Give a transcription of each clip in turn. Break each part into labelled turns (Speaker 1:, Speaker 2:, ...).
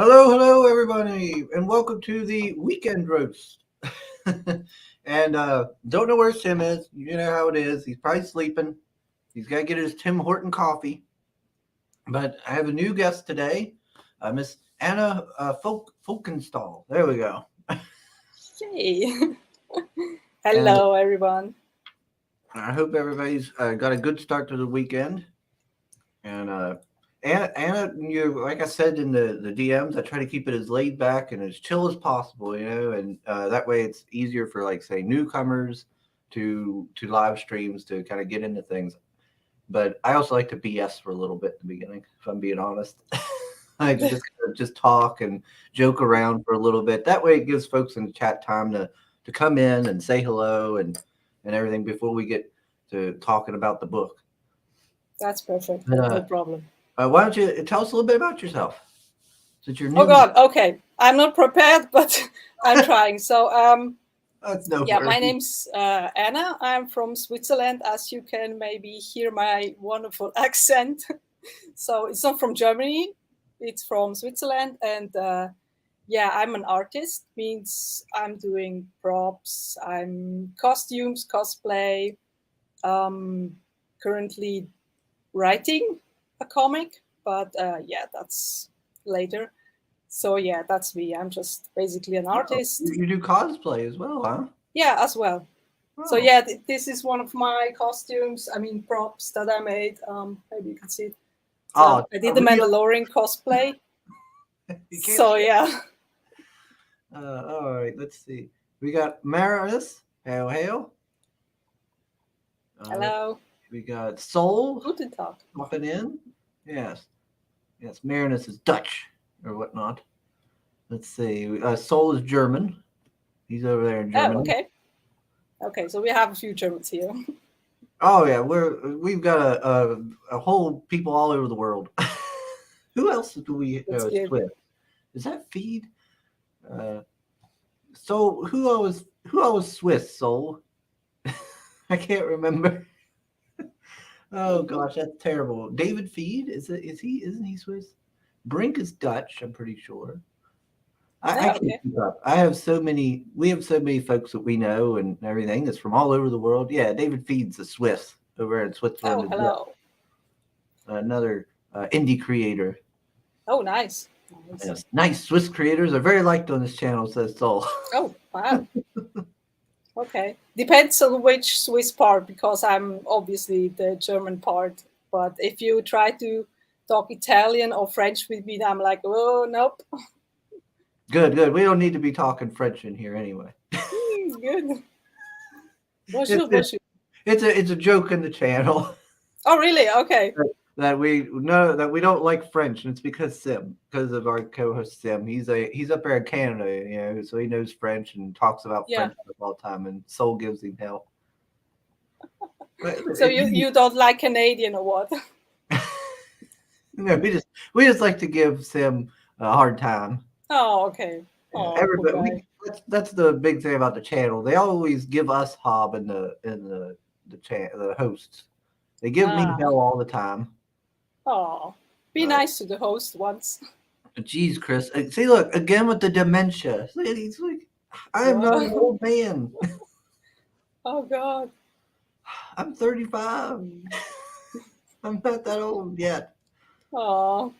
Speaker 1: Hello, everybody, and welcome to the weekend roast. and don't know where Tim is. You know how it is. He's probably sleeping. He's got to get his Tim Horton coffee. But I have a new guest today, Miss Ana Folkenstal. There we go.
Speaker 2: Yay.
Speaker 1: And
Speaker 2: Hello, everyone.
Speaker 1: I hope everybody's got a good start to the weekend. And Anna, you like I said in the DMs, I try to keep it as laid back and as chill as possible, and that way it's easier for like say newcomers to live streams to kind of get into things. But I also like to BS for a little bit at the beginning, if I'm being honest. I like to just talk and joke around for a little bit. That way, it gives folks in the chat time to come in and say hello and everything before we get to talking about the book.
Speaker 2: That's perfect.
Speaker 1: But,
Speaker 2: No problem.
Speaker 1: why don't you tell us a little bit about yourself? Since you're
Speaker 2: Oh
Speaker 1: new,
Speaker 2: God. Okay. I'm not prepared, but I'm trying. So,
Speaker 1: that's no
Speaker 2: yeah, my
Speaker 1: worries.
Speaker 2: name's Anna. I'm from Switzerland, as you can maybe hear my wonderful accent. So it's not from Germany. It's from Switzerland, and yeah, I'm an artist. Means I'm doing props. I'm costumes, cosplay. Um, Currently writing a comic, but yeah, that's later. So yeah, that's me. I'm just basically an
Speaker 1: Oh,
Speaker 2: artist.
Speaker 1: you do cosplay as well, huh?
Speaker 2: Yeah, as well. So
Speaker 1: Oh,
Speaker 2: yeah, this is one of my costumes. I mean, props that I made. Maybe you can see it.
Speaker 1: oh,
Speaker 2: So I did
Speaker 1: a
Speaker 2: the
Speaker 1: real.
Speaker 2: Mandalorian cosplay.
Speaker 1: You can't
Speaker 2: So
Speaker 1: see it.
Speaker 2: yeah.
Speaker 1: All right, let's see. We got Maris. Hail, hail. Uh,
Speaker 2: Hello.
Speaker 1: we got Soul
Speaker 2: Guten Tag.
Speaker 1: walking in. Yes, yes. Marinus is Dutch or whatnot. Let's see. Soul is German. He's over there in
Speaker 2: Oh,
Speaker 1: Germany.
Speaker 2: okay. Okay, so we have a few Germans here.
Speaker 1: Oh yeah, we've got a whole people all over the world. Who else do we
Speaker 2: That's good.
Speaker 1: Swift? Is that feed? Uh, so who always Swiss soul? I can't remember. Oh gosh, that's terrible. David Feed is he? Isn't he Swiss? Brink is Dutch. I'm pretty sure. I
Speaker 2: Yeah,
Speaker 1: can't
Speaker 2: okay.
Speaker 1: keep up. I have so many. We have so many folks that we know and everything that's from all over the world. Yeah, David Feed's a Swiss over in Switzerland
Speaker 2: Oh,
Speaker 1: as well.
Speaker 2: hello.
Speaker 1: Another indie creator.
Speaker 2: Oh, nice. Nice.
Speaker 1: Yes, nice Swiss creators are very liked on this channel. Says Soul.
Speaker 2: Oh, wow. Okay. Depends on which Swiss part, because I'm obviously the German part. But if you try to talk Italian or French with me, I'm like, oh, nope.
Speaker 1: Good, good. We don't need to be talking French in here anyway.
Speaker 2: Good.
Speaker 1: It's
Speaker 2: Bonjour,
Speaker 1: it's
Speaker 2: bonjour.
Speaker 1: it's a joke in the channel.
Speaker 2: Oh, really? Okay.
Speaker 1: That we know that we don't like French, and it's because of our co-host Sim. He's up there in Canada, so he knows French and talks about
Speaker 2: Yeah.
Speaker 1: French all the time, and Soul gives him hell. But
Speaker 2: So you don't like Canadian or what?
Speaker 1: no, we just like to give Sim a hard time.
Speaker 2: Oh, okay.
Speaker 1: Yeah,
Speaker 2: Oh, poor
Speaker 1: everybody.
Speaker 2: guy.
Speaker 1: That's the big thing about the channel. They always give us Hob and the hosts. They give me
Speaker 2: Ah,
Speaker 1: hell all the time.
Speaker 2: oh. Be
Speaker 1: Uh,
Speaker 2: nice to the host once.
Speaker 1: Geez, Chris. See, look again with the dementia. See, he's like, I am not an
Speaker 2: Wow.
Speaker 1: old man.
Speaker 2: Oh, God.
Speaker 1: I'm 35. I'm not that old yet.
Speaker 2: Oh,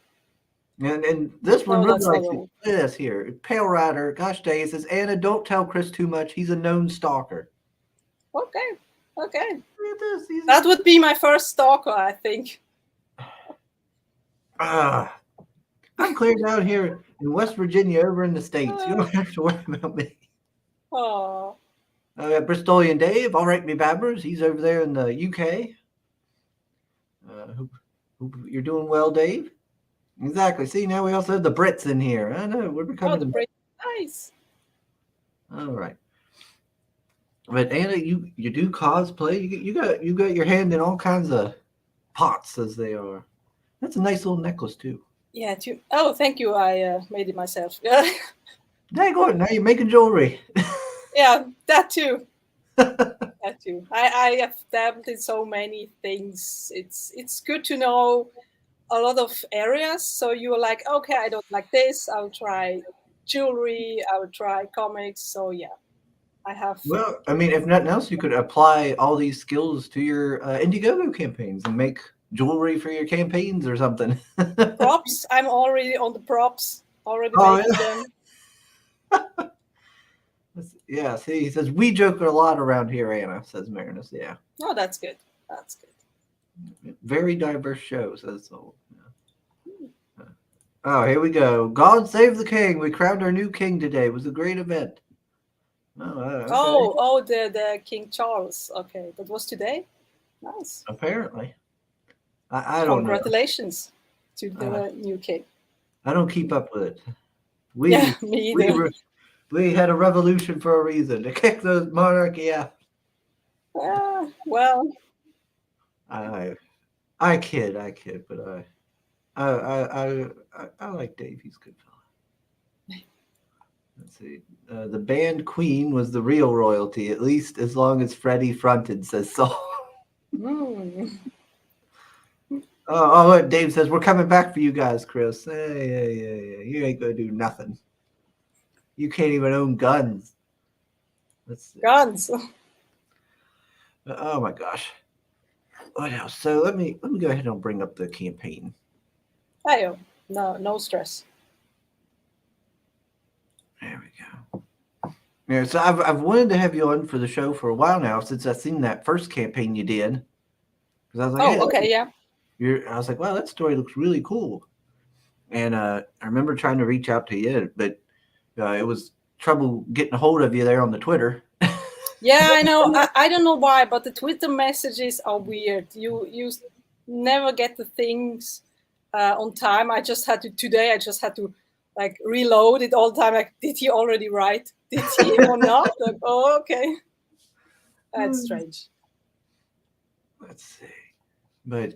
Speaker 1: And this one
Speaker 2: no,
Speaker 1: really
Speaker 2: that's not
Speaker 1: likes it.
Speaker 2: all.
Speaker 1: Look at this here. Pale Rider. Gosh dang, it says Anna, don't tell Chris too much. He's a known stalker.
Speaker 2: Okay. Okay.
Speaker 1: Look at this.
Speaker 2: That would be my first stalker, I think.
Speaker 1: Ah, I'm clear down here in West Virginia over in the States. You
Speaker 2: Uh,
Speaker 1: don't have to worry about me.
Speaker 2: oh,
Speaker 1: Bristolian Dave, all right, me babbers. He's over there in the UK. Hope you're doing well, Dave. Exactly. See, now we also have the Brits in here. I know we're
Speaker 2: oh, the
Speaker 1: becoming
Speaker 2: Brit. Nice.
Speaker 1: all right. But Anna, you do cosplay. You got your hand in all kinds of pots as they are. That's a nice little necklace too.
Speaker 2: Yeah. Oh, thank you. I made it myself.
Speaker 1: Dang on, now you're making jewelry.
Speaker 2: Yeah, that too. That too. I have dabbled in so many things. It's good to know a lot of areas. So you were like, okay, I don't like this. I'll try jewelry. I will try comics. So yeah, I have
Speaker 1: Well, I mean, if nothing else, you could apply all these skills to your Indiegogo campaigns and make jewelry for your campaigns or something.
Speaker 2: props. I'm already on the props, already
Speaker 1: Oh,
Speaker 2: making
Speaker 1: yeah.
Speaker 2: them.
Speaker 1: Yeah, see, he says, we joke a lot around here, Anna, says Marinus. Yeah.
Speaker 2: Oh, that's good. That's good.
Speaker 1: Very diverse show, says so. Yeah. Oh, here we go. God save the king. We crowned our new king today. It was a great event. Oh, okay.
Speaker 2: Oh, the King Charles. Okay, that was today. Nice.
Speaker 1: Apparently. I don't know.
Speaker 2: Congratulations to
Speaker 1: Uh,
Speaker 2: the new king.
Speaker 1: I don't keep up with it.
Speaker 2: Yeah,
Speaker 1: We
Speaker 2: me
Speaker 1: we
Speaker 2: either.
Speaker 1: were, we had a revolution for a reason to kick the monarchy out.
Speaker 2: Well,
Speaker 1: I kid, but I like Dave. He's a good fella. Let's see. The band Queen was the real royalty, at least as long as Freddie fronted, says Saul.
Speaker 2: mm,
Speaker 1: Look, Dave says we're coming back for you guys, Chris. Hey, you ain't gonna do nothing. You can't even own guns. Let's see.
Speaker 2: guns.
Speaker 1: Oh my gosh. What else? So let me go ahead and bring up the campaign.
Speaker 2: Ayo, no stress.
Speaker 1: There we go. Yeah, so I've wanted to have you on for the show for a while now since I've seen that first campaign you did. Because I was like,
Speaker 2: Oh,
Speaker 1: hey,
Speaker 2: okay, yeah.
Speaker 1: I was like, wow, that story looks really cool. And I remember trying to reach out to you, but it was trouble getting a hold of you there on the Twitter.
Speaker 2: Yeah, I know. I don't know why, but the Twitter messages are weird. You never get the things on time. I just had to like reload it all the time. Like, did he already write? Did he or not? Like, oh, okay. That's strange.
Speaker 1: Let's see. But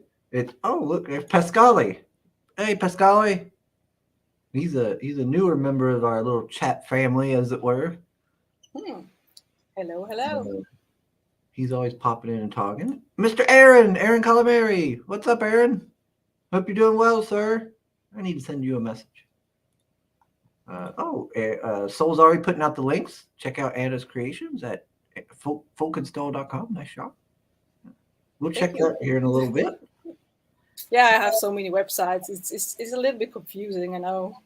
Speaker 1: look, there's Pascali. Hey, Pascali. He's a newer member of our little chat family, as it were.
Speaker 2: Hello.
Speaker 1: He's always popping in and talking. Mr. Aaron Calamari. What's up, Aaron? Hope you're doing well, sir. I need to send you a message. Soul's already putting out the links. Check out Anna's creations at Folkenstal.com. Nice shop. We'll check that here in a little bit.
Speaker 2: Yeah, I have so many websites. It's a little bit confusing, I know.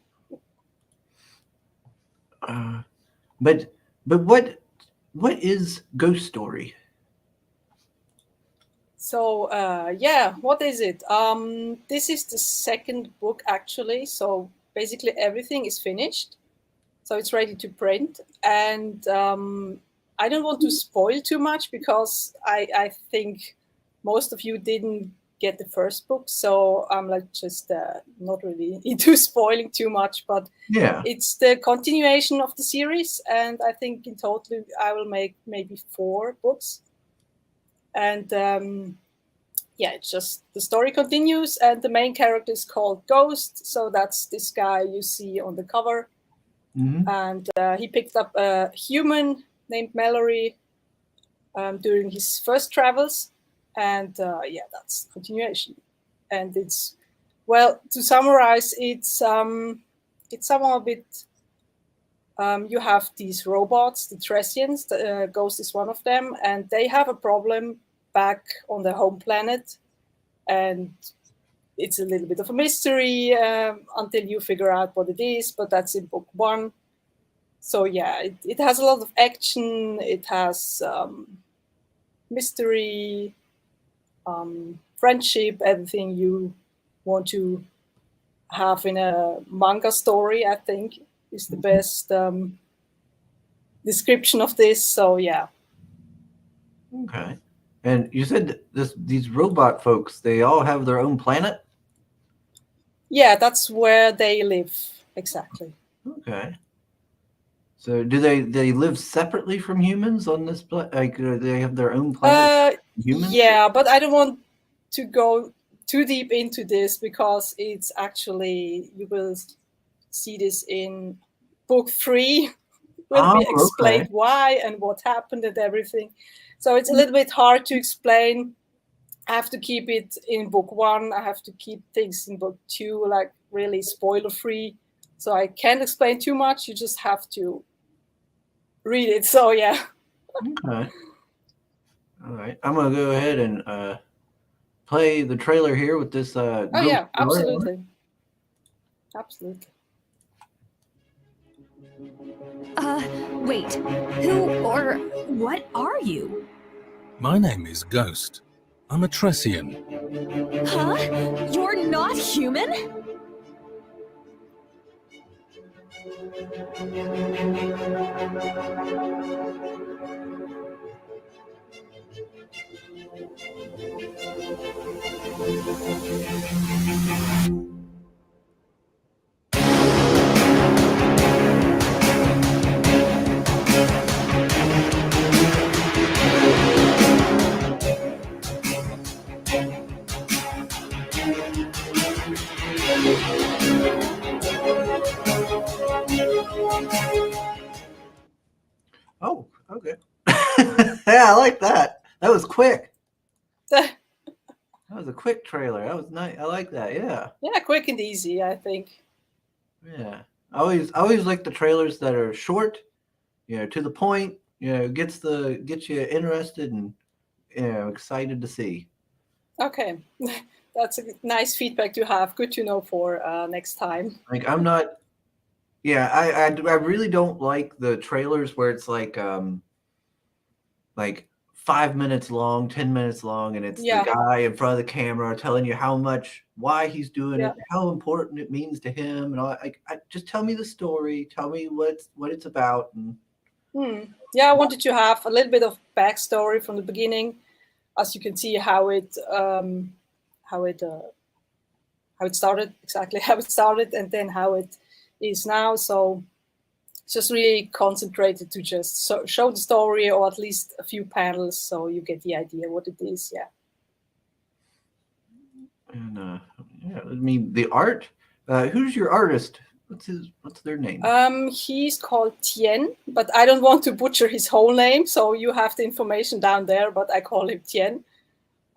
Speaker 1: But what is Ghost Story?
Speaker 2: So what is it? This is the second book actually. So basically everything is finished. So it's ready to print. And I don't want to spoil too much because I think most of you didn't get the first book. So I'm like just not really into spoiling too much, but
Speaker 1: yeah,
Speaker 2: it's the continuation of the series. And I think in total I will make maybe 4 books. And it's just the story continues, and the main character is called Ghost. So that's this guy you see on the cover.
Speaker 1: Mm-hmm.
Speaker 2: And he picked up a human named Mallory during his first travels. And that's continuation. And it's, well, to summarize, it's somehow a bit, you have these robots, the Tresians, Ghost is one of them, and they have a problem back on their home planet. And it's a little bit of a mystery until you figure out what it is, but that's in book 1. So yeah, it has a lot of action, it has mystery, friendship, everything you want to have in a manga story, I think, is the best description of this. So yeah.
Speaker 1: Okay. And you said these robot folks, they all have their own planet?
Speaker 2: Yeah, that's where they live, exactly.
Speaker 1: Okay. So do they live separately from humans on this planet? Like, do they have their own planet? Humans?
Speaker 2: Yeah, but I don't want to go too deep into this because it's actually, you will see this in book 3. Will be explained why and what happened and everything. So it's a little bit hard to explain I have to keep it in book 1. I have to keep things in book 2, like really spoiler free. So I can't explain too much. You just have to read it. So yeah.
Speaker 1: Okay. All right. I'm gonna go ahead and play the trailer here with this
Speaker 2: Oh
Speaker 1: ghost
Speaker 2: yeah,
Speaker 1: story.
Speaker 2: absolutely. Absolutely.
Speaker 3: Wait. Who or what are you?
Speaker 4: My name is Ghost. I'm a Tressian.
Speaker 3: Huh? You're not human?
Speaker 1: Oh, okay. Yeah, I like that. That was quick. That was a quick trailer. That was nice. I like that. Yeah.
Speaker 2: Yeah, quick and easy, I think.
Speaker 1: Yeah. I always like the trailers that are short, to the point, gets you interested and excited to see.
Speaker 2: Okay. That's a nice feedback to have. Good to know for next time.
Speaker 1: Like I'm not yeah, I really don't like the trailers where it's like 5 minutes long, 10 minutes long, and it's
Speaker 2: Yeah.
Speaker 1: the guy in front of the camera telling you why he's doing
Speaker 2: Yeah.
Speaker 1: it, how important it means to him, and all. I just tell me the story, tell me what it's about, and
Speaker 2: Yeah, I wanted to have a little bit of backstory from the beginning, as you can see how it started, exactly how it started, and then how it is now. So just really concentrated to just show the story, or at least a few panels, so you get the idea what it is. Yeah.
Speaker 1: and yeah, I mean the art. Who's your artist? What's their name?
Speaker 2: He's called Tien, but I don't want to butcher his whole name, so you have the information down there, but I call him Tien.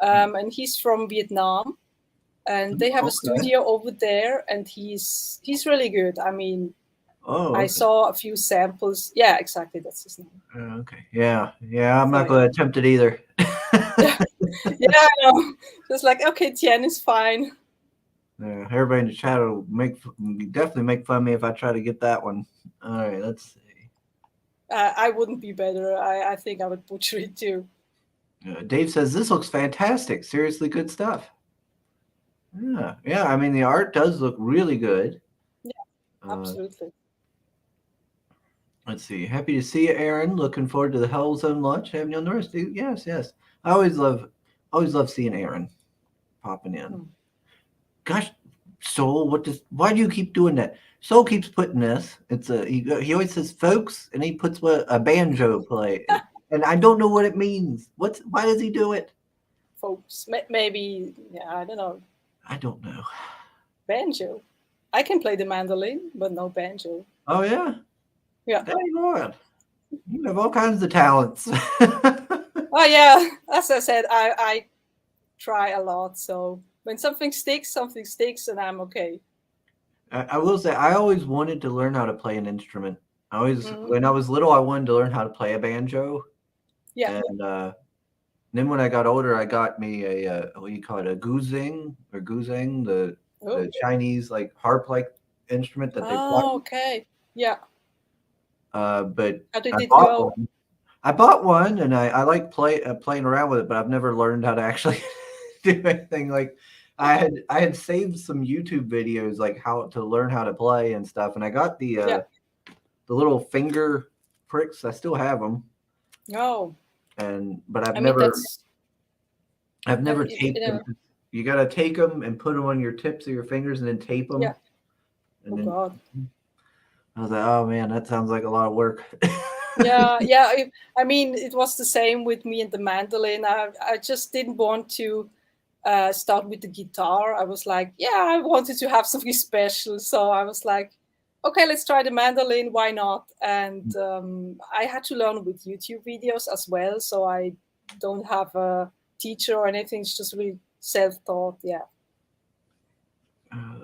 Speaker 2: And he's from Vietnam, and they have a studio over there, and he's really good. I mean,
Speaker 1: okay.
Speaker 2: I saw a few samples. Yeah, exactly, that's his name.
Speaker 1: Okay. Yeah. I'm not going to attempt it either.
Speaker 2: Yeah, I know. Just like, okay, Tien is fine.
Speaker 1: Yeah, everybody in the chat will definitely make fun of me if I try to get that one. All right, let's see.
Speaker 2: I wouldn't be better. I think I would butcher it too.
Speaker 1: Dave says this looks fantastic. Seriously, good stuff. Yeah. I mean, the art does look really good.
Speaker 2: Yeah, absolutely.
Speaker 1: Let's see. Happy to see you, Aaron. Looking forward to the Hell Zone lunch. Having you on the rest. Yes. I always love seeing Aaron popping in. Gosh, Soul, why do you keep doing that? Soul keeps putting this. He always says folks, and he puts a banjo play. And I don't know what it means. Why does he do it?
Speaker 2: Folks, maybe, yeah, I don't know.
Speaker 1: I don't know.
Speaker 2: Banjo. I can play the mandolin, but no banjo.
Speaker 1: Oh yeah?
Speaker 2: Yeah.
Speaker 1: Dang on. You have all kinds of talents.
Speaker 2: Oh yeah. As I said, I try a lot. So when something sticks, and I'm okay.
Speaker 1: I will say I always wanted to learn how to play an instrument. When I was little, I wanted to learn how to play a banjo.
Speaker 2: Yeah.
Speaker 1: And then when I got older, I got me a what do you call it, a guzheng, the Chinese like harp-like instrument that they play.
Speaker 2: Oh, okay. Yeah.
Speaker 1: But
Speaker 2: how did it go?
Speaker 1: I bought one, and I like playing around with it, but I've never learned how to actually do anything. Like I had saved some YouTube videos like how to learn how to play and stuff, and I got the little finger pricks. I still have them.
Speaker 2: Oh.
Speaker 1: But I've never taped them. You got to take them and put them on your tips of your fingers and then tape them.
Speaker 2: Yeah.
Speaker 1: And
Speaker 2: God.
Speaker 1: I was like, oh man, that sounds like a lot of work.
Speaker 2: Yeah. I mean, it was the same with me and the mandolin. I just didn't want to start with the guitar. I was like, I wanted to have something special. So I was like, okay, let's try the mandolin. Why not? And I had to learn with YouTube videos as well. So I don't have a teacher or anything. It's just really self-taught. Yeah.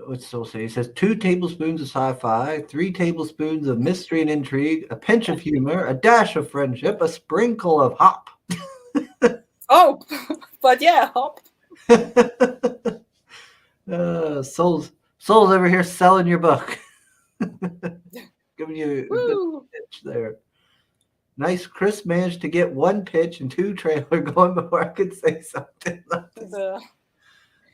Speaker 1: What's Soul say? He says 2 tablespoons of sci-fi, 3 tablespoons of mystery and intrigue, a pinch of humor, a dash of friendship, a sprinkle of hop.
Speaker 2: Oh, but yeah, hop.
Speaker 1: Soul's over here selling your book. Giving you a good
Speaker 2: Woo.
Speaker 1: pitch there. Nice. Chris managed to get 1 pitch and 2 trailer going before I could say something.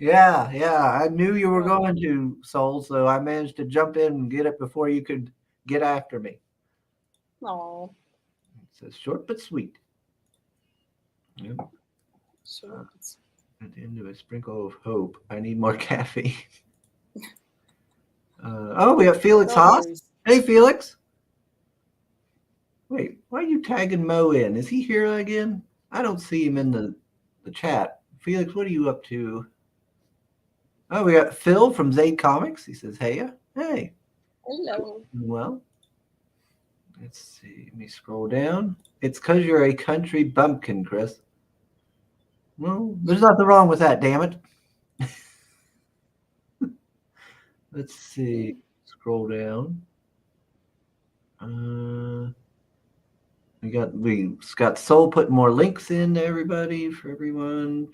Speaker 1: Yeah. I knew you were going to, Soul, so I managed to jump in and get it before you could get after me.
Speaker 2: No.
Speaker 1: It says short but sweet. Yep.
Speaker 2: Sure.
Speaker 1: At the end of a sprinkle of hope. I need more caffeine. We got Felix Haas. Hey, Felix. Wait, why are you tagging Mo in? Is he here again? I don't see him in the chat. Felix, what are you up to? Oh, we got Phil from Zaid Comics. He says, hey.
Speaker 2: Hello.
Speaker 1: Well, let's see. Let me scroll down. It's because you're a country bumpkin, Chris. Well, there's nothing wrong with that, damn it. Let's see. Scroll down. We got Soul putting more links in to everybody for everyone.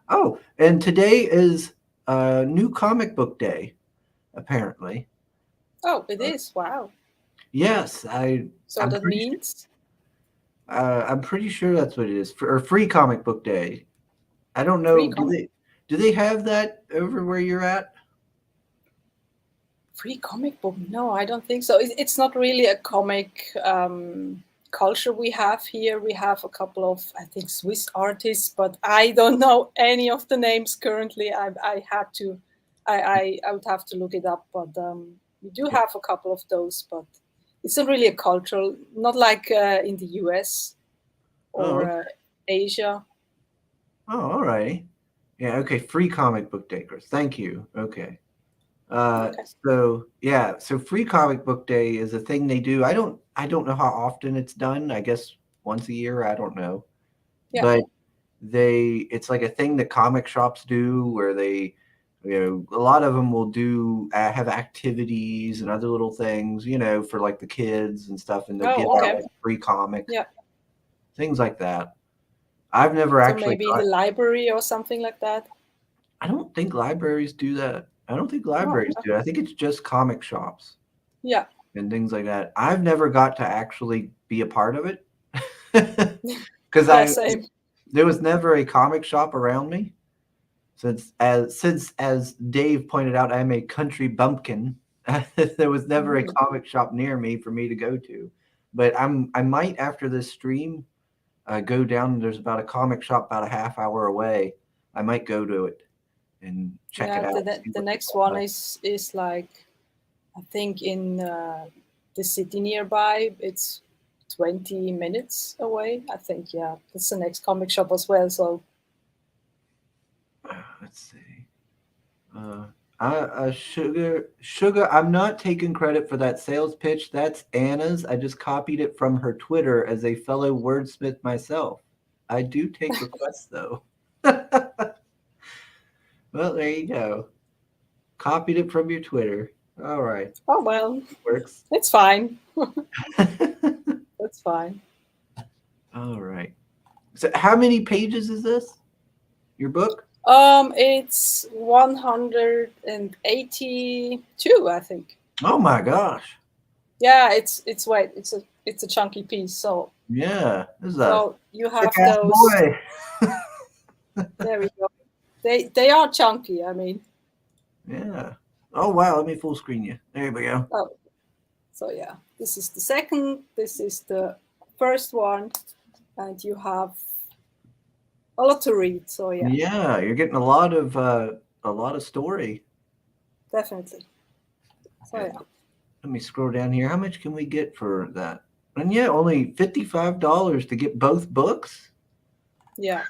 Speaker 1: Oh, and today is new comic book day, apparently.
Speaker 2: Oh, it is. Wow.
Speaker 1: Yes,
Speaker 2: So that means
Speaker 1: I'm pretty sure that's what it is. Or free comic book day. I don't know. Do they have that over where you're at?
Speaker 2: Free comic book? No, I don't think so. It's not really a comic culture we have here. We have a couple of, I think, Swiss artists, but I don't know any of the names currently. I would have to look it up, but we do have a couple of those, but it's not really a cultural, not like in the US or Asia.
Speaker 1: Oh, all right. Yeah, okay. Free comic book day, Chris. Thank you. Okay. So free comic book day is a thing they do. I don't know how often it's done. I guess once a year. I don't know. Yeah. But it's like a thing that comic shops do where they, a lot of them will do have activities and other little things, for like the kids and stuff, and they'll give out like free comics. Yeah. Things like that. I've never actually.
Speaker 2: Maybe the library or something like that.
Speaker 1: I don't think libraries do that. I don't think libraries do. I think it's just comic shops.
Speaker 2: Yeah.
Speaker 1: And things like that. I've never got to actually be a part of it. Because there was never a comic shop around me. Since as Dave pointed out, I'm a country bumpkin. There was never a comic shop near me for me to go to. But I might after this stream go down. There's about a comic shop about a half hour away. I might go to it and check it out.
Speaker 2: The next one is like, I think in the city nearby, it's 20 minutes away. I think, that's the next comic shop as well. So
Speaker 1: let's see. Sugar, I'm not taking credit for that sales pitch. That's Anna's. I just copied it from her Twitter as a fellow wordsmith myself. I do take requests though. Well, there you go. Copied it from your Twitter. All right.
Speaker 2: Oh, well.
Speaker 1: Works.
Speaker 2: It's fine. That's fine.
Speaker 1: All right. So how many pages is this? Your book?
Speaker 2: It's 182, I think.
Speaker 1: Oh my gosh.
Speaker 2: Yeah, it's a chunky piece. So
Speaker 1: yeah, this is
Speaker 2: so you have those.
Speaker 1: Boy.
Speaker 2: There we go. They are chunky. I mean.
Speaker 1: Yeah. Oh wow! Let me full screen you. There we go.
Speaker 2: Oh. So yeah, this is the second. This is the first one, and you have a lot to read. So yeah.
Speaker 1: Yeah, you're getting a lot of story.
Speaker 2: Definitely. So yeah.
Speaker 1: Let me scroll down here. How much can we get for that? And only $55 to get both books.
Speaker 2: Yeah.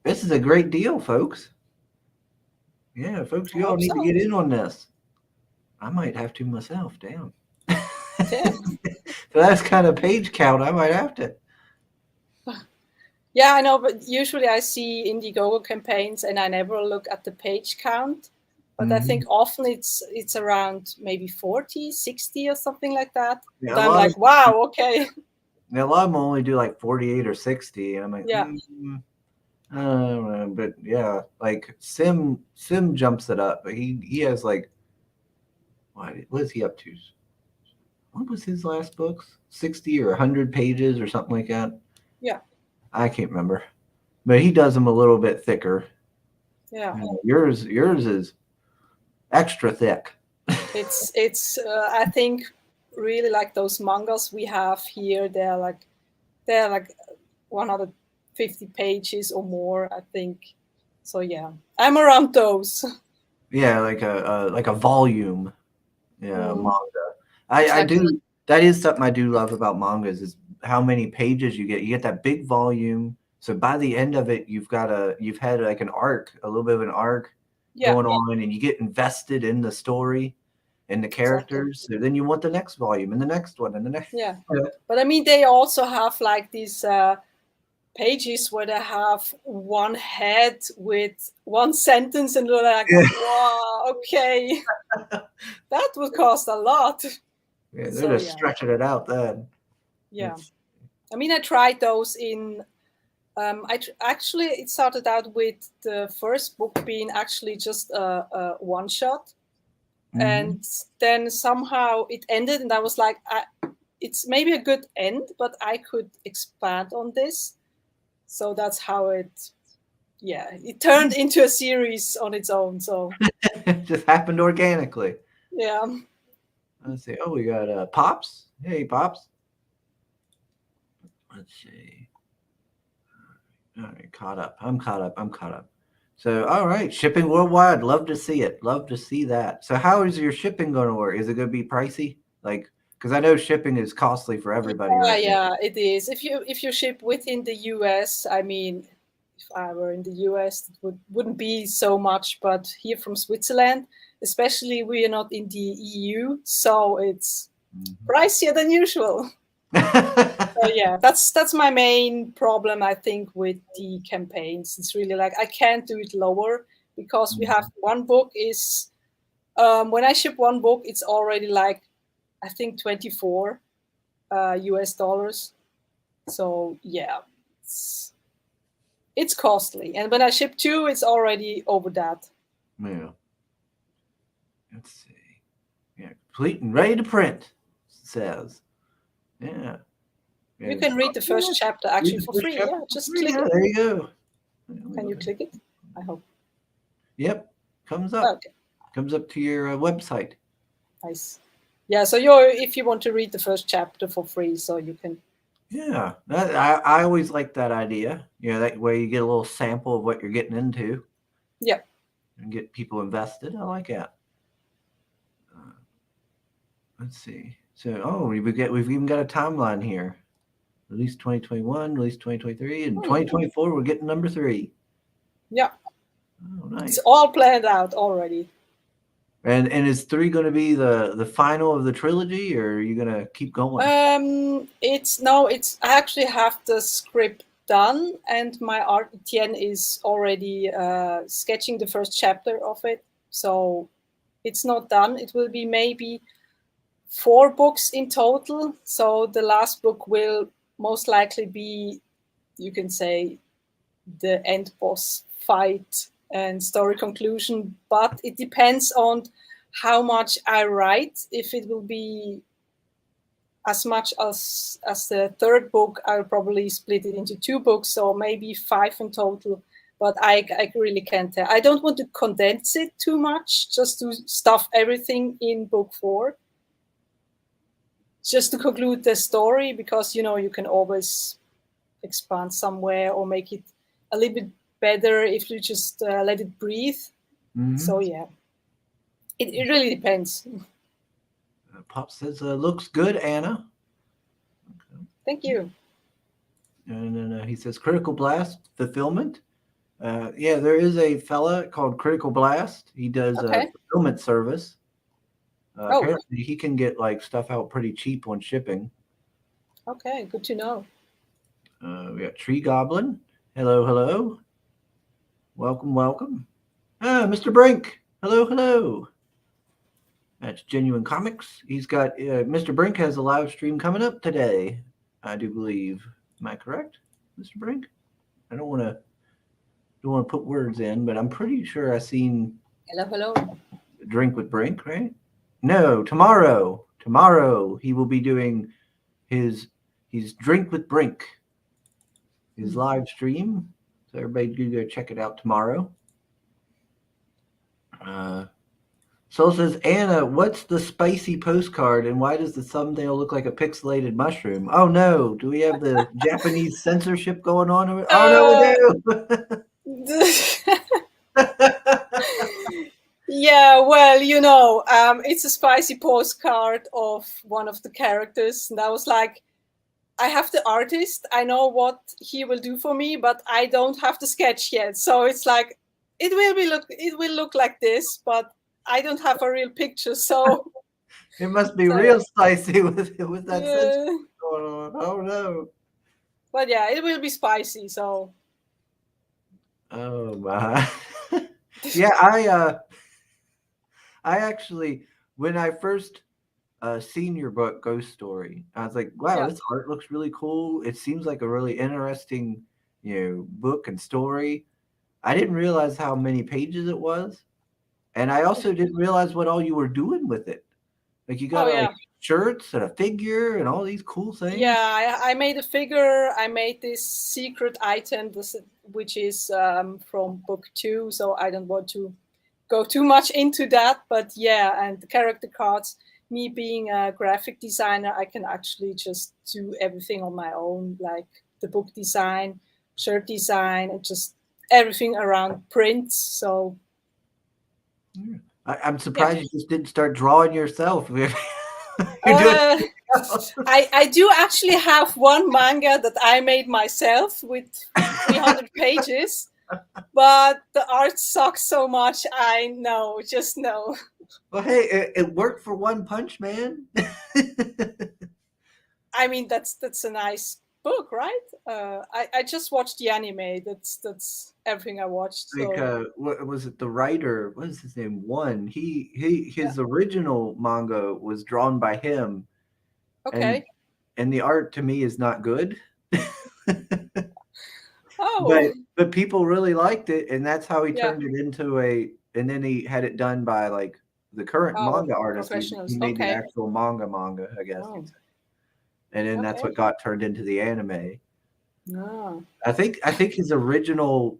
Speaker 1: This is a great deal, folks. Yeah, folks, you all need to get in on this. I might have to myself. Damn.
Speaker 2: Yeah.
Speaker 1: So that's kind of page count. I might have to.
Speaker 2: Yeah, I know, but usually I see Indiegogo campaigns and I never look at the page count. But I think often it's around maybe 40, 60 or something like that.
Speaker 1: Yeah,
Speaker 2: And I'm like, wow, okay.
Speaker 1: Now, a lot of them only do like 48 or 60. And I'm like,
Speaker 2: Yeah.
Speaker 1: I don't know, but yeah, like Sim jumps it up. But he has like, what is he up to? What was his last books? 60 or 100 pages or something like that.
Speaker 2: Yeah.
Speaker 1: I can't remember, but he does them a little bit thicker.
Speaker 2: Yeah.
Speaker 1: Yours is extra thick.
Speaker 2: It's I think really like those mangas we have here. They're like 150 pages or more, I think. So yeah, I'm around those.
Speaker 1: Yeah, like a volume. Yeah, manga. I
Speaker 2: Exactly.
Speaker 1: do. That is something I do love about mangas is how many pages you get. You get that big volume. So by the end of it, you've had like an arc, a little bit of an arc
Speaker 2: Yeah.
Speaker 1: going on, and you get invested in the story and the characters. So then you want the next volume and the next one and the next.
Speaker 2: Yeah. But I mean, they also have like these pages where they have one head with one sentence, and you're like, wow, okay, that would cost a lot.
Speaker 1: Yeah, they're
Speaker 2: So,
Speaker 1: just
Speaker 2: yeah.
Speaker 1: stretching it out then.
Speaker 2: Yeah. I mean, I tried those in. Actually, it started out with the first book being actually just a one shot, and then somehow it ended, and I was like, it's maybe a good end, but I could expand on this. So that's how it turned into a series on its own. So
Speaker 1: It just happened organically.
Speaker 2: yeah.
Speaker 1: Let's see. Oh, we got Pops. Hey, Pops. Let's see. All right, caught up. I'm caught up. So, all right, shipping worldwide. Love to see it. Love to see that. So, how is your shipping going to work? Is it going to be pricey? Like, because I know shipping is costly for everybody, right?
Speaker 2: Yeah, it is. If you ship within the US, I mean, if I were in the US, it wouldn't be so much. But here from Switzerland, especially we are not in the EU, so it's pricier than usual. So yeah, that's my main problem, I think, with the campaigns. It's really like I can't do it lower because we have one book is when I ship one book, it's already like I think 24 US dollars. So yeah, it's costly. And when I ship two, it's already over that.
Speaker 1: Yeah. Let's see. Yeah, complete and ready to print. Says. Yeah.
Speaker 2: You can read the first chapter actually for free. Yeah, just click it.
Speaker 1: There you go.
Speaker 2: Can you click it? I hope.
Speaker 1: Yep. Comes up.
Speaker 2: Okay.
Speaker 1: Comes up to your website.
Speaker 2: Nice. Yeah, so if you want to read the first chapter for free, so you can.
Speaker 1: Yeah, I always like that idea. You know, that way you get a little sample of what you're getting into.
Speaker 2: Yeah.
Speaker 1: And get people invested. I like that. Let's see. So, we've even got a timeline here. Release 2021, release 2023, and 2024. We're getting number 3.
Speaker 2: Yeah.
Speaker 1: Oh, nice.
Speaker 2: It's all planned out already.
Speaker 1: And is 3 going to be the final of the trilogy, or are you going to keep going?
Speaker 2: I actually have the script done, and my art Etienne is already sketching the first chapter of it. So it's not done. It will be maybe 4 books in total. So the last book will most likely be, you can say, the end boss fight and story conclusion, but it depends on how much I write. If it will be as much as the third book, I'll probably split it into 2 books, so maybe 5 in total. But I really can't tell. I don't want to condense it too much, just to stuff everything in book 4, just to conclude the story, because you can always expand somewhere or make it a little bit better if you just let it breathe. So yeah, it really depends.
Speaker 1: Pop says, looks good, Anna. Okay.
Speaker 2: Thank you.
Speaker 1: And then he says, Critical Blast fulfillment. Yeah, there is a fella called Critical Blast. He does a fulfillment service. Apparently, he can get like stuff out pretty cheap on shipping.
Speaker 2: Okay, good to know.
Speaker 1: We got Tree Goblin. Hello, hello. Welcome, welcome. Ah, Mr. Brink. Hello, hello. That's Genuine Comics. He's got Mr. Brink has a live stream coming up today, I do believe. Am I correct, Mr. Brink? I don't want to put words in, but I'm pretty sure I seen
Speaker 2: Hello, hello.
Speaker 1: Drink with Brink, right? No, tomorrow. Tomorrow he will be doing his Drink with Brink, his live stream. So everybody do go check it out tomorrow. Soul says, Anna, what's the spicy postcard and why does the thumbnail look like a pixelated mushroom? Oh no, do we have the Japanese censorship going on? Oh no, we do.
Speaker 2: Yeah, well, it's a spicy postcard of one of the characters, and I was like, I have the artist, I know what he will do for me, but I don't have the sketch yet. So it's like it will look like this, but I don't have a real picture. So
Speaker 1: it must be real spicy with that censorship
Speaker 2: yeah.
Speaker 1: going on. Oh no.
Speaker 2: But yeah, it will be spicy. So
Speaker 1: oh my. Yeah, I actually, when I first seen your book, Ghost Story, I was like, wow,
Speaker 2: yeah.
Speaker 1: this art looks really cool. It seems like a really interesting, book and story. I didn't realize how many pages it was. And I also didn't realize what all you were doing with it. Like you got
Speaker 2: yeah.
Speaker 1: like shirts and a figure and all these cool things.
Speaker 2: Yeah, I made a figure. I made this secret item, which is from book 2. So I don't want to go too much into that. But yeah, and the character cards, me being a graphic designer, I can actually just do everything on my own, like the book design, shirt design, and just everything around prints. So
Speaker 1: I'm surprised you just didn't start drawing yourself. You're
Speaker 2: Uh, I do actually have one manga that I made myself with 300 pages, but the art sucks so much. I know, just know.
Speaker 1: Well, hey, it worked for One Punch Man.
Speaker 2: I mean, that's a nice book, right? I just watched the anime. That's everything I watched. So.
Speaker 1: Like, what was it? The writer, what is his name? His original manga was drawn by him.
Speaker 2: Okay.
Speaker 1: And the art to me is not good.
Speaker 2: Oh.
Speaker 1: But people really liked it, and that's how he turned it into and then he had it done by like the current manga artist. He made the actual manga, I guess. Oh. And then that's what got turned into the anime.
Speaker 2: Oh.
Speaker 1: I think his original,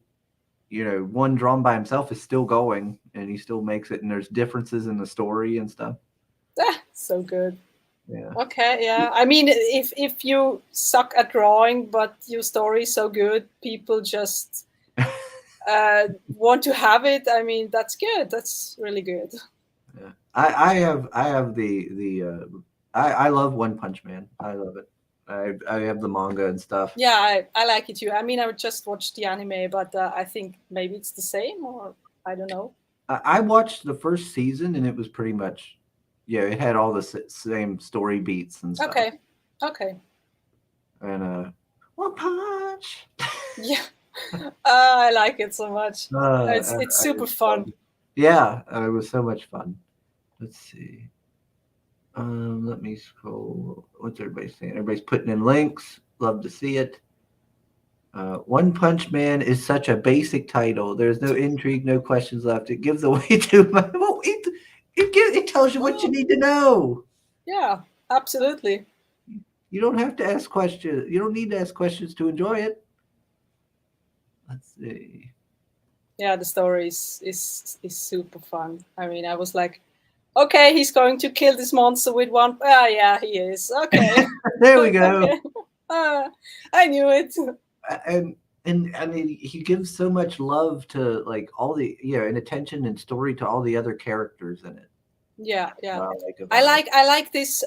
Speaker 1: one drawn by himself is still going, and he still makes it, and there's differences in the story and stuff.
Speaker 2: So good.
Speaker 1: Yeah.
Speaker 2: Okay, yeah. I mean, if you suck at drawing, but your story is so good, people just want to have it. I mean, that's good. That's really good.
Speaker 1: Yeah, I have I love One Punch Man. I love it. I have the manga and stuff.
Speaker 2: Yeah, I like it too. I mean, I would just watch the anime, but I think maybe it's the same, or I don't know.
Speaker 1: I watched the first season, and it was pretty much. Yeah, it had all the same story beats and stuff.
Speaker 2: Okay.
Speaker 1: And One Punch.
Speaker 2: Yeah, I like it so much. It's super fun.
Speaker 1: Yeah, it was so much fun. Let's see. Let me scroll. What's everybody saying? Everybody's putting in links. Love to see it. One Punch Man is such a basic title. There's no intrigue, no questions left. It gives away too much. Well, it tells you what you need to know.
Speaker 2: Yeah, absolutely.
Speaker 1: You don't have to ask questions. You don't need to ask questions to enjoy it. Let's see.
Speaker 2: Yeah, the story is super fun. I mean, I was like, okay, he's going to kill this monster with one. Ah, yeah, he is. Okay.
Speaker 1: There we go.
Speaker 2: Okay. I knew it.
Speaker 1: And he gives so much love to like all the and attention and story to all the other characters in it.
Speaker 2: Yeah. I like this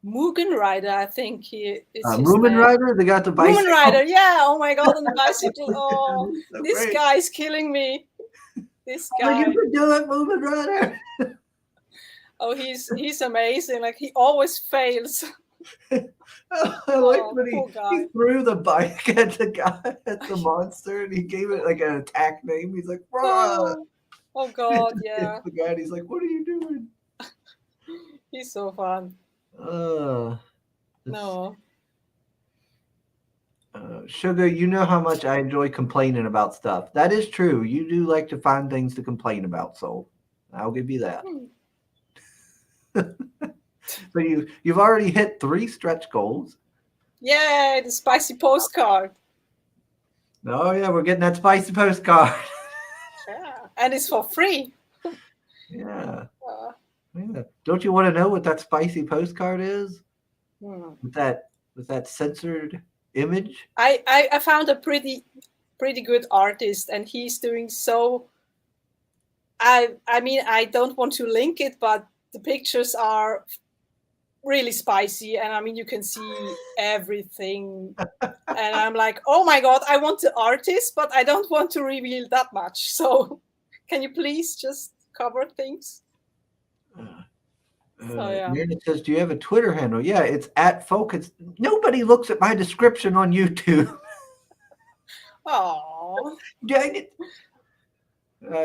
Speaker 2: Mugen Rider. I think he is
Speaker 1: Moomin Rider. They got the bicycle.
Speaker 2: Moomin Rider. Yeah. Oh my god, on the bicycle. Oh, so this great. Guy's killing me. This guy.
Speaker 1: Oh, you can do it, Moomin Rider.
Speaker 2: Oh, he's amazing. Like he always fails.
Speaker 1: I like when
Speaker 2: poor
Speaker 1: he
Speaker 2: guy.
Speaker 1: threw the bike at the guy, at the monster, and he gave it like an attack name. He's like, "Rah!"
Speaker 2: Oh God, yeah.
Speaker 1: It's the guy, and he's like, "What are you doing?"
Speaker 2: He's so fun.
Speaker 1: It's-
Speaker 2: No.
Speaker 1: Sugar, you know how much I enjoy complaining about stuff. That is true. You do like to find things to complain about, so I'll give you that. So you've already hit 3 stretch goals.
Speaker 2: Yay, the spicy postcard.
Speaker 1: Oh yeah, we're getting that spicy postcard.
Speaker 2: Yeah, and it's for free.
Speaker 1: Yeah.
Speaker 2: Uh,
Speaker 1: Yeah. Don't you want to know what that spicy postcard is?
Speaker 2: hmm.
Speaker 1: With that censored image?
Speaker 2: I found a pretty good artist, and he's doing so. I mean, I don't want to link it, but the pictures are really spicy, and I mean, you can see everything. And I'm like, oh my God, I want the artist, but I don't want to reveal that much. So can you please just cover things? Yeah.
Speaker 1: Meredith says, "Do you have a Twitter handle?" Yeah, it's at Folkenstal. Nobody looks at my description on YouTube.
Speaker 2: Oh.
Speaker 1: Dang it.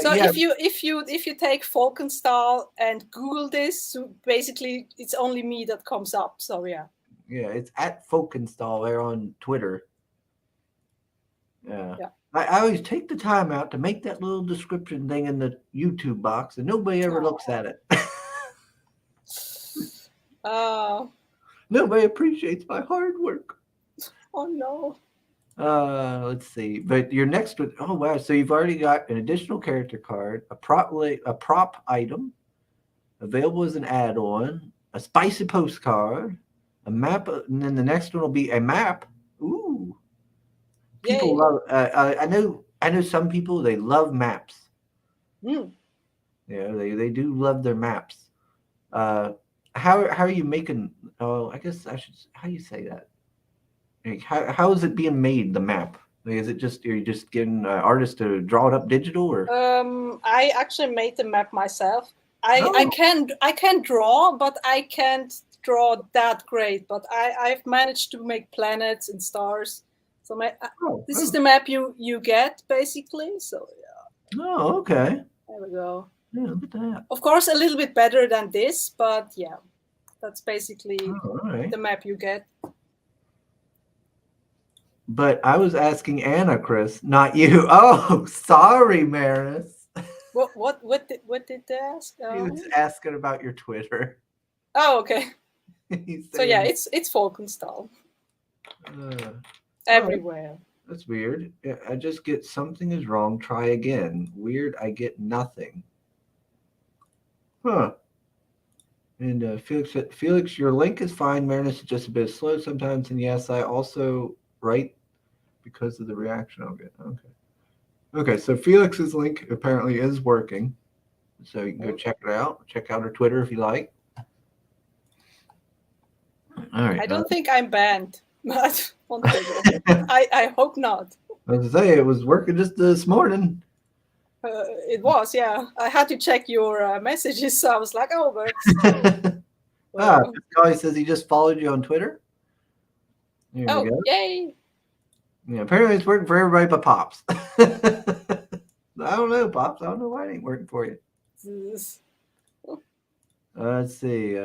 Speaker 2: So
Speaker 1: Yeah,
Speaker 2: if you take Folkenstal and Google this, so basically it's only me that comes up. So yeah.
Speaker 1: yeah, it's at Folkenstal there on Twitter. Yeah. I always take the time out to make that little description thing in the YouTube box, and nobody ever looks at it. Nobody appreciates my hard work.
Speaker 2: Oh no.
Speaker 1: Let's see. But your next one, oh wow! So you've already got an additional character card, a prop item, available as an add-on, a spicy postcard, a map, and then the next one will be a map. Ooh, people
Speaker 2: Yay.
Speaker 1: love. I know some people, they love maps.
Speaker 2: Mm.
Speaker 1: Yeah, they do love their maps. How are you making? Oh, I guess I should. How do you say that? Like, how is it being made? The map? Like, is it just, are you just getting artists to draw it up digital, or?
Speaker 2: I actually made the map myself. I
Speaker 1: Oh.
Speaker 2: I can draw, but I can't draw that great. But I've managed to make planets and stars. So this is the map you get basically. So yeah.
Speaker 1: Oh, okay.
Speaker 2: There we go.
Speaker 1: Yeah, look at that.
Speaker 2: Of course, a little bit better than this, but yeah, that's basically
Speaker 1: All right.
Speaker 2: the map you get.
Speaker 1: But I was asking Anna, Chris, not you. Oh, sorry, Maris.
Speaker 2: What did they ask?
Speaker 1: He was asking about your Twitter.
Speaker 2: Oh, okay. So yeah,
Speaker 1: saying,
Speaker 2: it's Folkenstal everywhere.
Speaker 1: That's weird. Yeah, I just get something is wrong. Try again. Weird. I get nothing. Huh. And Felix, your link is fine. Marinus is just a bit slow sometimes. And yes, I also write because of the reaction I'll get. Okay. Okay, so Felix's link apparently is working. So you can go check it out. Check out her Twitter if you like. All right.
Speaker 2: I don't think I'm banned, but on Twitter. I hope not.
Speaker 1: I was going to say, it was working just this morning.
Speaker 2: It was, yeah. I had to check your messages, so I was like, oh, but...
Speaker 1: Guy says he just followed you on Twitter. There we go.
Speaker 2: Yay!
Speaker 1: Yeah, apparently it's working for everybody but Pops. I don't know, Pops. I don't know why it ain't working for you. Let's see.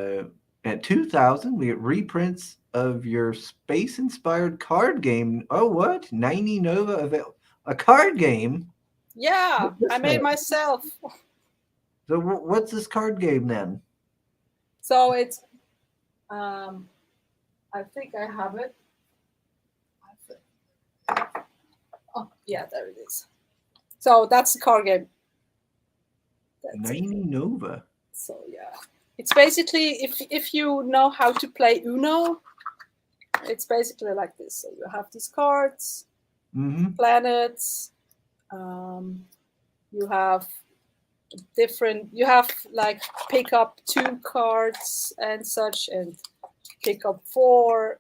Speaker 1: At 2000, we get reprints of your space-inspired card game. Oh, what? 90 Nova a card game?
Speaker 2: Yeah, I made myself.
Speaker 1: So what's this card game then?
Speaker 2: So it's, I think I have it. Oh, yeah, there it is. So that's the card game.
Speaker 1: 90 Nova.
Speaker 2: So yeah, it's basically, if you know how to play Uno, it's basically like this. So you have these cards, planets. You have like pick up 2 cards and such, and pick up 4.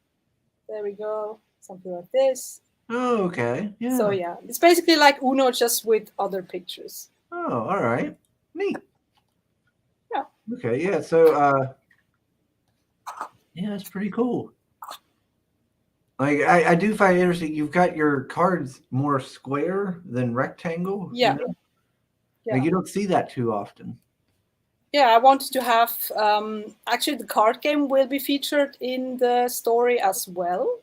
Speaker 2: There we go, something like this.
Speaker 1: Oh, okay. Yeah.
Speaker 2: So yeah, it's basically like Uno, just with other pictures.
Speaker 1: Oh, all right. Neat.
Speaker 2: Yeah.
Speaker 1: Okay, yeah. So Yeah, that's pretty cool. Like I do find it interesting. You've got your cards more square than rectangle.
Speaker 2: Yeah.
Speaker 1: You know?
Speaker 2: Yeah.
Speaker 1: Like you don't see that too often.
Speaker 2: Yeah, I wanted to have actually the card game will be featured in the story as well.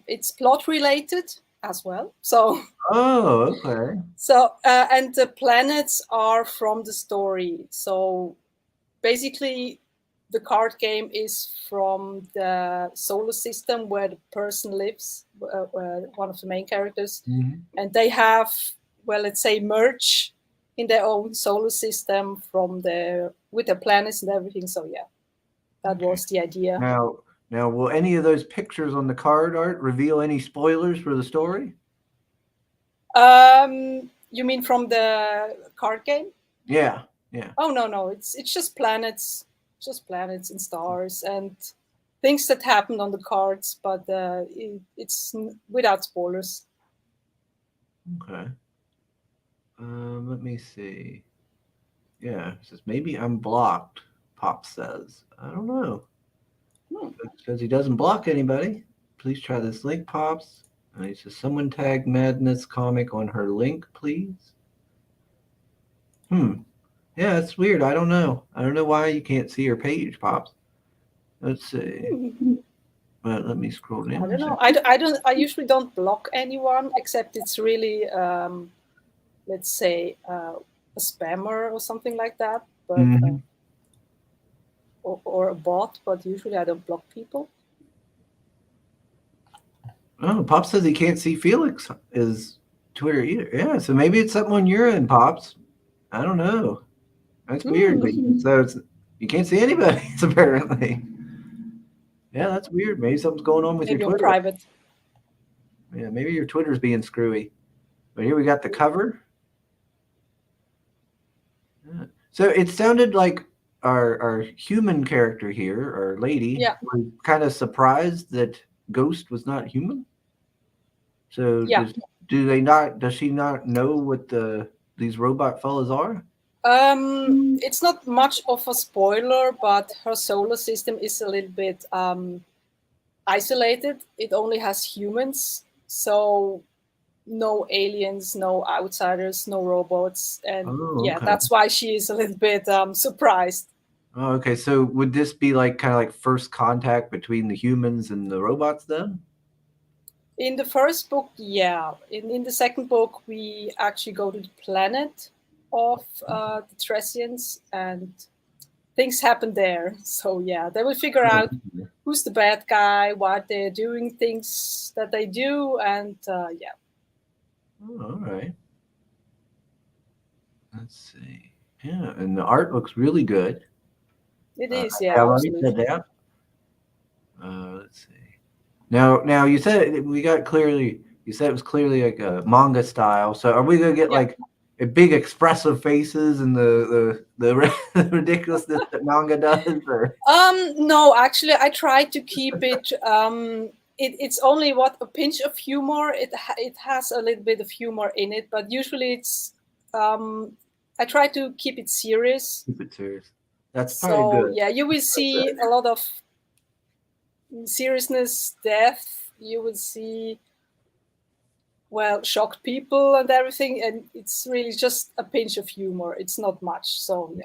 Speaker 2: It's plot related as well. So
Speaker 1: Oh, okay.
Speaker 2: so and the planets are from the story. So basically the card game is from the solar system where the person lives, one of the main characters, and they have, well, let's say, merge in their own solar system from with the planets and everything. So yeah, that was the idea.
Speaker 1: Now, will any of those pictures on the card art reveal any spoilers for the story?
Speaker 2: You mean from the card game?
Speaker 1: Yeah.
Speaker 2: Oh no, it's just planets and stars and things that happened on the cards, but it's without spoilers.
Speaker 1: Okay. Let me see. Yeah, it says maybe I'm blocked. Pop says. I don't know. It says he doesn't block anybody. Please try this link, Pops. And he says, someone tag Madness comic on her link, please. Yeah, it's weird. I don't know. I don't know why you can't see her page, Pops. Let's see. But let me scroll down.
Speaker 2: I don't know. I usually don't block anyone except it's really, let's say, a spammer or something like that, but or a bot. But usually I don't block people.
Speaker 1: Oh, Pop says he can't see Felix is Twitter either. Yeah, so maybe it's something on your end, Pops. I don't know. That's weird. But so you can't see anybody, apparently. Yeah, that's weird. Maybe something's going on with
Speaker 2: Maybe
Speaker 1: your
Speaker 2: on
Speaker 1: Twitter.
Speaker 2: private.
Speaker 1: Yeah, maybe your Twitter's being screwy. But here we got the cover. Yeah. So it sounded like our human character here, our lady, was kind of surprised that Ghost was not human. So does she not know what these robot fellas are?
Speaker 2: It's not much of a spoiler, but her solar system is a little bit isolated. It only has humans, so no aliens, no outsiders, no robots, and that's why she is a little bit surprised.
Speaker 1: Oh, okay. So would this be like kind of like first contact between the humans and the robots then?
Speaker 2: In the first book, yeah. In the second book, we actually go to the planet of the Tresians, and things happen there. So yeah, they will figure out who's the bad guy, why they're doing things that they do, and yeah.
Speaker 1: Oh, all right. Let's see. Yeah, and the art looks really good.
Speaker 2: It is, yeah.
Speaker 1: Absolutely. That. Let's see. Now you said we got clearly. You said it was clearly like a manga style. So are we gonna get like a big expressive faces and the ridiculousness that manga does? Or?
Speaker 2: No, actually, I try to keep it. It's only a pinch of humor. It has a little bit of humor in it, but usually it's. I try to keep it serious.
Speaker 1: Keep it serious. That's probably good.
Speaker 2: Yeah, you will see a lot of seriousness, death. You will see, well, shocked people and everything, and it's really just a pinch of humor. It's not much, so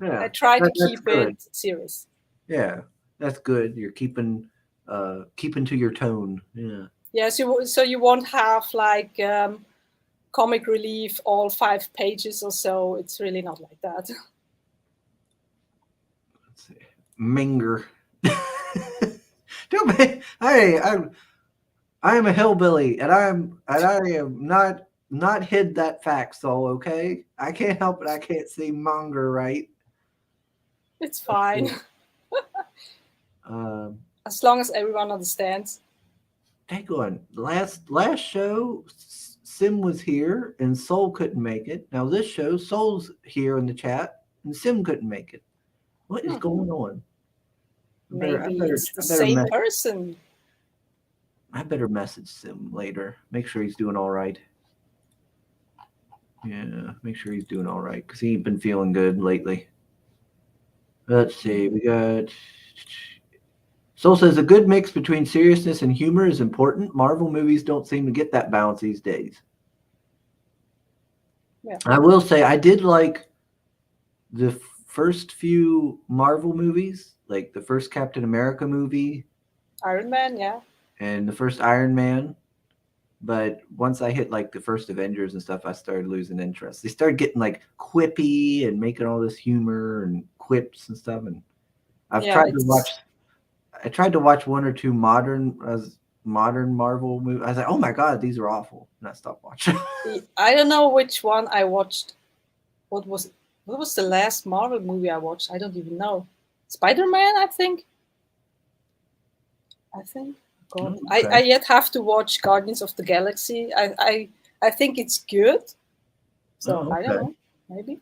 Speaker 2: I try to keep it serious.
Speaker 1: Yeah, that's good. You're keeping to your tone. Yeah.
Speaker 2: Yeah, so you won't have like comic relief all 5 pages or so. It's really not like that.
Speaker 1: Let's see, Minger. Don't be, hey, I am a hillbilly, and I am not hid that fact. So okay, I can't help it. I can't see Monger right.
Speaker 2: It's fine. As long as everyone understands.
Speaker 1: Hang on. Last show, Sim was here and Soul couldn't make it. Now this show, Soul's here in the chat and Sim couldn't make it. What is going on?
Speaker 2: Maybe it's the same person.
Speaker 1: I better message Sim later. Make sure he's doing all right. Yeah, make sure he's doing all right because he's been feeling good lately. Let's see. We got Soul says a good mix between seriousness and humor is important. Marvel movies don't seem to get that balance these days.
Speaker 2: Yeah.
Speaker 1: I will say I did like the first few Marvel movies, like the first Captain America movie
Speaker 2: Iron Man, yeah.
Speaker 1: and the first Iron Man. But once I hit like the first Avengers and stuff, I started losing interest. They started getting like quippy and making all this humor and quips and stuff. And I've
Speaker 2: Yeah,
Speaker 1: tried to watch. I tried to watch one or two modern Marvel movies. I was like, oh my god, these are awful, and I stopped watching.
Speaker 2: I don't know which one I watched. What was the last Marvel movie I watched? I don't even know. Spider-Man, I think. God.
Speaker 1: Okay.
Speaker 2: I yet have to watch Guardians of the Galaxy. I think it's good. So I don't know. Maybe.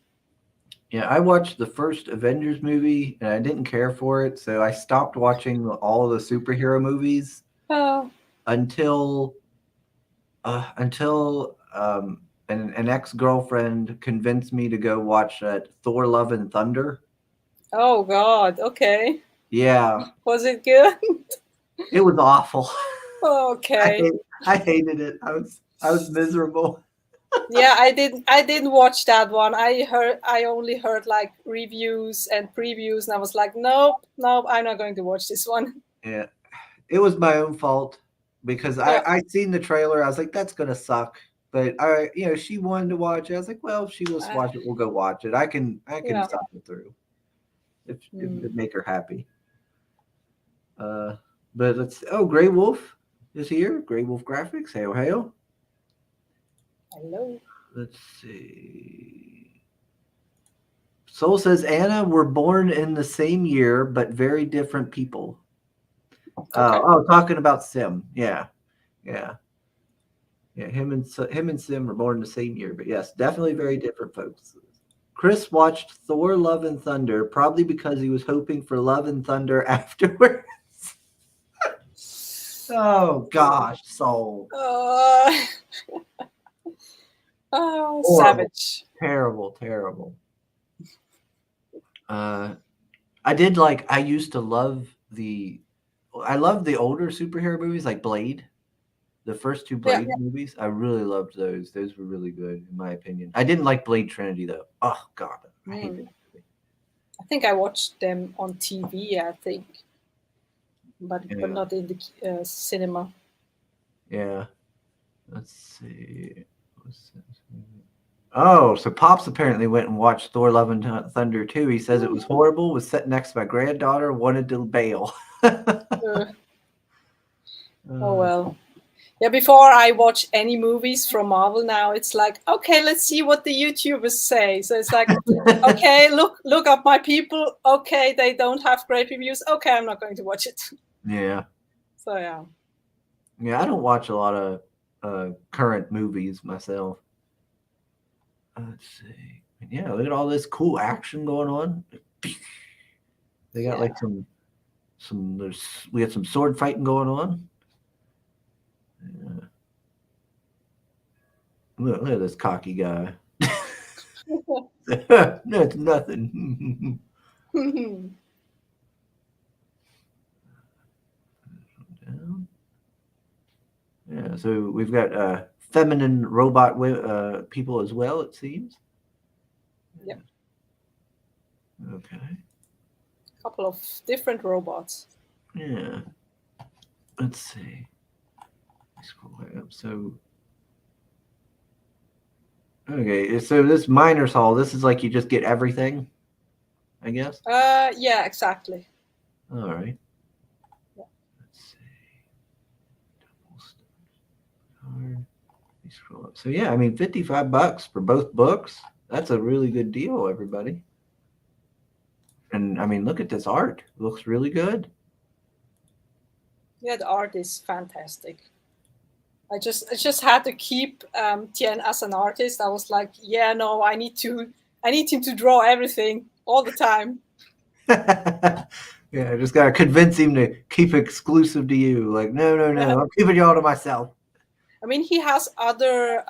Speaker 1: Yeah, I watched the first Avengers movie and I didn't care for it, so I stopped watching all the superhero movies
Speaker 2: Oh,
Speaker 1: until an ex-girlfriend convinced me to go watch Thor: Love and Thunder.
Speaker 2: oh God. Okay.
Speaker 1: Yeah,
Speaker 2: Was it good?
Speaker 1: it was awful.
Speaker 2: Okay.
Speaker 1: I hated it. I was miserable.
Speaker 2: Yeah, I didn't watch that one. I only heard like reviews and previews, and I was like, nope, I'm not going to watch this one.
Speaker 1: Yeah, it was my own fault because
Speaker 2: Yeah.
Speaker 1: I seen the trailer. I was like, that's gonna suck. But she wanted to watch it. I was like, well, if she wants to watch it, we'll go watch it. I can
Speaker 2: Yeah.
Speaker 1: suffer through if it make her happy. But Grey Wolf is here. Grey Wolf Graphics. Hail, hail.
Speaker 2: Hello.
Speaker 1: Let's see. Soul says, Anna, we're born in the same year, but very different people.
Speaker 2: Okay.
Speaker 1: Talking about Sim. Yeah. Him and Sim were born the same year, but yes, definitely very different folks. Chris watched Thor: Love and Thunder probably because he was hoping for Love and Thunder afterwards. Oh gosh, Soul. Horrible.
Speaker 2: Savage.
Speaker 1: Terrible. I used to love the older superhero movies like Blade. The first two Blade movies, I really loved those. Those were really good, in my opinion. I didn't like Blade Trinity, though. Oh, God. I hate it.
Speaker 2: I think I watched them on TV, I think. But not in the cinema.
Speaker 1: Yeah. Let's see. Oh, so Pops apparently went and watched Thor: Love and Thunder too. He says it was horrible, was sitting next to my granddaughter, wanted to bail.
Speaker 2: Oh, well. Yeah, before I watch any movies from Marvel now, it's like, okay, let's see what the YouTubers say. So it's like, okay, look up my people. Okay, they don't have great reviews. Okay, I'm not going to watch it.
Speaker 1: Yeah.
Speaker 2: So yeah.
Speaker 1: Yeah, I don't watch a lot of current movies myself. Let's see. Yeah, look at all this cool action going on. They got like we got some sword fighting going on. Yeah. Look at this cocky guy. That's nothing. Yeah, so we've got feminine robot people as well, it seems.
Speaker 2: Yep.
Speaker 1: Okay.
Speaker 2: A couple of different robots.
Speaker 1: Yeah. Let's see. Scroll back up. So, okay, so this miner's hall, this is like you just get everything, I guess?
Speaker 2: Yeah, exactly.
Speaker 1: All right.
Speaker 2: Yeah.
Speaker 1: Let's see. Scroll up. So yeah, I mean, $55 for both books. That's a really good deal, everybody. And I mean, look at this art. It looks really good.
Speaker 2: Yeah, the art is fantastic. I just had to keep Tien as an artist. I was like, yeah, no, I need him to draw everything all the time.
Speaker 1: Yeah, I just gotta convince him to keep it exclusive to you. Like, no, I'm keeping you all to myself.
Speaker 2: I mean, he has other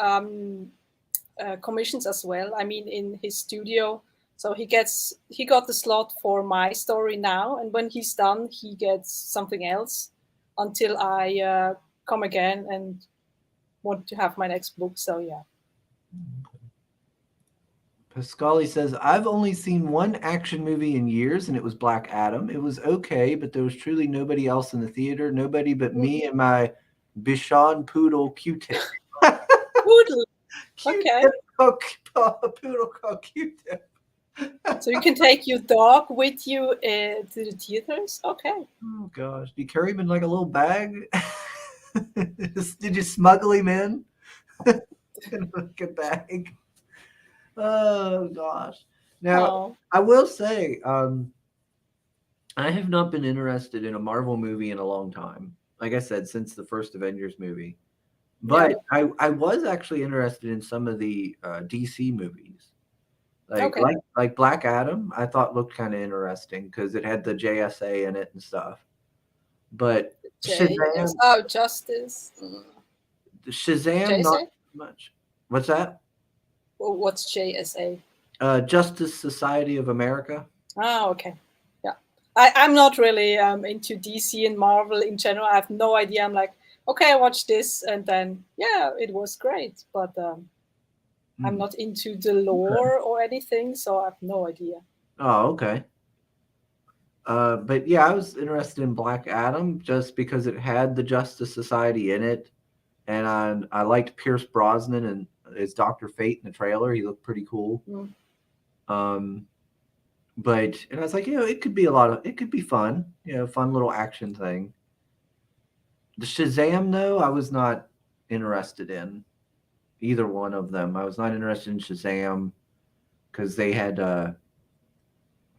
Speaker 2: commissions as well. I mean, in his studio, So he got the slot for my story now, and when he's done, he gets something else until I come again and want to have my next book. So yeah.
Speaker 1: Pascali says, I've only seen one action movie in years, and it was Black Adam. It was okay, but there was truly nobody else in the theater, nobody but me and my Bichon Poodle Q-Tip.
Speaker 2: Poodle. Okay.
Speaker 1: Poodle called Q-Tip.
Speaker 2: So you can take your dog with you to the theaters? Okay.
Speaker 1: Oh, gosh. Do you carry him in like a little bag? Did you smuggle him in? In like a bag? Oh, gosh. Now, I will say, I have not been interested in a Marvel movie in a long time. Like I said, since the first Avengers movie. But yeah. I was actually interested in some of the DC movies. Like Black Adam, I thought looked kind of interesting because it had the JSA in it and stuff. But
Speaker 2: Shazam, Justice.
Speaker 1: Shazam, not much. What's that?
Speaker 2: Well, what's JSA?
Speaker 1: Justice Society of America.
Speaker 2: Oh, okay. Yeah, I'm not really into DC and Marvel in general. I have no idea. I'm like, okay, I watched this, and then yeah, it was great, but I'm not into the lore or anything, so I have no idea.
Speaker 1: Oh, okay. But yeah, I was interested in Black Adam just because it had the Justice Society in it, and I liked Pierce Brosnan and as Dr. Fate in the trailer. He looked pretty cool. But I was like, it could be it could be fun, fun little action thing. The Shazam, though, I was not interested in either one of them. I was not interested in Shazam because they had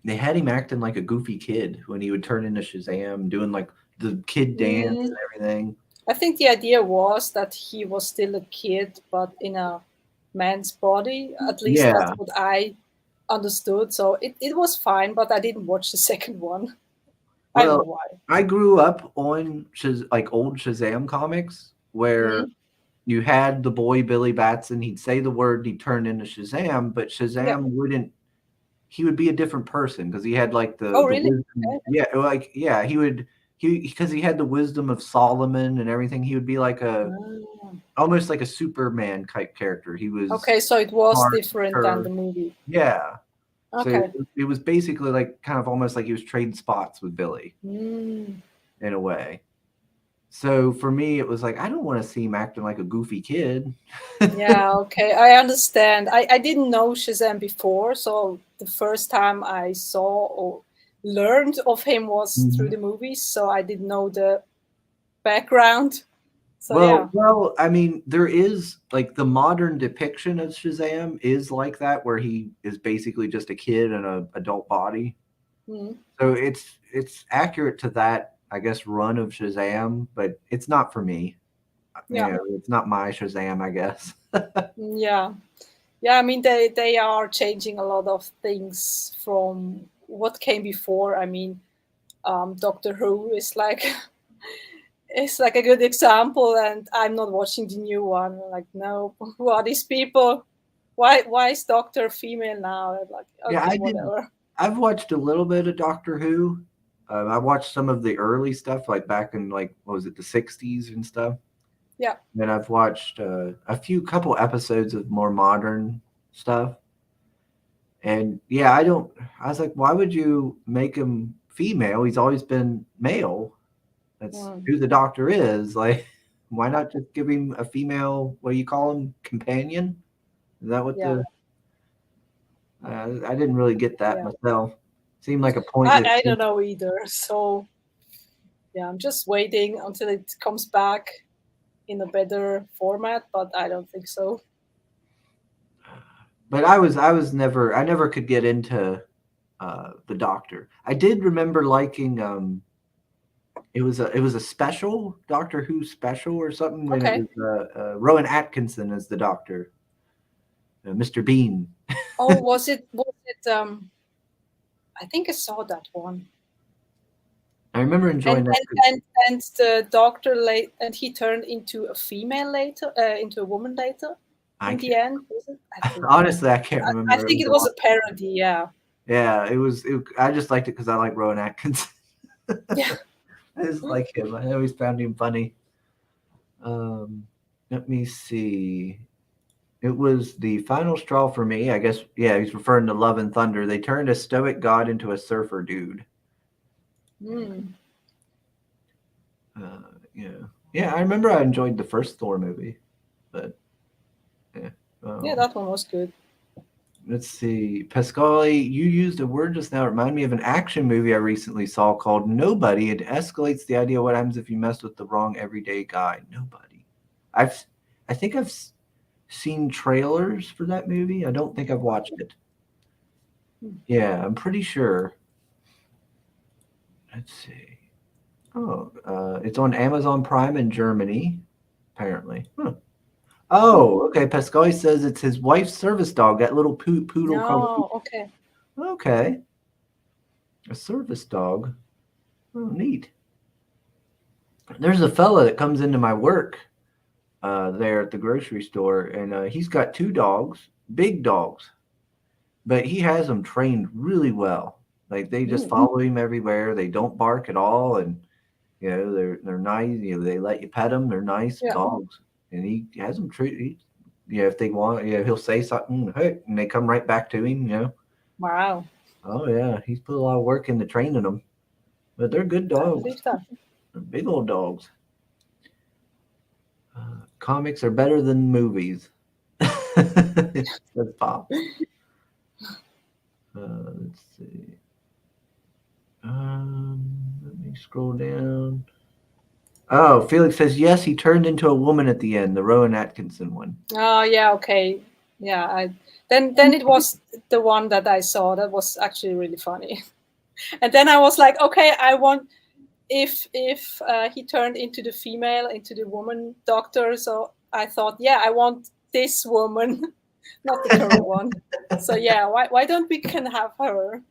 Speaker 1: him acting like a goofy kid when he would turn into Shazam, doing like the kid dance and everything.
Speaker 2: I think the idea was that he was still a kid, but in a man's body. At least that's what I understood. So it was fine, but I didn't watch the second one. Well, I don't know why.
Speaker 1: I grew up on old Shazam comics where you had the boy Billy Batson. He'd say the word, he'd turn into Shazam, but Shazam wouldn't. He would be a different person because he had like the
Speaker 2: really?
Speaker 1: Okay. He would because he had the wisdom of Solomon and everything. He would be like almost like a Superman type character. He was
Speaker 2: so it was different than the movie.
Speaker 1: Yeah.
Speaker 2: Okay.
Speaker 1: So it was basically like kind of almost like he was trading spots with Billy in a way. So for me, it was like, I don't want to see him acting like a goofy kid.
Speaker 2: Yeah, okay. I understand. I didn't know Shazam before. So the first time I saw or learned of him was through the movies. So I didn't know the background. So,
Speaker 1: well, I mean, there is like the modern depiction of Shazam is like that, where he is basically just a kid in an adult body. So it's accurate to that, I guess, run of Shazam, but it's not for me. Yeah, it's not my Shazam, I guess.
Speaker 2: Yeah. I mean, they are changing a lot of things from what came before. I mean, Doctor Who is like. It's like a good example, and I'm not watching the new one. I'm like, no, who are these people? Why is Doctor female now? I'm like, okay, whatever.
Speaker 1: I've watched a little bit of Doctor Who. I watched some of the early stuff, like back in what was it, the 60s and stuff.
Speaker 2: Yeah.
Speaker 1: And I've watched a couple episodes of more modern stuff. And yeah, I was like, why would you make him female? He's always been male. That's who the Doctor is. Like, why not just give him a female, what do you call him, companion? Is that what I didn't really get that myself. Seemed like a point.
Speaker 2: I don't know either. So, yeah, I'm just waiting until it comes back in a better format, but I don't think so.
Speaker 1: But I never could get into the Doctor. I did remember liking it was a special Doctor Who special or something when it was Rowan Atkinson as the Doctor, Mr. Bean.
Speaker 2: Oh, was it? I think I saw that one.
Speaker 1: I remember enjoying that.
Speaker 2: And the Doctor and he turned into a female later, into a woman later. in the end? Was it? I think.
Speaker 1: Honestly, I can't remember.
Speaker 2: I think it was a parody. Yeah.
Speaker 1: Yeah, it was. I just liked it because I like Rowan Atkinson.
Speaker 2: Yeah.
Speaker 1: I just like him. I always found him funny. Let me see. It was the final straw for me. I guess, yeah, he's referring to Love and Thunder. They turned a stoic god into a surfer dude.
Speaker 2: Mm.
Speaker 1: Yeah. Yeah, I remember I enjoyed the first Thor movie, but yeah.
Speaker 2: Yeah, that one was good.
Speaker 1: Let's see. Pasquale, you used a word just now. Remind me of an action movie I recently saw called Nobody. It escalates the idea of what happens if you mess with the wrong everyday guy. Nobody. I think I've seen trailers for that movie. I don't think I've watched it. Yeah, I'm pretty sure. Let's see. Oh, it's on Amazon Prime in Germany, apparently. Huh. Oh, okay. Pasquale says it's his wife's service dog, that little poodle called.
Speaker 2: No, okay.
Speaker 1: Okay. A service dog. Oh, neat. There's a fella that comes into my work there at the grocery store, and he's got 2 dogs, big dogs, but he has them trained really well. Like they just follow him everywhere. They don't bark at all, and they're nice. They let you pet them. They're nice dogs, and he has them treated. If they want, he'll say something, hey, and they come right back to him.
Speaker 2: Wow.
Speaker 1: Oh yeah, he's put a lot of work into training them, but they're good
Speaker 2: I
Speaker 1: dogs.
Speaker 2: believe that.
Speaker 1: They're big old dogs. Comics are better than movies. Says Pop. Let's see. Let me scroll down. Oh, Felix says yes. He turned into a woman at the end. The Rowan Atkinson one.
Speaker 2: Oh yeah, okay. Yeah, then it was the one that I saw that was actually really funny. And then I was like, okay, I want if he turned into the woman doctor. So I thought, yeah, I want this woman, not the current one. So yeah, why don't we can have her?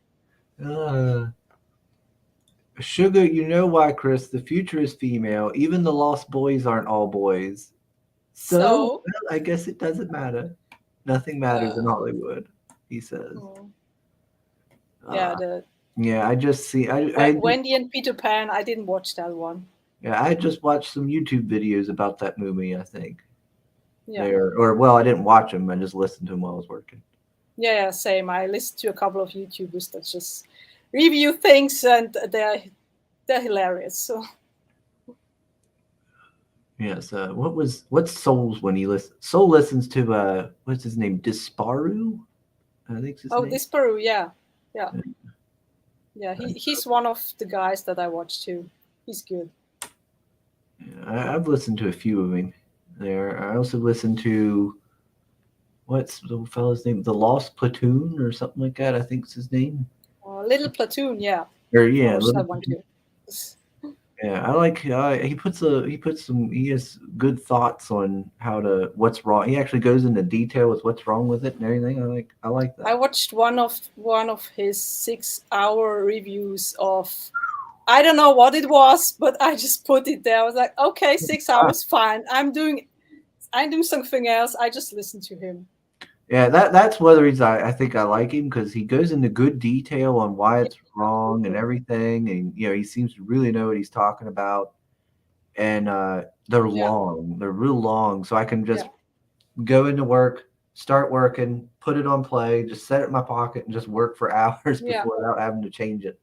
Speaker 1: Sugar, you know why, Chris? The future is female. Even the Lost Boys aren't all boys. So well, I guess it doesn't matter. Nothing matters in Hollywood, he says.
Speaker 2: Yeah,
Speaker 1: yeah, I just see.
Speaker 2: Wendy and Peter Pan. I didn't watch that one.
Speaker 1: Yeah, I just watched some YouTube videos about that movie. I think.
Speaker 2: Yeah.
Speaker 1: Well, I didn't watch them. I just listened to them while I was working.
Speaker 2: Yeah, same. I listened to a couple of YouTubers that just review things, and they're hilarious. So.
Speaker 1: Yes. What's Soul's when he listens? Soul listens to what's his name? Disparu, I think. His name.
Speaker 2: Disparu. Yeah. He's one of the guys that I watch too. He's good.
Speaker 1: Yeah, I've listened to a few of him. There. I also listened to what's the fellow's name? The Lost Platoon or something like that. I think is his name.
Speaker 2: Little Platoon. Yeah.
Speaker 1: Or yeah.
Speaker 2: That one too.
Speaker 1: Yeah, I like he has good thoughts on what's wrong. He actually goes into detail with what's wrong with it and everything. I like that.
Speaker 2: I watched one of his 6-hour reviews of, I don't know what it was, but I just put it there. I was like, okay, 6 hours, fine. I'm doing something else. I just listen to him.
Speaker 1: Yeah, that's one of the reasons I think I like him, because he goes into good detail on why it's wrong and everything, and he seems to really know what he's talking about. And they're long, they're real long, so I can just go into work, start working, put it on play, just set it in my pocket, and just work for hours before without having to change it.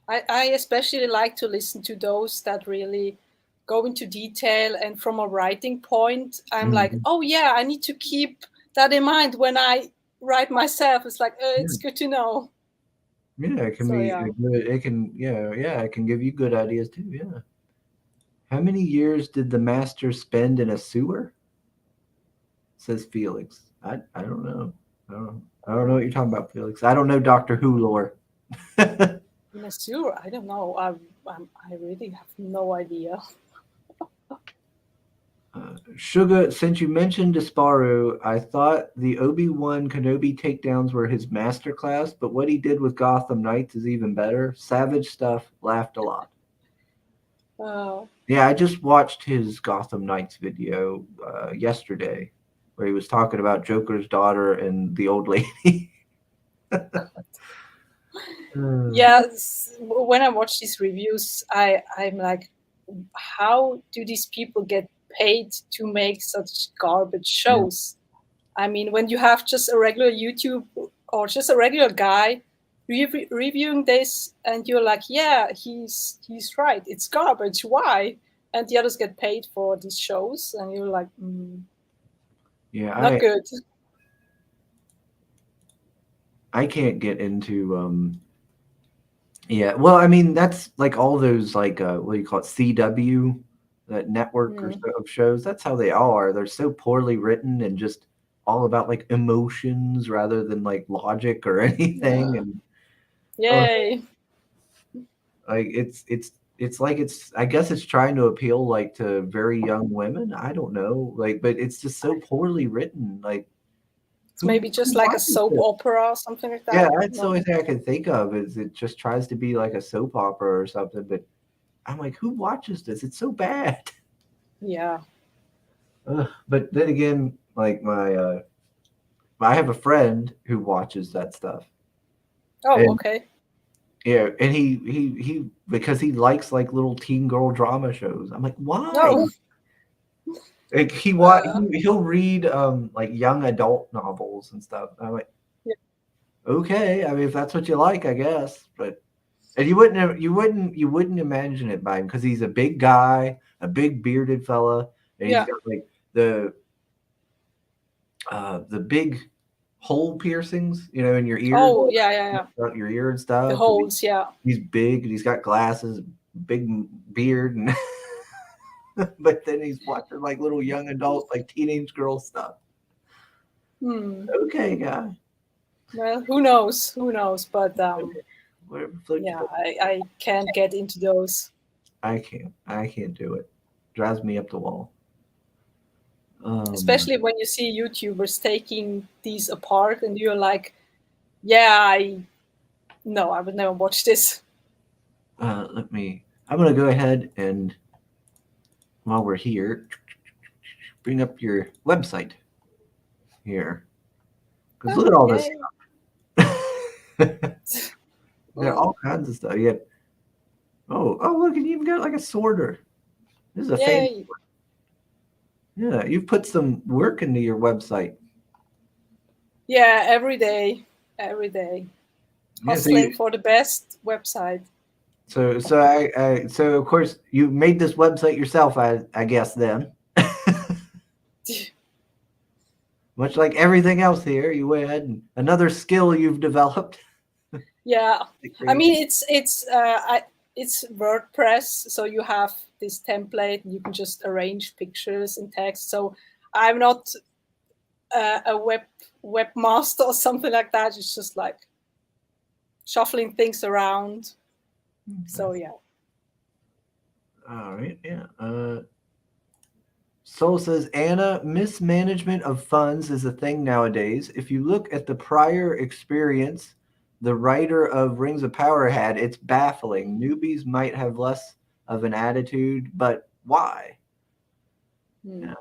Speaker 2: I especially like to listen to those that really go into detail, and from a writing point, I'm like, oh yeah, I need to keep that in mind when I write myself. It's like it's good to know.
Speaker 1: Yeah, it can be good. It can it can give you good ideas too. Yeah. How many years did the master spend in a sewer? Says Felix. I don't know. I don't know what you're talking about, Felix. I don't know Doctor Who lore.
Speaker 2: In a sewer? I don't know. I really have no idea.
Speaker 1: Sugar, since you mentioned Disparu, I thought the Obi-Wan Kenobi takedowns were his masterclass, but what he did with Gotham Knights is even better. Savage stuff. Laughed a lot. Yeah, I just watched his Gotham Knights video yesterday. where he was talking about Joker's daughter and the old lady.
Speaker 2: Yeah, when I watch these reviews, I'm like, how do these people get paid to make such garbage shows? I mean, when you have just a regular YouTube or just a regular guy reviewing this, and you're like, yeah, he's right, it's garbage. Why? And the others get paid for these shows, and you're like,
Speaker 1: Yeah,
Speaker 2: not good.
Speaker 1: I can't get into yeah, well, I mean that's like all those like what do you call it, CW, that network or so of shows. That's how they all are. They're so poorly written and just all about like emotions rather than like logic or anything. And
Speaker 2: Yay.
Speaker 1: like it's like I guess it's trying to appeal like to very young women. I don't know, like, but it's just so poorly written. Like,
Speaker 2: It's maybe just like a soap opera or something like that.
Speaker 1: Yeah, that's the only thing I can think of is it just tries to be like a soap opera or something. But I'm like, who watches this? It's so bad.
Speaker 2: Yeah.
Speaker 1: But then again, like I have a friend who watches that stuff.
Speaker 2: Oh,
Speaker 1: And,
Speaker 2: okay.
Speaker 1: yeah, and he because he likes like little teen girl drama shows. I'm like, why?
Speaker 2: No.
Speaker 1: Like he'll read like young adult novels and stuff. And I'm like,
Speaker 2: Yeah.
Speaker 1: okay, I mean if that's what you like, I guess. But and you wouldn't imagine it by him because he's a big guy, a big bearded fella, and he's got like the big hole piercings, you know, in your ear.
Speaker 2: Oh, yeah.
Speaker 1: Your ear and stuff.
Speaker 2: The holes, yeah.
Speaker 1: He's big and he's got glasses, big beard, and but then he's watching like little young adult, like teenage girl stuff. Okay, guy.
Speaker 2: Well, who knows? Who knows? But yeah, I can't get into those.
Speaker 1: I can't do it. Drives me up the wall.
Speaker 2: Especially when you see YouTubers taking these apart, and you're like, "Yeah, I would never watch this."
Speaker 1: I'm gonna go ahead and while we're here, bring up your website here. Because look at all this stuff. There are all kinds of stuff. You have, oh, look, and you even got like a sorter. This is a fancy one. Yeah, you've put some work into your website.
Speaker 2: Yeah, every day. Hustling for the best website.
Speaker 1: So of course you made this website yourself, I guess then. Much like everything else here, you went ahead and another skill you've developed.
Speaker 2: Yeah, I mean it's WordPress, so you have this template and you can just arrange pictures and text. So I'm not a webmaster or something like that. It's just like shuffling things around. Okay. So yeah.
Speaker 1: All right, yeah. Soul says, Anna, mismanagement of funds is a thing nowadays. If you look at the prior experience the writer of Rings of Power had, it's baffling. Newbies might have less of an attitude, but why? Yeah.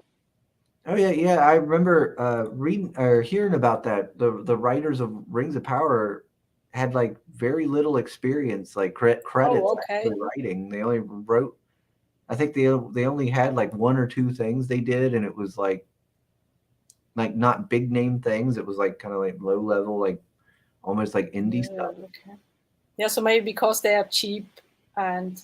Speaker 1: Oh yeah. I remember reading or hearing about that. The writers of Rings of Power had like very little experience, like credits for writing. They only wrote. I think they only had like one or two things they did, and it was like not big name things. It was like kind of like low level, like almost like indie stuff.
Speaker 2: Okay. Yeah, so maybe because they are cheap and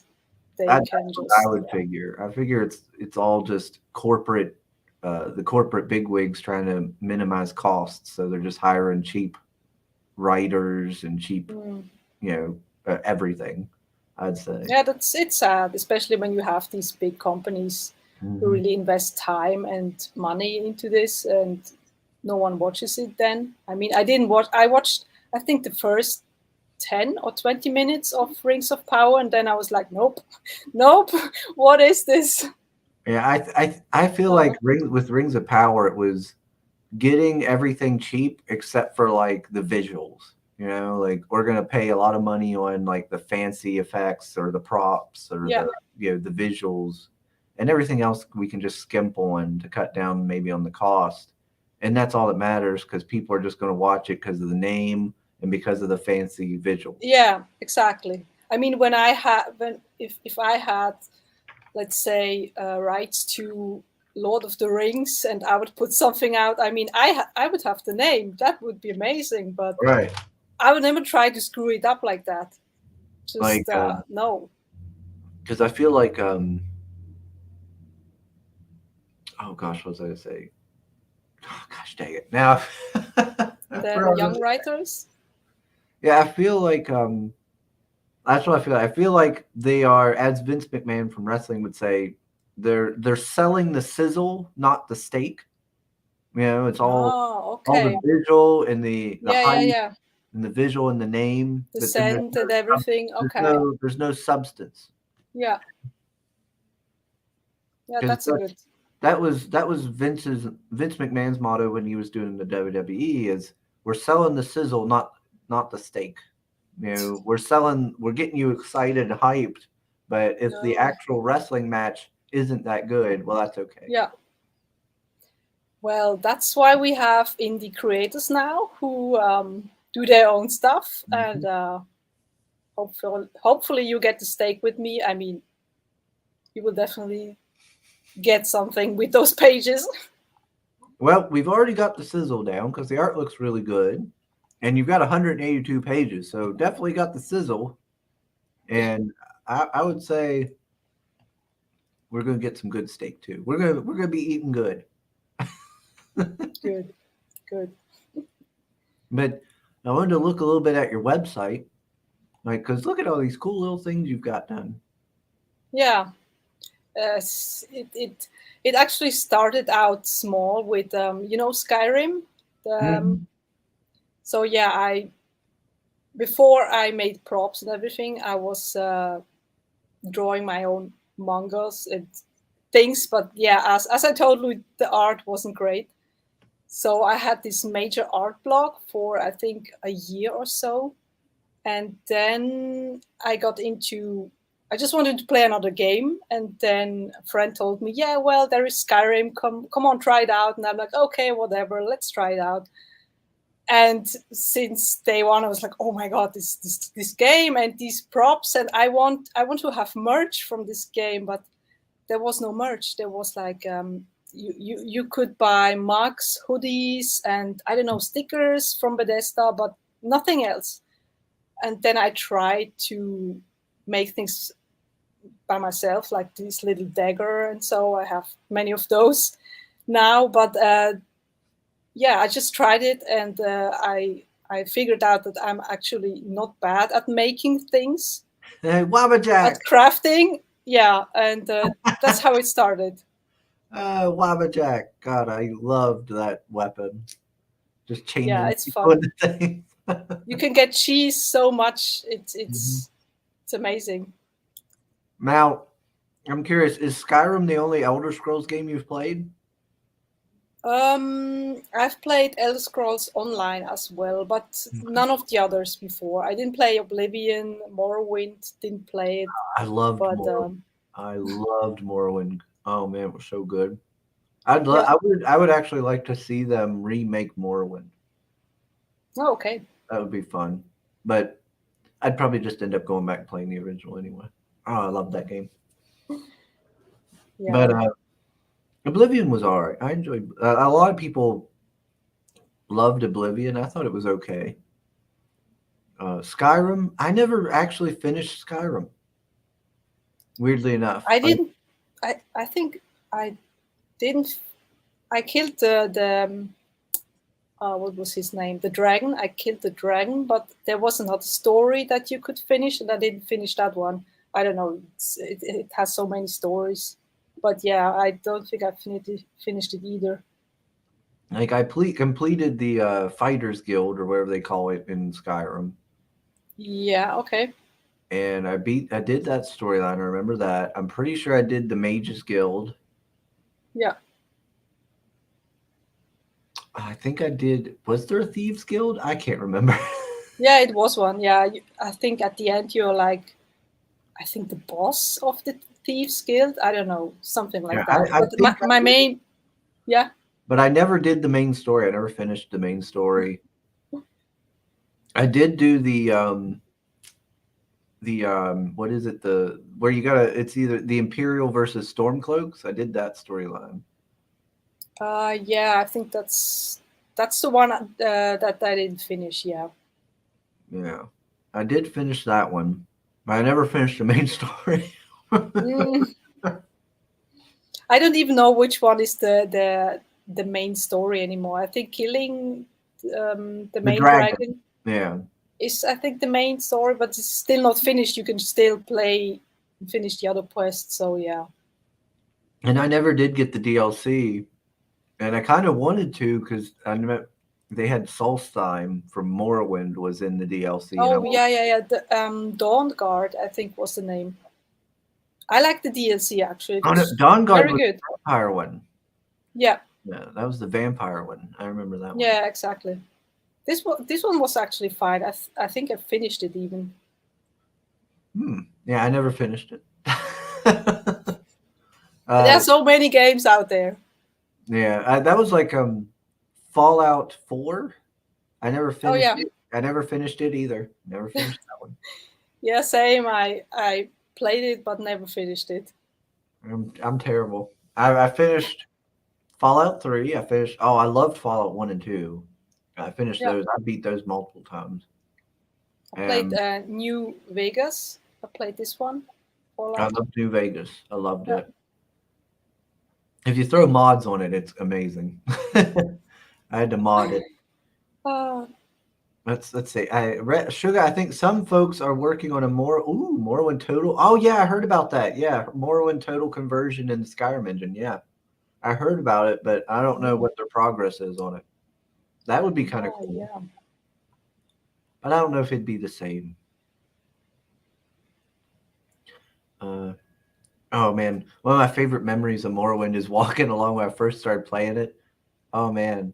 Speaker 2: they can just.
Speaker 1: I would figure. I figure it's all just corporate. The corporate bigwigs trying to minimize costs, so they're just hiring cheap writers and cheap, everything. I'd say.
Speaker 2: Yeah, it's sad, especially when you have these big companies who really invest time and money into this, and no one watches it. Then I mean, I watched I think the first 10 or 20 minutes of Rings of Power, and then I was like, nope, what is this?
Speaker 1: Yeah, I feel like with Rings of Power, it was getting everything cheap except for like the visuals. Like we're gonna pay a lot of money on like the fancy effects or the props or the visuals, and everything else we can just skimp on to cut down maybe on the cost. and that's all that matters because people are just going to watch it because of the name and because of the fancy visual.
Speaker 2: Yeah, exactly. I mean, when I had, if I had, let's say, rights to Lord of the Rings, and I would put something out. I mean, I would have the name. That would be amazing, but
Speaker 1: Right.
Speaker 2: I would never try to screw it up like that. Just
Speaker 1: Like,
Speaker 2: no.
Speaker 1: because I feel like, oh gosh, what was I going to say? Oh, gosh, dang it! Now,
Speaker 2: The young writers.
Speaker 1: Yeah, I feel like that's what I feel. I feel like they are, as Vince McMahon from wrestling would say, they're selling the sizzle, not the steak. You know, it's all
Speaker 2: Okay.
Speaker 1: the visual and the hype
Speaker 2: Yeah.
Speaker 1: and the visual and the name,
Speaker 2: The
Speaker 1: but then
Speaker 2: scent and everything. Okay.
Speaker 1: there's no substance.
Speaker 2: Yeah. Yeah,
Speaker 1: 'Cause
Speaker 2: that's a good.
Speaker 1: That was Vince McMahon's motto when he was doing the WWE is we're selling the sizzle, not the steak. You know, we're getting you excited and hyped, but if the actual wrestling match isn't that good, well, that's okay.
Speaker 2: Yeah. Well, that's why we have indie creators now who do their own stuff, and hopefully you get the steak with me. I mean, you will definitely get something with those pages.
Speaker 1: Well, we've already got the sizzle down because the art looks really good, and you've got 182 pages, so definitely got the sizzle. And I would say we're gonna get some good steak too. We're gonna be eating good.
Speaker 2: Good.
Speaker 1: But I wanted to look a little bit at your website, like, because look at all these cool little things you've got done.
Speaker 2: Yeah. It actually started out small with Skyrim. So yeah, before I made props and everything, I was drawing my own mangas and things. But yeah, as I told you, the art wasn't great. So I had this major art block for I think a year or so, and then I just wanted to play another game, and then a friend told me, yeah, well, there is Skyrim, come on, try it out. And I'm like, okay, whatever, let's try it out. And since day one, I was like, oh my god, this game and these props, and I want to have merch from this game, but there was no merch. There was like you could buy mugs, hoodies, and I don't know, stickers from Bethesda, but nothing else. And then I tried to make things by myself, like this little dagger, and so I have many of those now. But yeah, I just tried it, and I figured out that I'm actually not bad at making things.
Speaker 1: Wabbajack.
Speaker 2: At crafting, yeah, and that's how it started.
Speaker 1: Wabbajack. God, I loved that weapon. Just changing.
Speaker 2: Yeah, it's fun. You can get cheese so much. It's amazing.
Speaker 1: Now, I'm curious, is Skyrim the only Elder Scrolls game you've played?
Speaker 2: I've played Elder Scrolls Online as well, but none of the others before. I didn't play Oblivion, Morrowind, didn't play it.
Speaker 1: I loved Morrowind. I loved Morrowind. Oh man, it was so good. I would actually like to see them remake Morrowind.
Speaker 2: Oh, okay.
Speaker 1: That would be fun. But I'd probably just end up going back and playing the original anyway. Oh, I love that game. Yeah. But Oblivion was all right. I enjoyed. A lot of people loved Oblivion. I thought it was okay. Skyrim. I never actually finished Skyrim. Weirdly enough,
Speaker 2: I didn't. I think I didn't. I killed the what was his name? The dragon. I killed the dragon, but there was another story that you could finish, and I didn't finish that one. I don't know. It has so many stories. But yeah, I don't think I finished it either.
Speaker 1: Like I completed the Fighters Guild or whatever they call it in Skyrim.
Speaker 2: Yeah, okay.
Speaker 1: And I did that storyline. I remember that. I'm pretty sure I did the Mages Guild.
Speaker 2: Yeah.
Speaker 1: I think I did. Was there a Thieves Guild? I can't remember.
Speaker 2: Yeah, it was one. Yeah, I think at the end you're like, I think the boss of the Thieves Guild. I don't know, something like that. But my main, yeah.
Speaker 1: but I never did the main story. I never finished the main story. I did do the what is it, the where you gotta, it's either the Imperial versus Stormcloaks. I did that storyline.
Speaker 2: Yeah, I think that's the one that I didn't finish. Yeah.
Speaker 1: Yeah, I did finish that one, but I never finished the main story.
Speaker 2: Mm. I don't even know which one is the main story anymore. I think killing the main dragon
Speaker 1: Yeah,
Speaker 2: is, I think, the main story, but it's still not finished. You can still play and finish the other quests. So yeah.
Speaker 1: and I never did get the DLC, and I kind of wanted to because I know they had Solstheim from Morrowind was in the DLC.
Speaker 2: Oh yeah. The Dawn Guard, I think, was the name. I like the DLC actually.
Speaker 1: Oh, no, Dawn Guard
Speaker 2: Very
Speaker 1: was
Speaker 2: good.
Speaker 1: the vampire one.
Speaker 2: Yeah.
Speaker 1: Yeah, that was the vampire one. I remember that one.
Speaker 2: Yeah, exactly. This one was actually fine. I think I finished it even.
Speaker 1: Yeah, I never finished it.
Speaker 2: There are so many games out there.
Speaker 1: Yeah, that was like Fallout 4. I never finished
Speaker 2: yeah.
Speaker 1: it. I never finished it either. Never finished that one.
Speaker 2: Yeah, same. I played it but never finished it.
Speaker 1: I'm terrible. I finished Fallout 3. I finished. Oh, I loved Fallout 1 and 2. I finished those. I beat those multiple times.
Speaker 2: I played New Vegas. I played this one. Fallout.
Speaker 1: I loved New Vegas. I loved it. If you throw mods on it, it's amazing. I had to mod it. Let's see. Sugar, I think some folks are working on a Morrowind Total. Oh yeah, I heard about that. Yeah, Morrowind Total conversion in the Skyrim engine. Yeah, I heard about it, but I don't know what their progress is on it. That would be kind of cool.
Speaker 2: Yeah.
Speaker 1: But I don't know if it'd be the same. Oh man, one of my favorite memories of Morrowind is walking along when I first started playing it. Oh man.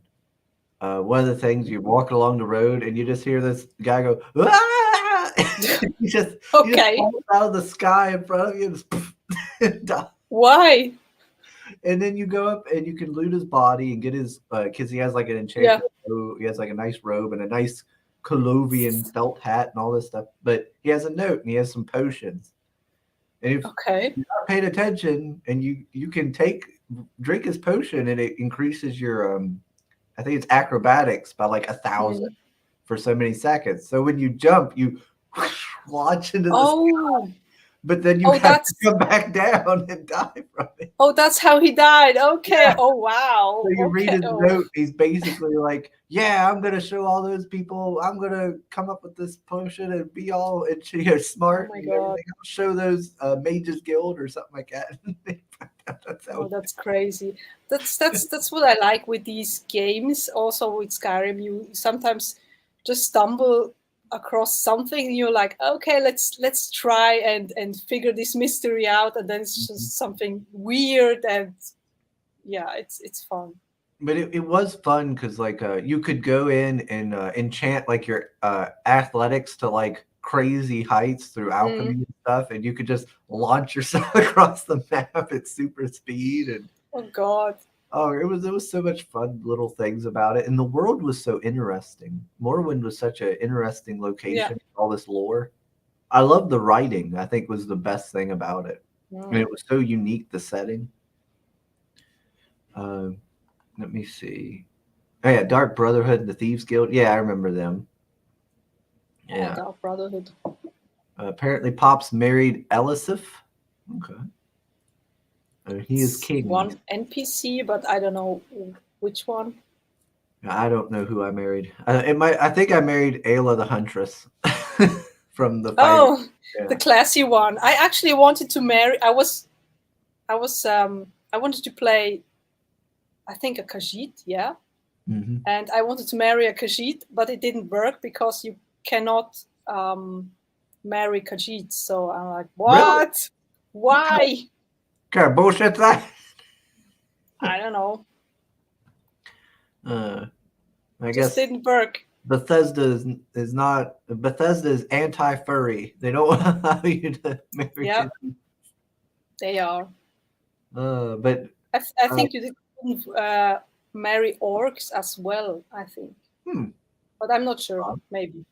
Speaker 1: One of the things, you're walking along the road and you just hear this guy go, ah! he just falls out of the sky in front of you and dies.
Speaker 2: Why?
Speaker 1: And then you go up and you can loot his body and get his, because he has like an enchanted robe. He has like a nice robe and a nice Colovian felt hat and all this stuff. But he has a note and he has some potions. And if you're not paying attention, and you can drink his potion, and it increases your I think it's acrobatics by like 1,000 for so many seconds. So when you jump, you launch into the sky, but then you have to come back down and die from it.
Speaker 2: Oh, that's how he died. Okay. Yeah. Oh, wow.
Speaker 1: So you read his note. He's basically like, yeah, I'm going to show all those people. I'm going to come up with this potion and be all smart.
Speaker 2: Oh my God.
Speaker 1: I'll show those Mages Guild or something like that.
Speaker 2: That's crazy. That's what I like with these games. Also with Skyrim, you sometimes just stumble across something and you're like, okay, let's try and figure this mystery out, and then it's just something weird, and yeah, it's fun.
Speaker 1: But it was fun because like you could go in and enchant like your athletics to like crazy heights through alchemy and stuff, and you could just launch yourself across the map at super speed. And
Speaker 2: oh God.
Speaker 1: Oh, it was so much fun little things about it, and the world was so interesting. Morrowind was such an interesting location, all this lore. I love the writing. I think was the best thing about it. And it was so unique, the setting. Let me see. Oh yeah, Dark Brotherhood and the Thieves Guild. Yeah, I remember them. Yeah,
Speaker 2: Dark Brotherhood.
Speaker 1: Apparently, Pop's married Elisif. Okay. He is king.
Speaker 2: One NPC, but I don't know which one.
Speaker 1: I don't know who I married. I think I married Ayla the Huntress from the Fire.
Speaker 2: Oh, the classy one. I actually wanted to marry. I wanted to play, I think, a Khajiit, yeah.
Speaker 1: Mm-hmm.
Speaker 2: And I wanted to marry a Khajiit, but it didn't work because you cannot marry Khajiits. So I'm like, what? Really? Why?
Speaker 1: Okay, bullshit that.
Speaker 2: I don't know.
Speaker 1: I guess
Speaker 2: just didn't work.
Speaker 1: Bethesda is anti-furry. They don't allow you to marry.
Speaker 2: Yeah, they are.
Speaker 1: But
Speaker 2: I think you didn't marry orcs as well, I think. But I'm not sure. Maybe.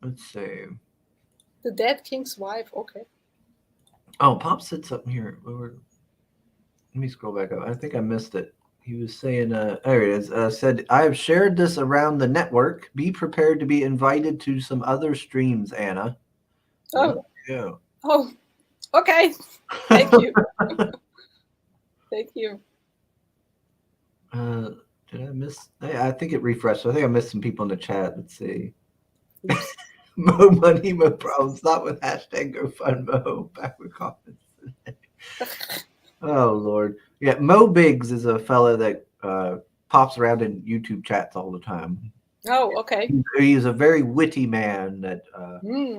Speaker 1: Let's see.
Speaker 2: The Dead King's wife. Okay.
Speaker 1: Oh, Pop said something here. Let me scroll back up. I think I missed it. He was saying, there it is. Said, I have shared this around the network. Be prepared to be invited to some other streams, Anna.
Speaker 2: Oh.
Speaker 1: Yeah.
Speaker 2: Oh. Okay. Thank you. Thank you.
Speaker 1: Did I miss? I think it refreshed. I think I missed some people in the chat. Let's see. Mo money, mo problems. Not with hashtag GoFundMo. Back with comments. Oh Lord, yeah. Mo Biggs is a fella that pops around in YouTube chats all the time.
Speaker 2: Oh, okay.
Speaker 1: He's a very witty man that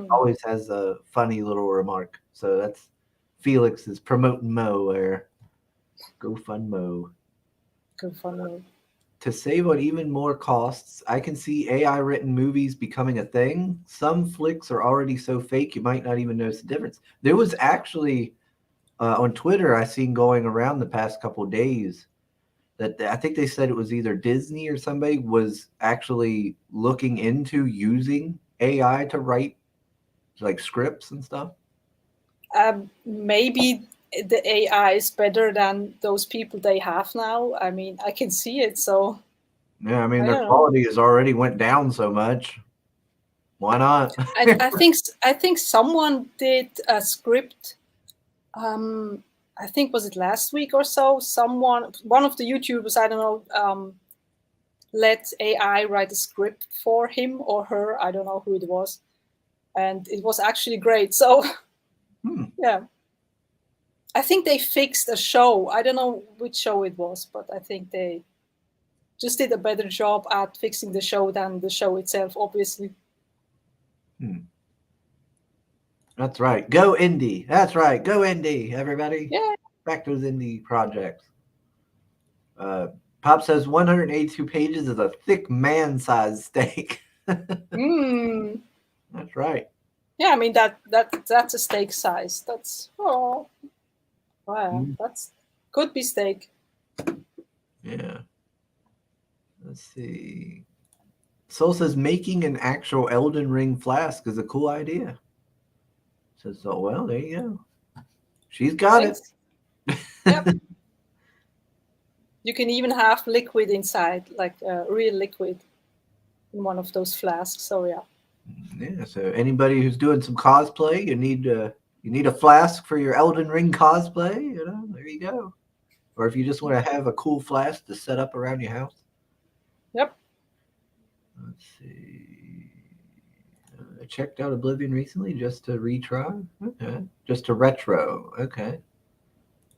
Speaker 1: always has a funny little remark. So that's Felix is promoting Mo there. GoFundMo.
Speaker 2: GoFundMo.
Speaker 1: To save on even more costs, I can see AI written movies becoming a thing. Some flicks are already so fake you might not even notice the difference. There was actually on Twitter I seen going around the past couple of days that I think they said it was either Disney or somebody was actually looking into using AI to write like scripts and stuff.
Speaker 2: Maybe the AI is better than those people they have now. I mean, I can see it. So
Speaker 1: yeah, I mean their quality has already went down so much. Why not?
Speaker 2: I think someone did a script. I think was it last week or so? One of the YouTubers, I don't know, let AI write a script for him or her. I don't know who it was, and it was actually great. So yeah. I think they fixed a show. I don't know which show it was, but I think they just did a better job at fixing the show than the show itself, obviously.
Speaker 1: That's right. Go indie. That's right. Go indie, everybody.
Speaker 2: Yeah.
Speaker 1: Back to those indie projects. Pop says 182 pages is a thick man-sized steak. That's right.
Speaker 2: Yeah, I mean that's a steak size. That's that's could be steak.
Speaker 1: Yeah. Let's see. Soul says making an actual Elden Ring flask is a cool idea. Says so. Well, there you go. She's got
Speaker 2: Thanks.
Speaker 1: it.
Speaker 2: Yep. You can even have liquid inside, like real liquid, in one of those flasks. So yeah.
Speaker 1: Yeah. So anybody who's doing some cosplay, you need a flask for your Elden Ring cosplay. You know, there you go. Or if you just want to have a cool flask to set up around your house.
Speaker 2: Yep.
Speaker 1: Let's see. I checked out Oblivion recently just to retry. Okay. Just to retro. Okay.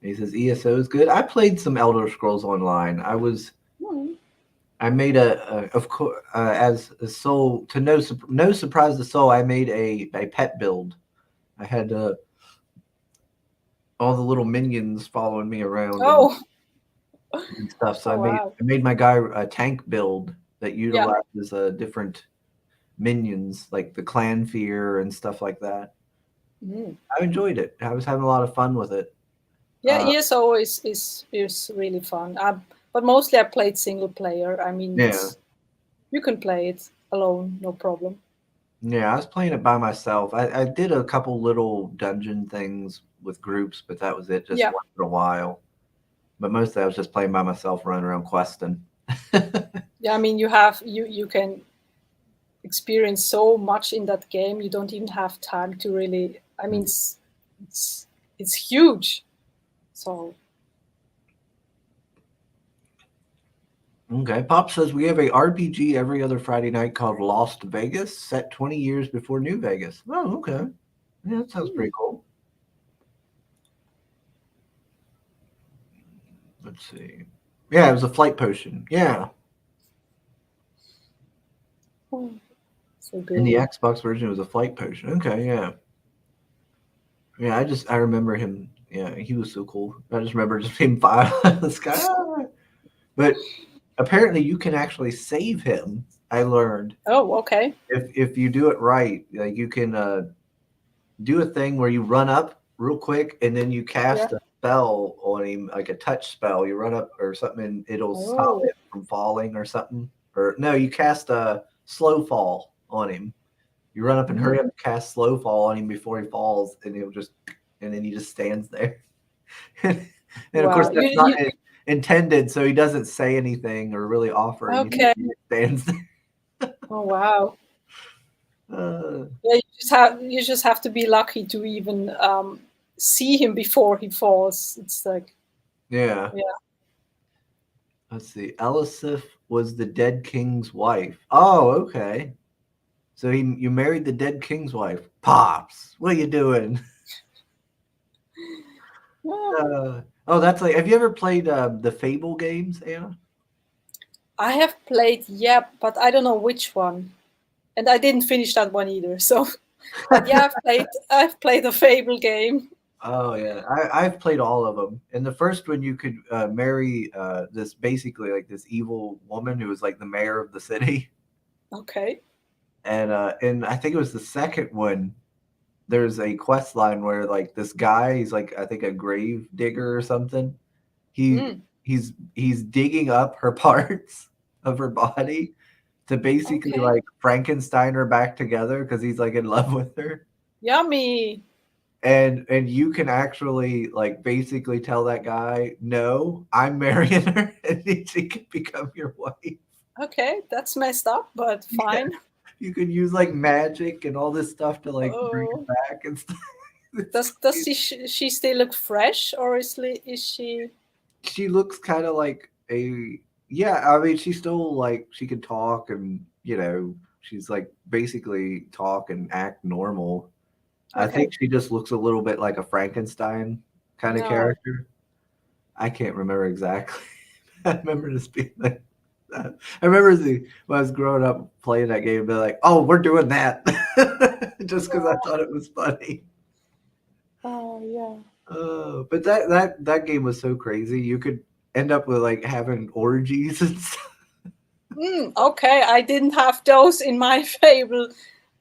Speaker 1: He says ESO is good. I played some Elder Scrolls Online. I made of course, as a Soul, to no surprise to Soul, I made a pet build. I had all the little minions following me around and stuff. So I made my guy a tank build that utilizes different minions like the clan fear and stuff like that. I enjoyed it. I was having a lot of fun with it.
Speaker 2: Yeah, ESO is really fun. But mostly I played single player. I mean, you can play it alone, no problem.
Speaker 1: Yeah, I was playing it by myself. I did a couple little dungeon things with groups, but that was it, just once in a while. But mostly I was just playing by myself, running around questing.
Speaker 2: Yeah, I mean, you can experience so much in that game. You don't even have time to really. I mean, it's huge. So.
Speaker 1: Okay, Pop says we have a RPG every other Friday night called Lost Vegas, set 20 years before New Vegas. Oh, okay. Yeah, that sounds pretty cool. Let's see. Yeah, it was a flight potion. Yeah.
Speaker 2: So good.
Speaker 1: In the Xbox version, it was a flight potion. Okay, yeah. Yeah, I remember him. Yeah, he was so cool. I just remember just him fire in the sky. But apparently you can actually save him. I learned.
Speaker 2: Oh, okay.
Speaker 1: If you do it right, like you can do a thing where you run up real quick, and then you cast a spell on him, like a touch spell. You run up or something, and it'll stop him from falling or something. Or no, you cast a slow fall on him. You run up and hurry up and cast slow fall on him before he falls, and and then he just stands there. And of course, that's not intended, so he doesn't say anything or really offer anything.
Speaker 2: Okay.
Speaker 1: He stands there.
Speaker 2: Oh wow. Yeah, you just have to be lucky to even see him before he falls. It's like
Speaker 1: yeah. Let's see. Elisif was the dead king's wife. Oh, okay. So you married the dead king's wife. Pops, what are you doing? That's like. Have you ever played the Fable games, Anna?
Speaker 2: I have played, but I don't know which one, and I didn't finish that one either. So, but yeah, I've played a Fable game.
Speaker 1: Oh yeah, I've played all of them. In the first one, you could marry this basically like this evil woman who was like the mayor of the city.
Speaker 2: Okay.
Speaker 1: And I think it was the second one. There's a quest line where like this guy, he's like I think a grave digger or something. He's digging up her parts of her body to basically like Frankenstein her back together because he's like in love with her.
Speaker 2: Yummy.
Speaker 1: And you can actually like basically tell that guy, no, I'm marrying her, and she can become your wife.
Speaker 2: Okay, that's messed up, but fine.
Speaker 1: Yeah. You could use like magic and all this stuff to like bring her back and stuff.
Speaker 2: Does she still look fresh, or is she?
Speaker 1: She looks kind of like I mean, she's still like she can talk and she's like basically talk and act normal. Okay. I think she just looks a little bit like a Frankenstein kind of character. I can't remember exactly. I remember this being like that. I remember when I was growing up playing that game, they're like, "Oh, we're doing that," just because I thought it was funny.
Speaker 2: Oh yeah.
Speaker 1: But that game was so crazy. You could end up with like having orgies and stuff.
Speaker 2: Okay, I didn't have those in my Fable.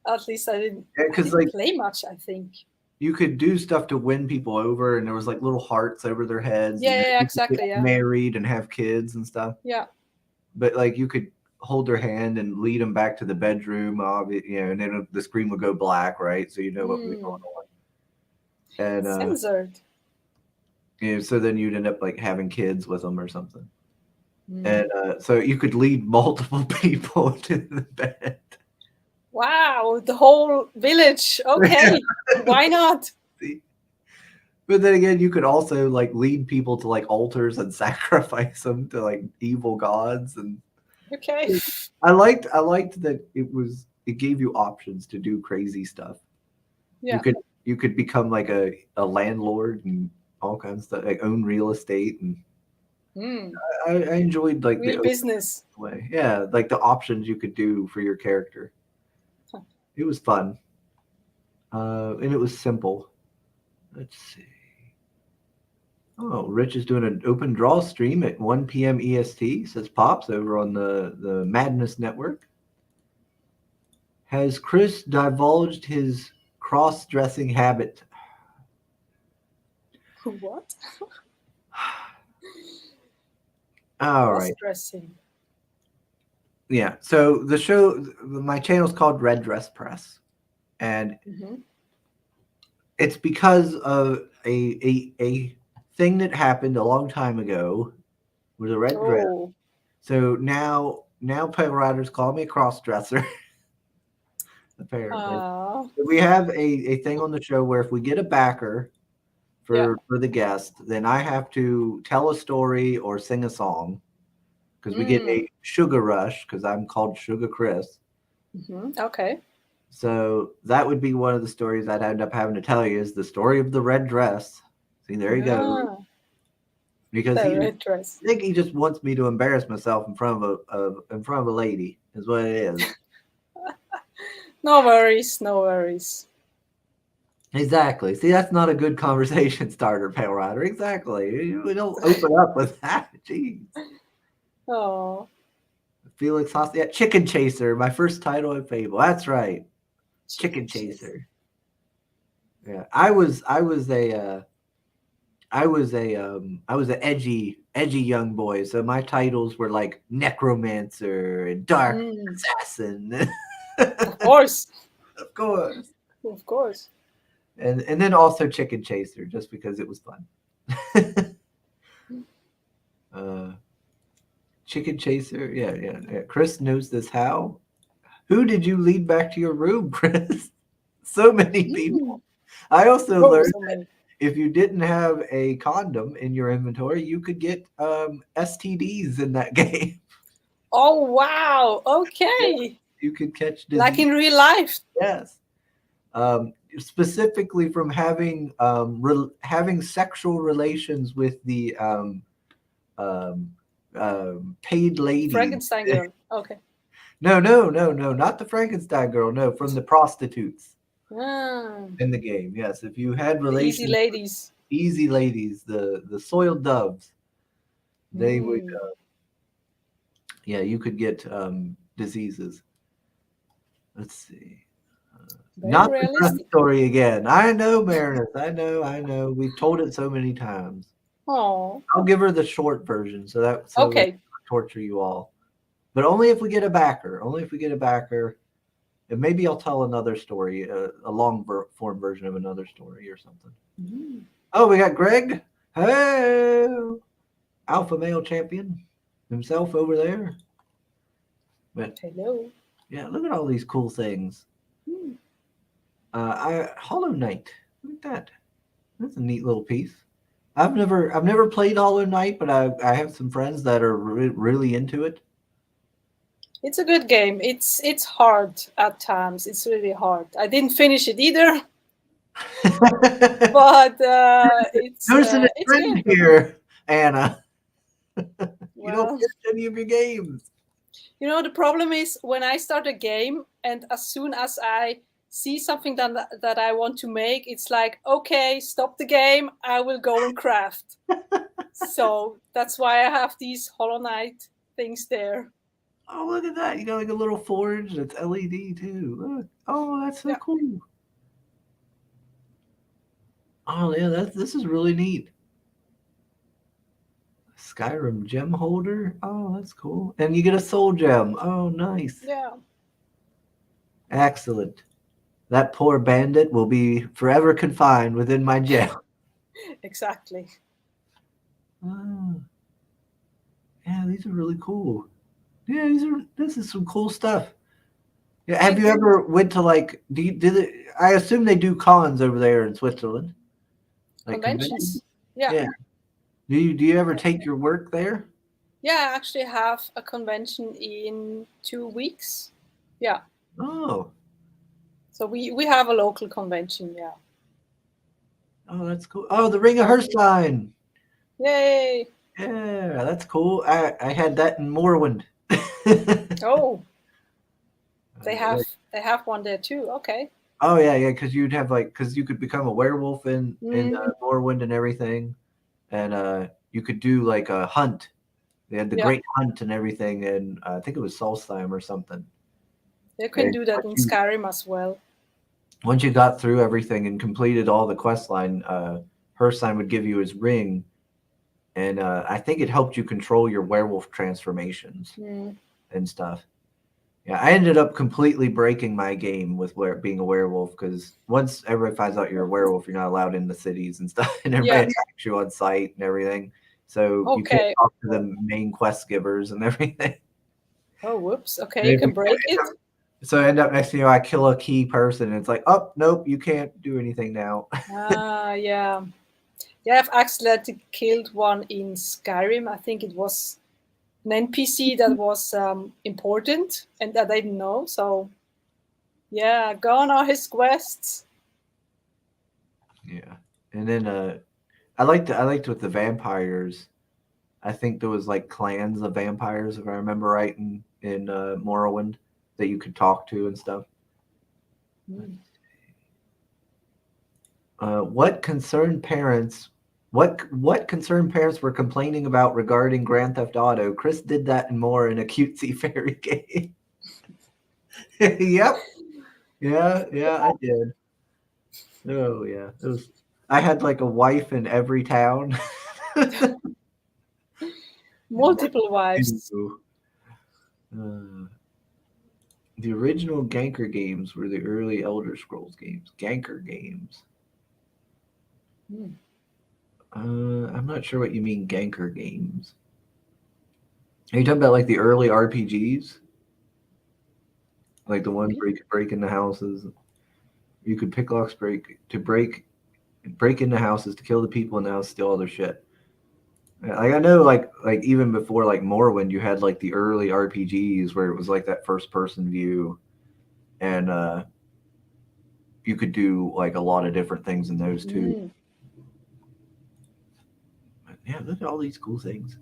Speaker 2: At least I didn't play much, I think.
Speaker 1: You could do stuff to win people over, and there was like little hearts over their heads.
Speaker 2: Yeah, exactly. Yeah.
Speaker 1: Married and have kids and stuff.
Speaker 2: Yeah.
Speaker 1: But like you could hold their hand and lead them back to the bedroom, and then the screen would go black, right? So you know what was going on. And
Speaker 2: censored.
Speaker 1: So then you'd end up like having kids with them or something. And so you could lead multiple people to the bed.
Speaker 2: Wow, the whole village. Okay, why not?
Speaker 1: But then again, you could also like lead people to like altars and sacrifice them to like evil gods. And
Speaker 2: okay,
Speaker 1: I liked that it gave you options to do crazy stuff.
Speaker 2: Yeah,
Speaker 1: you could become like a landlord and all kinds of stuff, like own real estate, and I enjoyed like
Speaker 2: real business
Speaker 1: way. Yeah, like the options you could do for your character. It was fun, and it was simple. Let's see. Oh, Rich is doing an open draw stream at 1 p.m. EST, says Pops over on the Madness Network. Has Chris divulged his cross-dressing habit?
Speaker 2: What?
Speaker 1: All right.
Speaker 2: Cross-dressing.
Speaker 1: Yeah. So the show, my channel is called Red Dress Press, and it's because of a thing that happened a long time ago with a red dress. So now pale riders call me a cross dresser. Apparently, we have a thing on the show where if we get a backer for the guest, then I have to tell a story or sing a song. Because we get a sugar rush, because I'm called Sugar Chris.
Speaker 2: Okay.
Speaker 1: So that would be one of the stories I'd end up having to tell you is the story of the red dress. See, there you go. Because I think he just wants me to embarrass myself in front of a lady, is what it is.
Speaker 2: No worries, no worries.
Speaker 1: Exactly. See, that's not a good conversation starter, Pale Rider. Exactly. We don't open up with that. Jeez.
Speaker 2: Oh.
Speaker 1: Felix Haas, yeah, Chicken Chaser, my first title in Fable. That's right. Chicken Chaser. Yeah, I was an edgy young boy. So my titles were like necromancer and dark assassin.
Speaker 2: Of course.
Speaker 1: Of course.
Speaker 2: Of course.
Speaker 1: And then also chicken chaser, just because it was fun. Chicken chaser, yeah. Chris knows this. How? Who did you lead back to your room, Chris? So many people. I also learned that if you didn't have a condom in your inventory, you could get STDs in that game.
Speaker 2: Oh wow! Okay.
Speaker 1: You could catch disease.
Speaker 2: Like in real life.
Speaker 1: Yes. Specifically from having having sexual relations with the paid lady.
Speaker 2: Frankenstein girl. Okay.
Speaker 1: No, not the Frankenstein girl. No, from the prostitutes in the game. Yes, if you had relations, easy ladies, the soiled doves, they would. Yeah, you could get diseases. Let's see. Not the Trust story again. I know, Meredith. I know. We've told it so many times.
Speaker 2: Oh.
Speaker 1: I'll give her the short version so
Speaker 2: okay.
Speaker 1: Torture you all. But only if we get a backer. Only if we get a backer. And maybe I'll tell another story, a long form version of another story or something. Mm-hmm. Oh, we got Greg. Hey, alpha male champion himself over there. But,
Speaker 2: hello.
Speaker 1: Yeah, look at all these cool things. Hollow Knight. Look at that. That's a neat little piece. I've never played Hollow Knight, but I have some friends that are really into it.
Speaker 2: It's a good game. It's hard at times. It's really hard. I didn't finish it either. But it's
Speaker 1: noticing a trend here, Anna.
Speaker 2: You
Speaker 1: don't finish any of your games.
Speaker 2: You know, the problem is when I start a game and as soon as I see something that I want to make, it's like, okay, stop the game. I will go and craft. So that's why I have these Hollow Knight things there.
Speaker 1: Oh, look at that. You got like a little forge that's LED too. Look. Oh, that's so cool. Oh, yeah, this is really neat. Skyrim gem holder. Oh, that's cool. And you get a soul gem. Oh, nice.
Speaker 2: Yeah.
Speaker 1: Excellent. That poor bandit will be forever confined within my jail.
Speaker 2: Exactly.
Speaker 1: Oh. Yeah, these are really cool. Yeah, this is some cool stuff. Yeah, have you ever went to like I assume they do cons over there in Switzerland?
Speaker 2: Like conventions? Yeah.
Speaker 1: Do you ever take your work there?
Speaker 2: Yeah, I actually have a convention in 2 weeks. Yeah.
Speaker 1: Oh.
Speaker 2: So we have a local convention, yeah.
Speaker 1: Oh, that's cool. Oh, the Ring of Herstein.
Speaker 2: Yay.
Speaker 1: Yeah, that's cool. I had that in Morrowind.
Speaker 2: Oh. They have one there too. Okay.
Speaker 1: Oh yeah, because you'd have because you could become a werewolf in Morrowind and everything, and you could do like a hunt. They had the Great Hunt and everything, and I think it was Solstheim or something.
Speaker 2: You can do that in Skyrim as well.
Speaker 1: Once you got through everything and completed all the quest line, Herstein would give you his ring, and I think it helped you control your werewolf transformations and stuff. Yeah, I ended up completely breaking my game with being a werewolf because once everybody finds out you're a werewolf, you're not allowed in the cities and stuff, and everybody attacks you on site and everything. So you can't talk to the main quest givers and everything.
Speaker 2: Oh, whoops. Okay, you can break it.
Speaker 1: So I end up next thing you know, I kill a key person, and it's like, oh, nope, you can't do anything now.
Speaker 2: Yeah. Yeah, I've accidentally killed one in Skyrim. I think it was an NPC that was important and that I didn't know. So, yeah, gone are his quests.
Speaker 1: Yeah, and then I liked with the vampires. I think there was like clans of vampires, if I remember right, in Morrowind that you could talk to and stuff. What concerned parents were complaining about regarding Grand Theft Auto? Chris did that and more in a cutesy fairy game. Yep. Yeah, I did. Oh yeah, it was. I had like a wife in every town.
Speaker 2: Multiple wives.
Speaker 1: Uh, the original Ganker games were the early Elder Scrolls games. Ganker games.
Speaker 2: Hmm.
Speaker 1: I'm not sure what you mean, Ganker games. Are you talking about like the early RPGs? Like the ones where you could break into houses? You could pick locks, break into houses to kill the people in the house, steal all their shit. Like I know, like even before like Morrowind, you had like the early RPGs where it was like that first person view, and you could do like a lot of different things in those too.
Speaker 2: Mm.
Speaker 1: But yeah, look at all these cool things.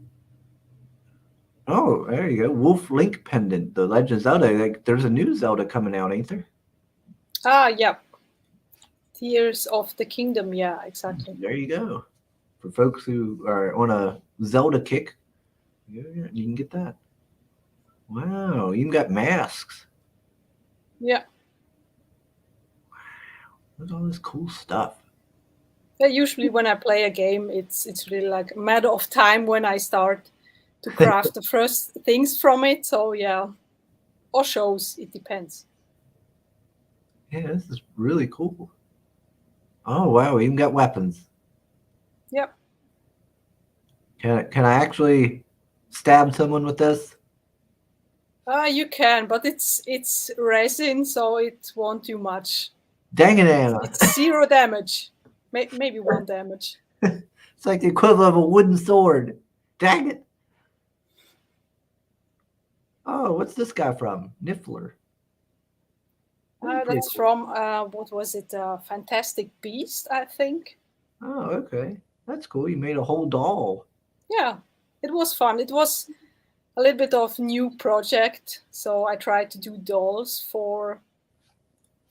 Speaker 1: Oh, there you go. Wolf Link Pendant, the Legend of Zelda. Like, there's a new Zelda coming out, ain't there?
Speaker 2: Ah, yeah. Tears of the Kingdom. Yeah, exactly.
Speaker 1: There you go. For folks who are on a Zelda kick, yeah, you can get that. Wow, you even got masks.
Speaker 2: Yeah.
Speaker 1: Look at all this cool stuff.
Speaker 2: Yeah, usually when I play a game, it's really like a matter of time when I start to craft the first things from it. So yeah, or shows, it depends.
Speaker 1: Yeah, this is really cool. Oh wow, we even got weapons.
Speaker 2: Yep.
Speaker 1: Can I actually stab someone with this?
Speaker 2: You can, but it's resin, so it won't do much.
Speaker 1: Dang it, Anna.
Speaker 2: It's 0 damage, maybe 1 damage.
Speaker 1: It's like the equivalent of a wooden sword. Dang it. Oh, what's this guy from? Niffler.
Speaker 2: That's from what was it? Fantastic Beast, I think.
Speaker 1: Oh, okay. That's cool. You made a whole doll.
Speaker 2: Yeah, it was fun. It was a little bit of new project, so I tried to do dolls for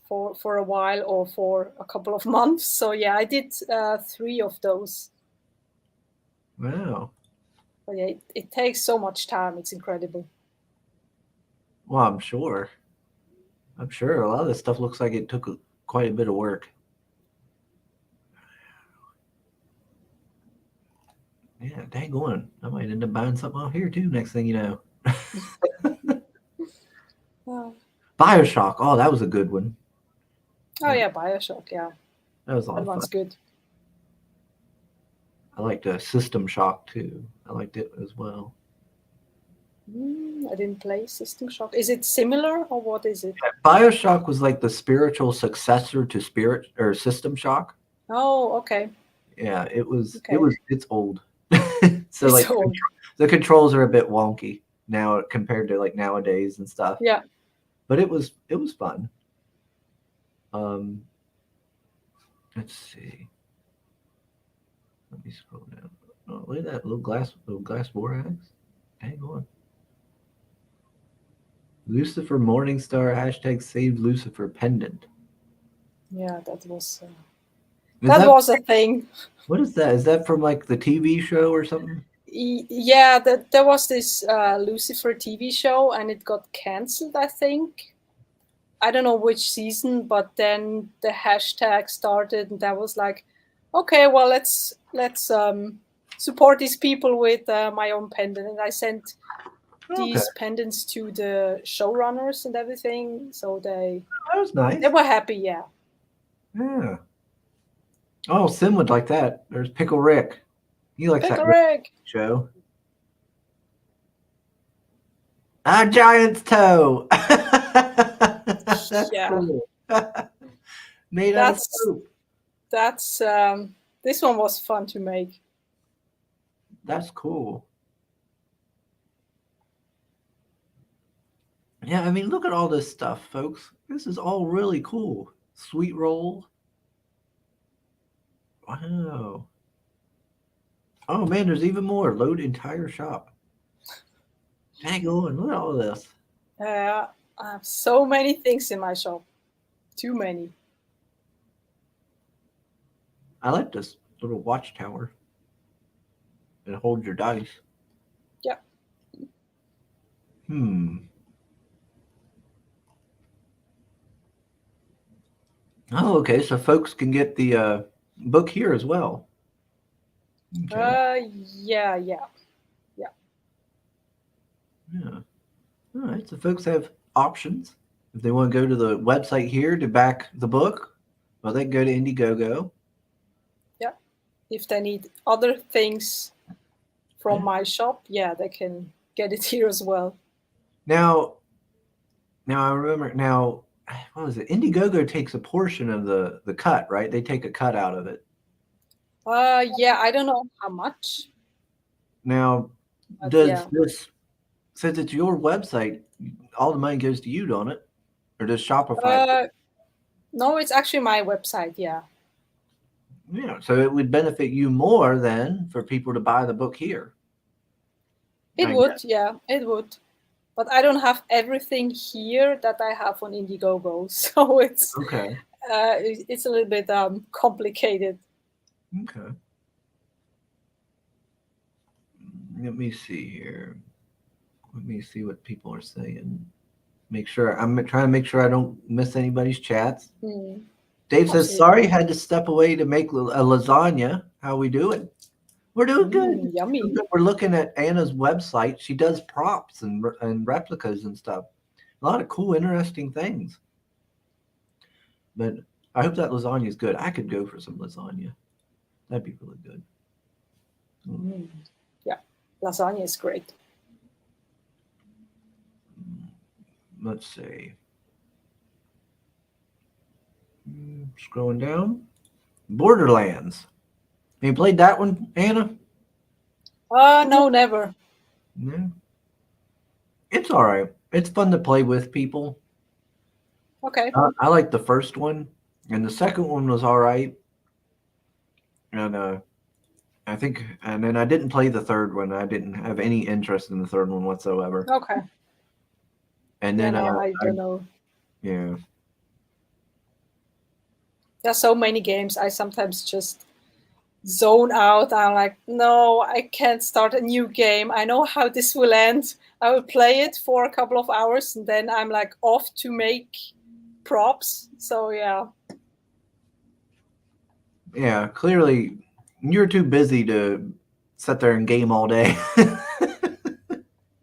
Speaker 2: a while or for a couple of months. So yeah, I did 3 of those.
Speaker 1: Wow.
Speaker 2: But yeah, it takes so much time. It's incredible.
Speaker 1: Well, I'm sure. I'm sure a lot of this stuff looks like it took quite a bit of work. Yeah, dang on. I might end up buying something out here too, next thing you know. Bioshock. Oh, that was a good one.
Speaker 2: Oh yeah, Bioshock. Yeah,
Speaker 1: That was a lot
Speaker 2: that
Speaker 1: of fun.
Speaker 2: one's good.
Speaker 1: I liked System Shock too. I liked it as well.
Speaker 2: I didn't play System Shock. Is it similar or what is it?
Speaker 1: Bioshock was like the spiritual successor to Spirit or System Shock.
Speaker 2: Oh, okay.
Speaker 1: Yeah, it was.
Speaker 2: Okay.
Speaker 1: It's old. So
Speaker 2: It's
Speaker 1: like
Speaker 2: old.
Speaker 1: the controls are a bit wonky now compared to like nowadays and stuff.
Speaker 2: Yeah.
Speaker 1: But it was fun. Let's see. Let me scroll down. Oh, look at that little glass borax. Hang on. Lucifer Morningstar # save Lucifer pendant.
Speaker 2: Yeah, that was
Speaker 1: Is
Speaker 2: that was a thing.
Speaker 1: What is that? Is that from like the TV show or something?
Speaker 2: Yeah, there was this Lucifer TV show and it got cancelled, I think. I don't know which season, but then the hashtag started and that was like, okay, well let's support these people with my own pendant, and I sent these pendants to the showrunners and everything, so
Speaker 1: that was nice.
Speaker 2: they were happy. Yeah.
Speaker 1: Yeah. Oh, Sim would like that. There's Pickle Rick. He likes
Speaker 2: Pickle
Speaker 1: that
Speaker 2: Rick
Speaker 1: show. A giant's toe. That's cool. Made out of soap.
Speaker 2: That's this one was fun to make.
Speaker 1: That's cool. Yeah, I mean, look at all this stuff, folks. This is all really cool. Sweet roll. Wow. Oh man, there's even more. Load entire shop. Hang on, look at all this.
Speaker 2: I have so many things in my shop. Too many.
Speaker 1: I like this little watchtower. It holds your dice.
Speaker 2: Yeah.
Speaker 1: Oh, okay. So folks can get the book here as well. Okay.
Speaker 2: Yeah.
Speaker 1: Yeah. All right. So folks have options. If they want to go to the website here to back the book, well, they can go to Indiegogo.
Speaker 2: Yeah. If they need other things from
Speaker 1: Yeah.
Speaker 2: my shop, yeah, they can get it here as well.
Speaker 1: Now I remember. Now, what was it? Indiegogo takes a portion of the cut, right? They take a cut out of it.
Speaker 2: Yeah, I don't know how much,
Speaker 1: Now,
Speaker 2: but
Speaker 1: does
Speaker 2: yeah.
Speaker 1: this, since it's your website, all the money goes to you, don't it? Or does Shopify?
Speaker 2: No, it's actually my website. Yeah.
Speaker 1: Yeah, so it would benefit you more than for people to buy the book here.
Speaker 2: It
Speaker 1: I
Speaker 2: would,
Speaker 1: guess.
Speaker 2: yeah, it would. But I don't have everything here that I have on Indiegogo, so
Speaker 1: Okay.
Speaker 2: it's a little bit complicated.
Speaker 1: Okay. Let me see here. Let me see what people are saying. Make sure I'm trying to make sure I don't miss anybody's chats.
Speaker 2: Mm,
Speaker 1: Dave says,
Speaker 2: absolutely.
Speaker 1: "Sorry, had to step away to make a lasagna. How we doing? We're doing good.
Speaker 2: Yummy.
Speaker 1: We're looking at Anna's website. She does props and replicas and stuff. A lot of cool, interesting things. But I hope that lasagna is good. I could go for some lasagna. That'd be really good.
Speaker 2: Mm. Yeah, lasagna is great.
Speaker 1: Let's see. Scrolling down. Borderlands. Have you played that one, Anna?
Speaker 2: No, never.
Speaker 1: No. It's all right. It's fun to play with people.
Speaker 2: Okay.
Speaker 1: I like the first one, and the second one was all right. And I think, and then I didn't play the third one. I didn't have any interest in the third one whatsoever.
Speaker 2: Okay.
Speaker 1: And
Speaker 2: Yeah,
Speaker 1: then,
Speaker 2: no, I
Speaker 1: I,
Speaker 2: don't know.
Speaker 1: yeah,
Speaker 2: There's so many games I sometimes just zone out. I'm like, no, I can't start a new game. I know how this will end. I will play it for a couple of hours and then I'm like off to make props. So yeah.
Speaker 1: yeah. Clearly, you're too busy to sit there and game all day.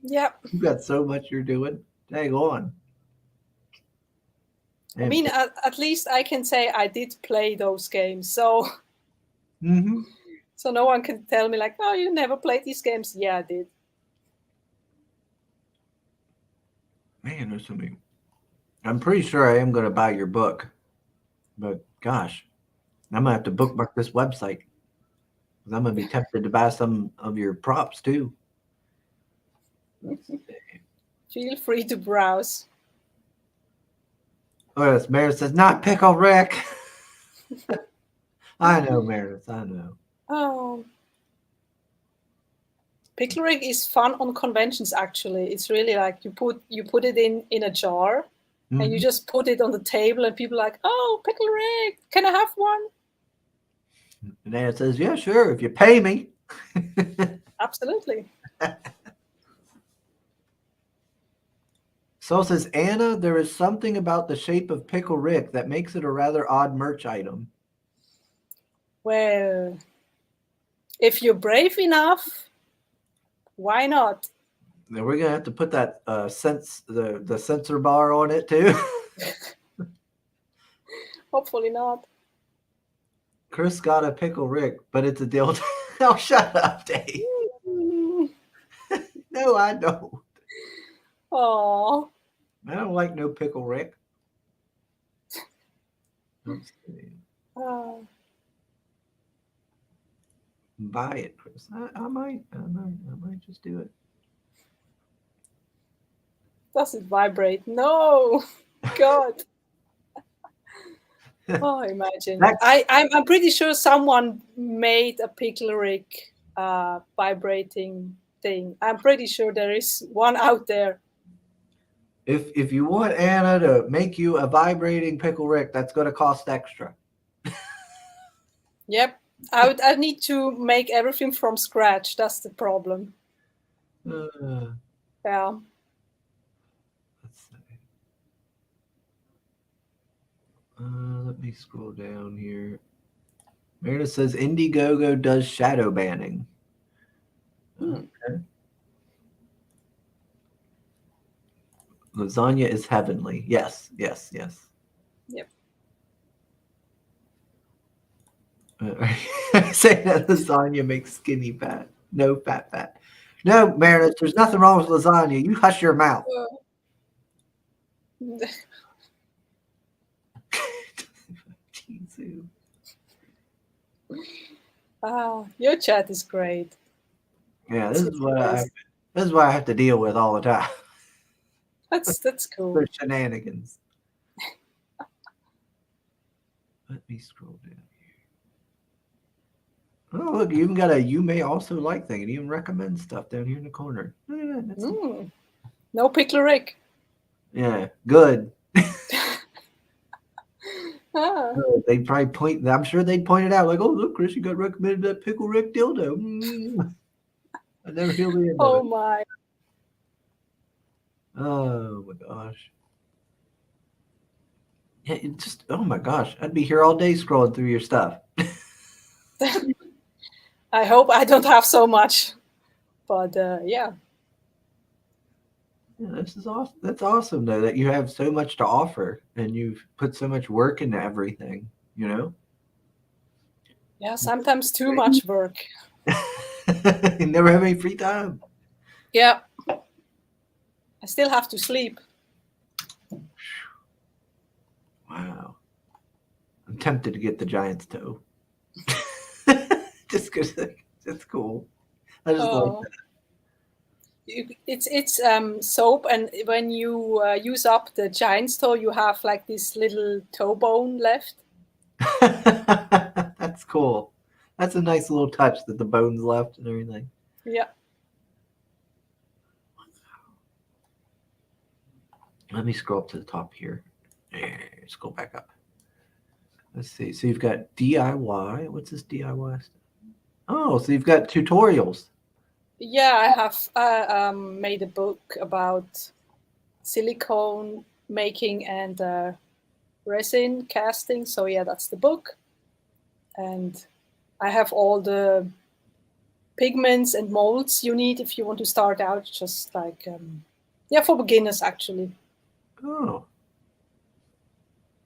Speaker 2: Yeah.
Speaker 1: You've got so much you're doing. Dang on.
Speaker 2: I mean, at least I can say I did play those games. So
Speaker 1: Mm-hmm.
Speaker 2: so no one can tell me like, oh, you never played these games. Yeah, I did.
Speaker 1: Man, there's so many. I'm pretty sure I am going to buy your book, but gosh, I'm gonna have to bookmark this website because I'm gonna be tempted to buy some of your props too.
Speaker 2: Feel free to browse.
Speaker 1: Oh, yes, Meredith says not pickle Rick. I know, Meredith. I know.
Speaker 2: Oh, pickling is fun on conventions. Actually, it's really like you put it in a jar, and you
Speaker 1: Mhm.
Speaker 2: just put it on the table, and people are like, oh, pickle Rick, can I have one?
Speaker 1: And Anna says, "Yeah, sure, if you pay me."
Speaker 2: Absolutely.
Speaker 1: So says Anna, there is something about the shape of Pickle Rick that makes it a rather odd merch item.
Speaker 2: Well, if you're brave enough, why not?
Speaker 1: Now we're gonna have to put that the sensor bar on it too.
Speaker 2: Hopefully not.
Speaker 1: Chris got a Pickle Rick, but it's a deal. Oh, shut up, Dave. No, I don't.
Speaker 2: Oh,
Speaker 1: I don't like no Pickle Rick. Let's see. Buy it, Chris. I might just do it.
Speaker 2: does it vibrate? No, God. Oh, imagine. I'm pretty sure someone made a pickle Rick vibrating thing. I'm pretty sure there is one out there.
Speaker 1: If you want Anna to make you a vibrating Pickle Rick, that's going to cost extra.
Speaker 2: Yep. I need to make everything from scratch. That's the problem. Yeah.
Speaker 1: Let's see. Let me scroll down here. Meredith says Indiegogo does shadow banning. Okay. Lasagna is heavenly. Yes, yes, yes.
Speaker 2: Yep.
Speaker 1: Saying that lasagna makes skinny fat. No fat. No, Meredith, there's nothing wrong with lasagna. You hush your mouth.
Speaker 2: Your chat is great.
Speaker 1: Yeah, this is what I have to deal with all the time.
Speaker 2: That's cool.
Speaker 1: The shenanigans. Let me scroll down here. Oh, look, you even got a you may also like thing. It even recommends stuff down here in the corner.
Speaker 2: No Pickle Rick.
Speaker 1: Yeah, good.
Speaker 2: Ah.
Speaker 1: They'd probably point. I'm sure they'd point it out, like, "Oh, look, Chris, you got recommended that Pickle Rick dildo." I never feel the end
Speaker 2: Oh
Speaker 1: of it.
Speaker 2: my.
Speaker 1: Oh my gosh. Yeah, it just. Oh my gosh, I'd be here all day scrolling through your stuff.
Speaker 2: I hope I don't have so much, but yeah.
Speaker 1: Yeah, this is awesome. That's awesome, though, that you have so much to offer and you've put so much work into everything. You know.
Speaker 2: Yeah, sometimes too much work.
Speaker 1: You never have any free time.
Speaker 2: Yeah. I still have to sleep.
Speaker 1: Wow. I'm tempted to get the Giant's toe. Just because it's cool. I just like that.
Speaker 2: It's soap, and when you use up the Giant's toe, you have like this little toe bone left.
Speaker 1: That's cool. That's a nice little touch that the bone's left and everything.
Speaker 2: Yeah.
Speaker 1: Let me scroll up to the top here. Let's go back up. Let's see. So you've got DIY. What's this DIY stuff? Oh, so you've got tutorials.
Speaker 2: Yeah, I have made a book about silicone making and resin casting. So yeah, that's the book. And I have all the pigments and molds you need if you want to start out, just like, for beginners, actually.
Speaker 1: Oh.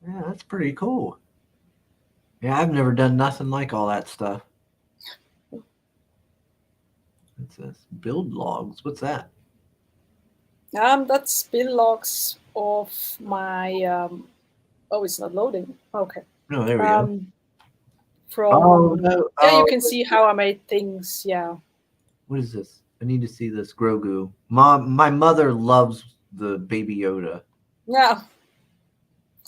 Speaker 1: Yeah, that's pretty cool. Yeah, I've never done nothing like all that stuff. It says build logs. What's that?
Speaker 2: That's build logs of my. Oh, it's not loading. Okay.
Speaker 1: No, there we go.
Speaker 2: From you can see how I made things. Yeah.
Speaker 1: What is this? I need to see this Grogu. My mother loves the Baby Yoda.
Speaker 2: Yeah.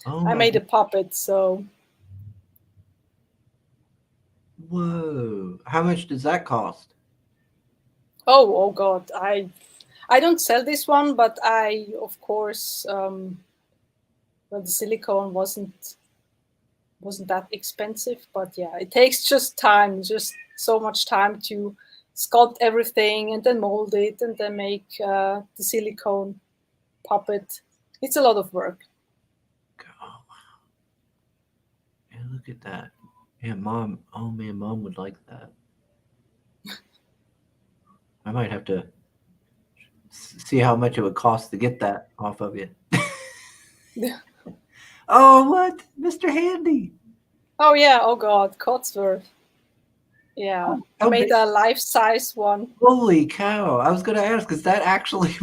Speaker 1: Oh,
Speaker 2: I made a puppet, so.
Speaker 1: Whoa! How much does that cost?
Speaker 2: Oh God! I don't sell this one, but I, of course, well, the silicone wasn't that expensive, but yeah, it takes just time, just so much time to sculpt everything and then mold it and then make the silicone puppet. It's a lot of work.
Speaker 1: Oh wow! Yeah, look at that. Yeah, Mom. Oh man, Mom would like that. I might have to see how much it would cost to get that off of you. Oh, what? Mr. Handy.
Speaker 2: Oh, yeah. Oh, God. Cotsworth. Yeah. I made a life-size one.
Speaker 1: Holy cow. I was going to ask, is that actually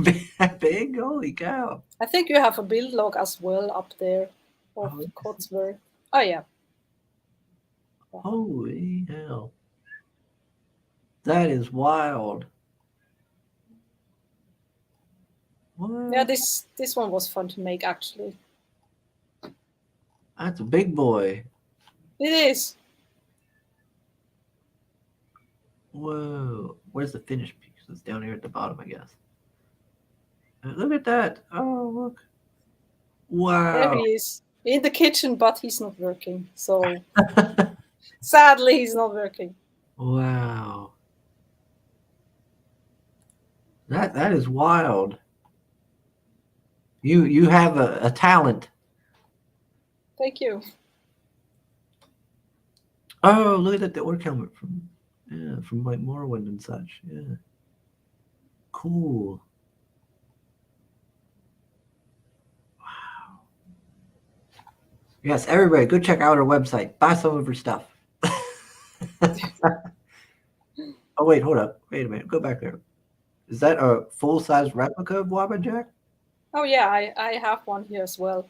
Speaker 1: big? Holy cow.
Speaker 2: I think you have a build log as well up there of Cotsworth. Oh, yeah.
Speaker 1: Holy hell. That is wild. What?
Speaker 2: Yeah, this one was fun to make, actually.
Speaker 1: That's a big boy.
Speaker 2: It is.
Speaker 1: Whoa. Where's the finished piece? It's down here at the bottom, I guess. Look at that. Oh, look. Wow.
Speaker 2: There he is. In the kitchen, but he's not working. So, sadly, he's not working.
Speaker 1: Wow. That is wild. You have a talent.
Speaker 2: Thank you.
Speaker 1: Oh, look at that, the orc helmet from like Morrowind and such. Yeah. Cool. Wow. Yes, everybody, go check out our website. Buy some of her stuff. Oh wait, hold up. Wait a minute. Go back there. Is that a full-size replica of Wabbajack?
Speaker 2: Oh yeah, I have one here as well.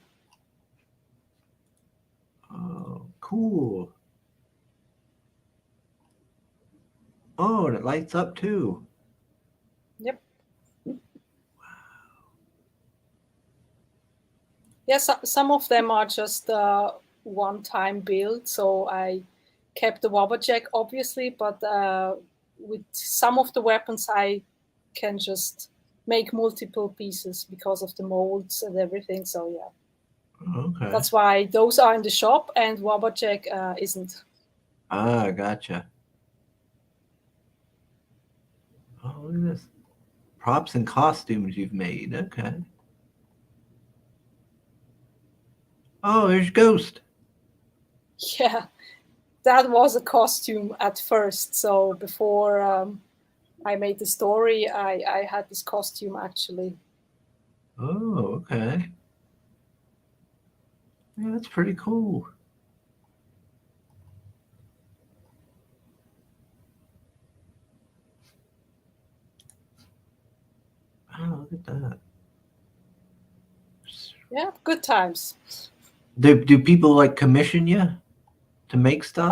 Speaker 1: Oh, cool. Oh, and it lights up too.
Speaker 2: Yep. Yeah, some of them are just one-time build, so I kept the Wabbajack obviously, but with some of the weapons I can just make multiple pieces because of the molds and everything. So yeah,
Speaker 1: Okay.
Speaker 2: that's why those are in the shop and Wabbajack isn't.
Speaker 1: Ah, gotcha. Oh, look at this. Props and costumes you've made. Okay. Oh, there's Ghost.
Speaker 2: Yeah, that was a costume at first. So before I made the story, I had this costume actually.
Speaker 1: Oh, okay. Yeah, that's pretty cool. Oh, look at that.
Speaker 2: Yeah, good times.
Speaker 1: Do people like commission you to make stuff?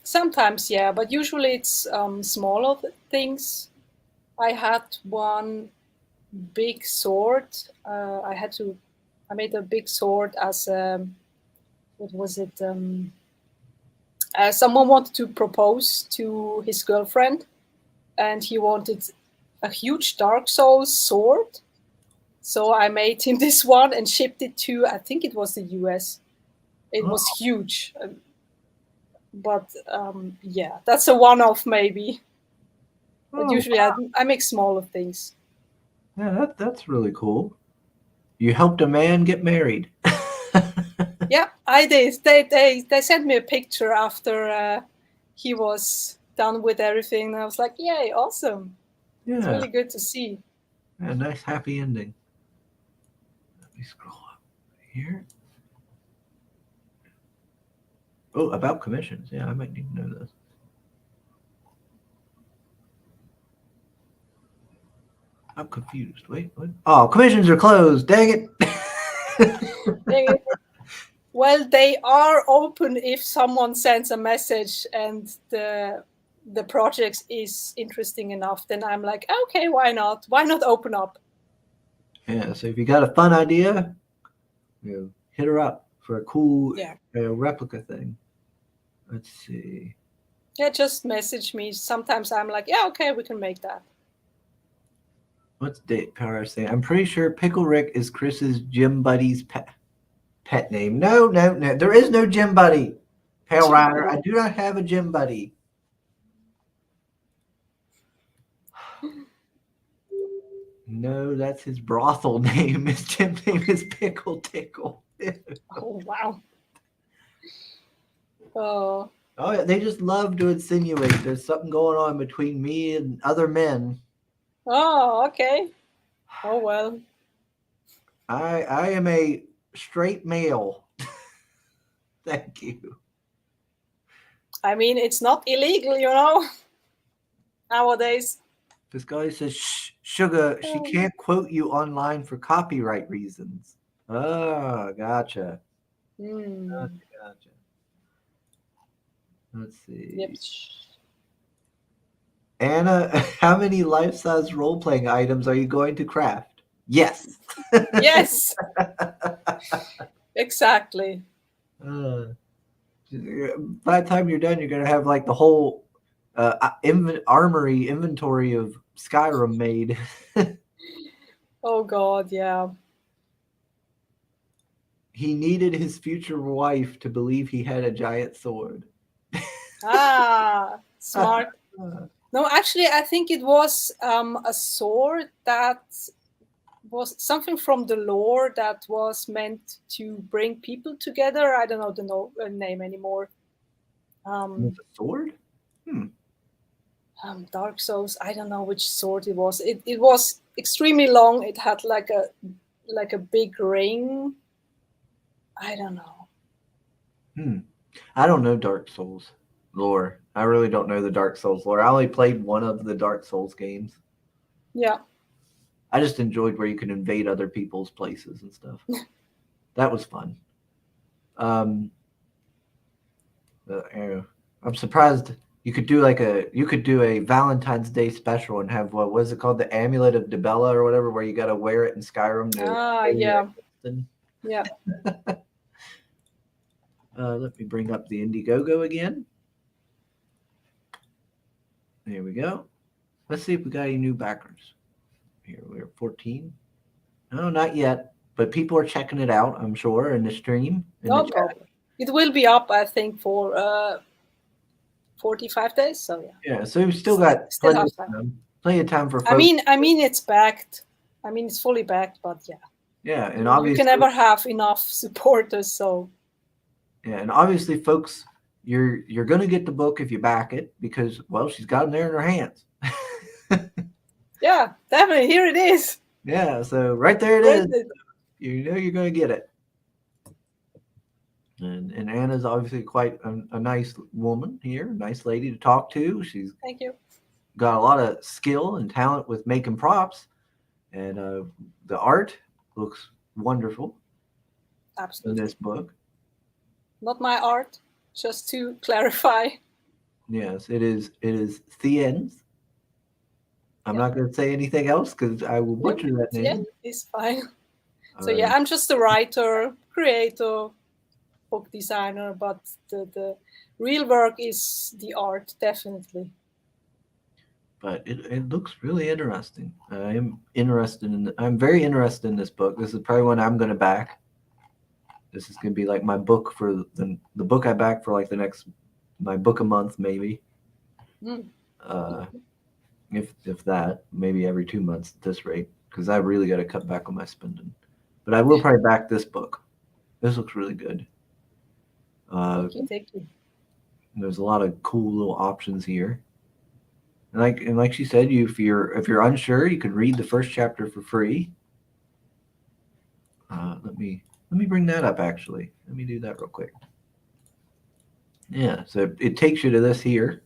Speaker 2: Sometimes, yeah, but usually it's smaller things. I had one big sword. I made a big sword as what was it? Someone wanted to propose to his girlfriend, and he wanted a huge Dark Souls sword. So I made him this one and shipped it to, I think it was the US. It was huge. But yeah, that's a one-off maybe. But usually I make smaller things.
Speaker 1: Yeah, that's really cool. You helped a man get married.
Speaker 2: Yeah, I did. They sent me a picture after he was done with everything. And I was like, yay, awesome.
Speaker 1: Yeah.
Speaker 2: It's really good to see.
Speaker 1: Yeah, nice happy ending. Let me scroll up here. Oh, about commissions. Yeah, I might need to know this. I'm confused. Wait, what? Oh, commissions are closed. Dang it.
Speaker 2: Well, they are open if someone sends a message and the project is interesting enough. Then I'm like, okay, why not? Why not open up?
Speaker 1: Yeah, so if you got a fun idea, hit her up for a cool replica thing. Let's see.
Speaker 2: Yeah, just message me. Sometimes I'm like, yeah, okay, we can make that.
Speaker 1: What's Date Power saying? I'm pretty sure Pickle Rick is Chris's gym buddy's pet name. No. There is no gym buddy. Pale Rider, I do not have a gym buddy. No, that's his brothel name. His gym name is Pickle Tickle.
Speaker 2: Oh, wow. Oh.
Speaker 1: Oh, yeah, they just love to insinuate there's something going on between me and other men.
Speaker 2: Oh, okay. Oh, well.
Speaker 1: I am a straight male. Thank you.
Speaker 2: I mean, it's not illegal, nowadays.
Speaker 1: This guy says, Sugar, she can't quote you online for copyright reasons. Oh, gotcha. Gotcha. Let's see.
Speaker 2: Yep.
Speaker 1: Anna, how many life-size role-playing items are you going to craft? Yes.
Speaker 2: Yes. Exactly.
Speaker 1: By the time you're done, you're going to have like the whole inventory of Skyrim made.
Speaker 2: Oh, God, yeah.
Speaker 1: He needed his future wife to believe he had a giant sword.
Speaker 2: was something from the lore that was meant to bring people together. I don't know the name anymore.
Speaker 1: With a sword?
Speaker 2: Dark Souls. I don't know which sword it was. It was extremely long. It had like a big ring. I don't know.
Speaker 1: I don't know Dark Souls lore. I really don't know the Dark Souls lore. I only played one of the Dark Souls games.
Speaker 2: Yeah.
Speaker 1: I just enjoyed where you could invade other people's places and stuff. That was fun. I'm surprised you could do a Valentine's Day special and have what was it called, the Amulet of Dibella or whatever, where you got to wear it in Skyrim.
Speaker 2: Yeah. Yeah.
Speaker 1: Let me bring up the Indiegogo again. There we go. Let's see if we got any new backers. Here we're 14. No, not yet, but people are checking it out, I'm sure, in the stream.
Speaker 2: No problem. It will be up, I think, for 45 days. So yeah.
Speaker 1: Yeah, so we've still got plenty of time. Plenty of time for folks.
Speaker 2: I mean, it's backed. I mean, it's fully backed, but yeah.
Speaker 1: Yeah, and obviously
Speaker 2: you can never have enough supporters. So.
Speaker 1: Yeah, and obviously, folks, you're going to get the book if you back it because, well, she's got them there in her hands.
Speaker 2: Yeah, definitely. Here it is.
Speaker 1: Yeah, so right there it is. You know you're going to get it. And Anna's obviously quite a nice woman here, a nice lady to talk to. She's
Speaker 2: Thank you.
Speaker 1: Got a lot of skill and talent with making props, and the art looks wonderful.
Speaker 2: Absolutely.
Speaker 1: In this book.
Speaker 2: Not my art, just to clarify.
Speaker 1: Yes, it is Thien's. I'm not going to say anything else because I will butcher that name.
Speaker 2: Yeah, it's fine. So yeah, I'm just a writer, creator, book designer, but the real work is the art, definitely.
Speaker 1: But it looks really interesting. I'm very interested in this book. This is probably one I'm going to back. This is going to be like my book for the book I back for like my book a month maybe. If that, maybe every 2 months at this rate, because I really got to cut back on my spending. But I will probably back this book. This looks really good.
Speaker 2: Thank you.
Speaker 1: There's a lot of cool little options here. And like she said, if you're unsure, you can read the first chapter for free. Let me bring that up actually. Let me do that real quick. Yeah, so it takes you to this here.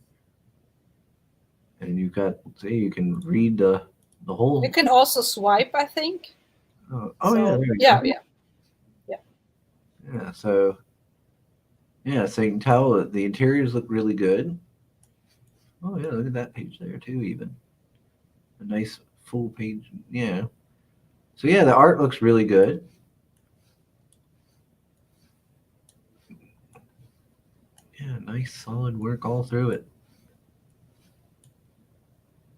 Speaker 1: And you can read the whole.
Speaker 2: You can also swipe, I think.
Speaker 1: Yeah. So you can tell that the interiors look really good. Oh yeah, look at that page there too. Even a nice full page. Yeah. So yeah, the art looks really good. Yeah, nice solid work all through it.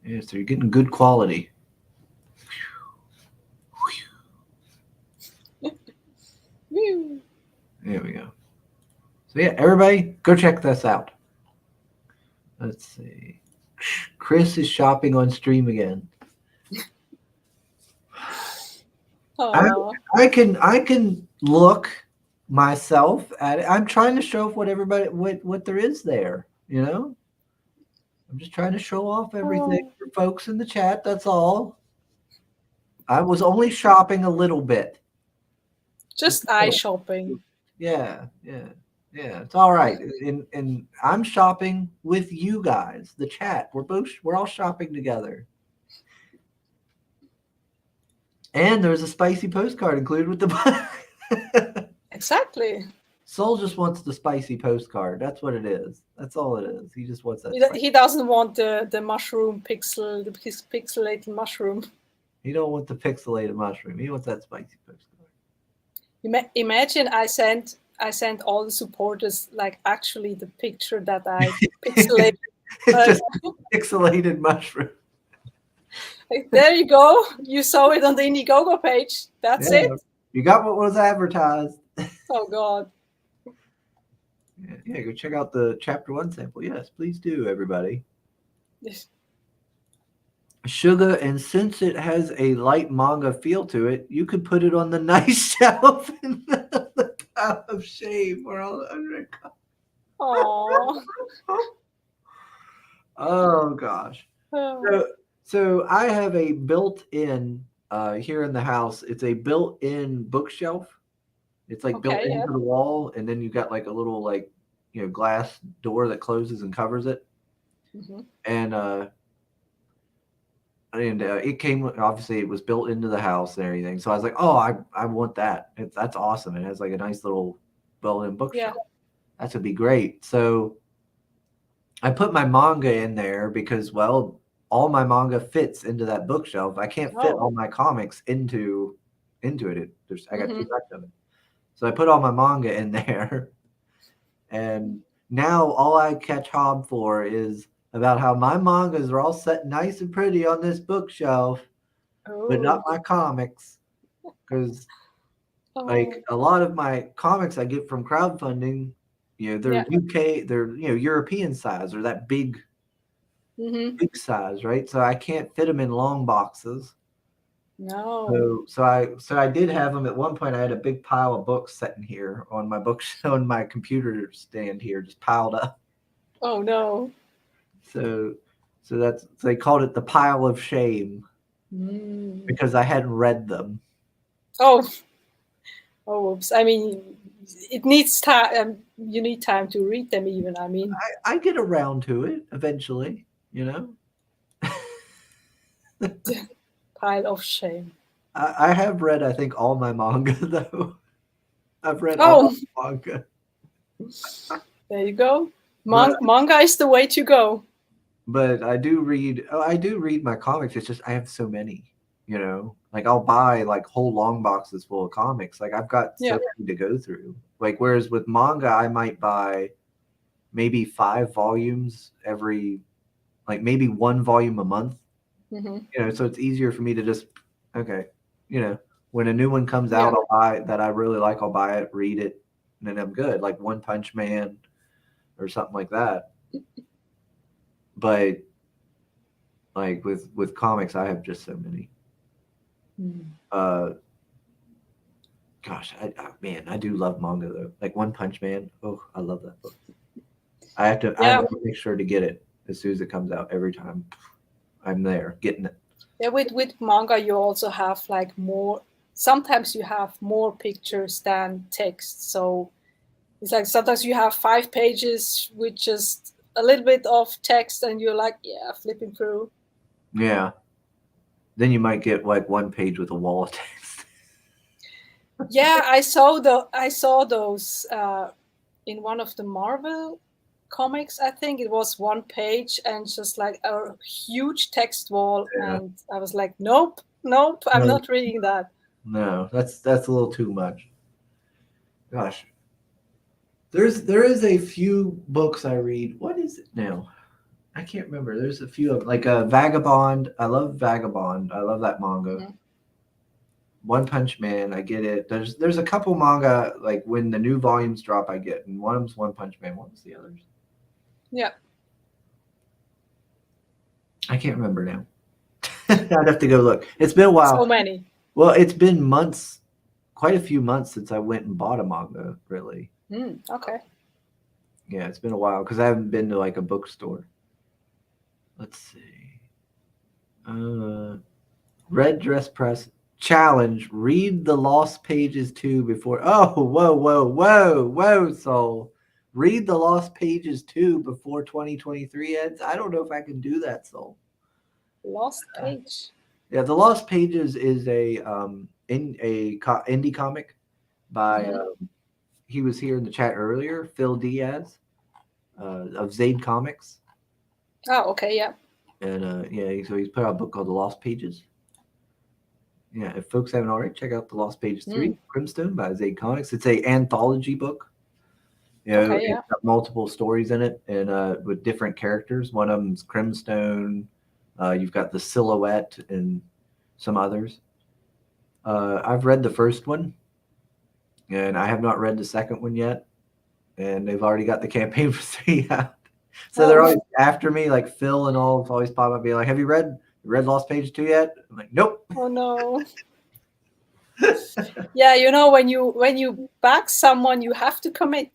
Speaker 1: Yeah, so you're getting good quality. There we go. So yeah, everybody go check this out. Let's see. Chris is shopping on stream again. I can look myself at it. I'm trying to show what there is there, you know? I'm just trying to show off everything for folks in the chat. That's all. I was only shopping a little bit.
Speaker 2: Just eye shopping.
Speaker 1: Yeah. It's all right. And I'm shopping with you guys, the chat. We're all shopping together. And there's a spicy postcard included with the book.
Speaker 2: Exactly.
Speaker 1: Soul just wants the spicy postcard. That's what it is. That's all it is. He just wants that.
Speaker 2: He doesn't want the mushroom pixelated mushroom.
Speaker 1: He don't want the pixelated mushroom. He wants that spicy postcard.
Speaker 2: Imagine I sent all the supporters like actually the picture that I pixelated.
Speaker 1: Just pixelated mushroom.
Speaker 2: There you go. You saw it on the Indiegogo page. That's it.
Speaker 1: You got what was advertised.
Speaker 2: Oh God.
Speaker 1: Yeah, go check out the chapter 1 sample. Yes, please do, everybody.
Speaker 2: Yes.
Speaker 1: Sugar, and since it has a light manga feel to it, you could put it on the nice shelf in the pile of shame or all the other.
Speaker 2: Oh.
Speaker 1: Oh gosh. So I have a built-in here in the house. It's a built-in bookshelf. It's like built
Speaker 2: Okay, yeah.
Speaker 1: into the wall, and then you got like a little like glass door that closes and covers it.
Speaker 2: Mhm.
Speaker 1: And it came, obviously it was built into the house and everything. So I was like, oh, I want that. That's awesome. It has like a nice little built-in bookshelf. That would be great. So I put my manga in there because, well, all my manga fits into that bookshelf. I can't fit all my comics into it. I got too much of it. So I put all my manga in there. And now all I catch hob for is about how my mangas are all set nice and pretty on this bookshelf, but not my comics. Because like a lot of my comics I get from crowdfunding, they're UK, they're European size or that big size, right? So I can't fit them in long boxes.
Speaker 2: No.
Speaker 1: So I did have them at one point. I had a big pile of books sitting here on my on my computer stand here, just piled up.
Speaker 2: Oh no.
Speaker 1: So they called it the pile of shame because I hadn't read them.
Speaker 2: Oh. Oh, oops. I mean, it needs time. You need time to read them, even. I mean,
Speaker 1: I get around to it eventually,
Speaker 2: Pile of shame.
Speaker 1: I have read, I think, all my manga though. I've read all my manga.
Speaker 2: There you go. Manga is the way to go.
Speaker 1: But I do read my comics. It's just I have so many, like I'll buy like whole long boxes full of comics. Like I've got so many to go through. Like whereas with manga, I might buy maybe 5 volumes like maybe 1 volume a month. So it's easier for me to just when a new one comes out, I'll buy that I really like. I'll buy it, read it, and then I'm good. Like One Punch Man or something like that. But like with comics, I have just so many. Gosh, I do love manga though. Like One Punch Man. Oh, I love that book. I have to make sure to get it as soon as it comes out. Every time I'm there getting it.
Speaker 2: Yeah, with manga, you also have like more. Sometimes you have more pictures than text. So it's like sometimes you have 5 pages with just a little bit of text, and you're like, flipping through.
Speaker 1: Yeah. Then you might get like 1 page with a wall of text.
Speaker 2: Yeah, I saw those in one of the Marvel comics. I think it was 1 page and just like a huge text wall, and I was like, nope, I'm not reading that.
Speaker 1: No, that's a little too much. Gosh, there is a few books I read. What is it now? I can't remember. There's a few of like Vagabond. I love Vagabond. I love that manga. One Punch Man, I get it. There's a couple manga like when the new volumes drop, I get, and one of them's One Punch Man. What was the others?
Speaker 2: Yeah,
Speaker 1: I can't remember now. I'd have to go look. It's been a while.
Speaker 2: so many.
Speaker 1: Well, it's been months, quite a few months since I went and bought a manga. Really.
Speaker 2: Okay.
Speaker 1: Yeah, it's been a while because I haven't been to like a bookstore. Let's see. Red Dress Press challenge. Read the Lost Pages 2 before. Oh, whoa, Soul. Read the Lost Pages 2 before 2023 ends. I don't know if I can do that, Soul.
Speaker 2: Lost Page.
Speaker 1: Yeah, the Lost Pages is a indie comic by he was here in the chat earlier, Phil Diaz of Zade Comics.
Speaker 2: Oh, okay, yeah.
Speaker 1: And so he's put out a book called The Lost Pages. Yeah, if folks haven't already, check out The Lost Pages 3, Crimstone by Zade Comics. It's a anthology book. It's got multiple stories in it and with different characters. One of them's Crimstone. You've got the Silhouette and some others. I've read the first one, and I have not read the second one yet. And they've already got the campaign for 3 out. So they're always after me, like Phil and all always pop up being like, have you read You read Lost Page 2 yet? I'm like, nope.
Speaker 2: Oh no. Yeah, you know, when you back someone, you have to commit.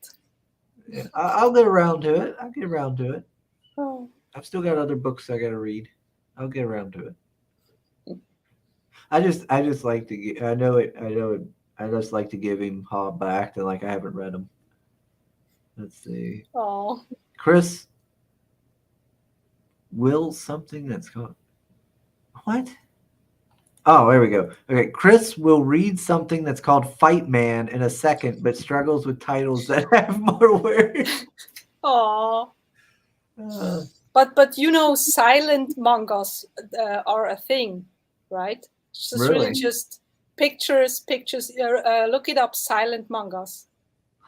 Speaker 1: Yeah, I'll get around to it. I'll get around to it.
Speaker 2: Oh.
Speaker 1: I've still got other books I got to read. I'll get around to it. I just like to. I know it. I just like to give him Hob back, and like I haven't read him. Let's see.
Speaker 2: Oh.
Speaker 1: Chris will something that's called what? Oh, there we go. Okay, Chris will read something that's called Fight Man in a second, but struggles with titles that have more words.
Speaker 2: Oh.
Speaker 1: Uh,
Speaker 2: But you know, silent mangas are a thing, right? It's just really
Speaker 1: Really?
Speaker 2: just pictures. Look it up, silent mangas.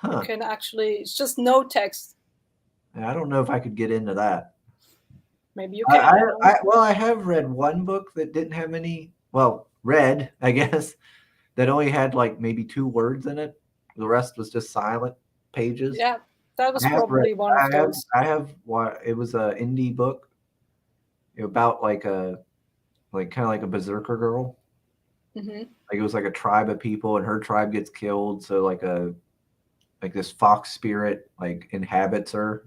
Speaker 2: You
Speaker 1: huh.
Speaker 2: can actually, it's just no text.
Speaker 1: I don't know if I could get into that.
Speaker 2: Maybe you can.
Speaker 1: I have read one book that didn't have any. Well, read, I guess, that only had like maybe 2 words in it. The rest was just silent pages.
Speaker 2: Yeah, that was
Speaker 1: I have
Speaker 2: probably
Speaker 1: read-
Speaker 2: one of those.
Speaker 1: I have. It was an indie book about like kind of like a berserker girl.
Speaker 2: Hmm.
Speaker 1: Like it was like a tribe of people, and her tribe gets killed. So like this fox spirit like inhabits her,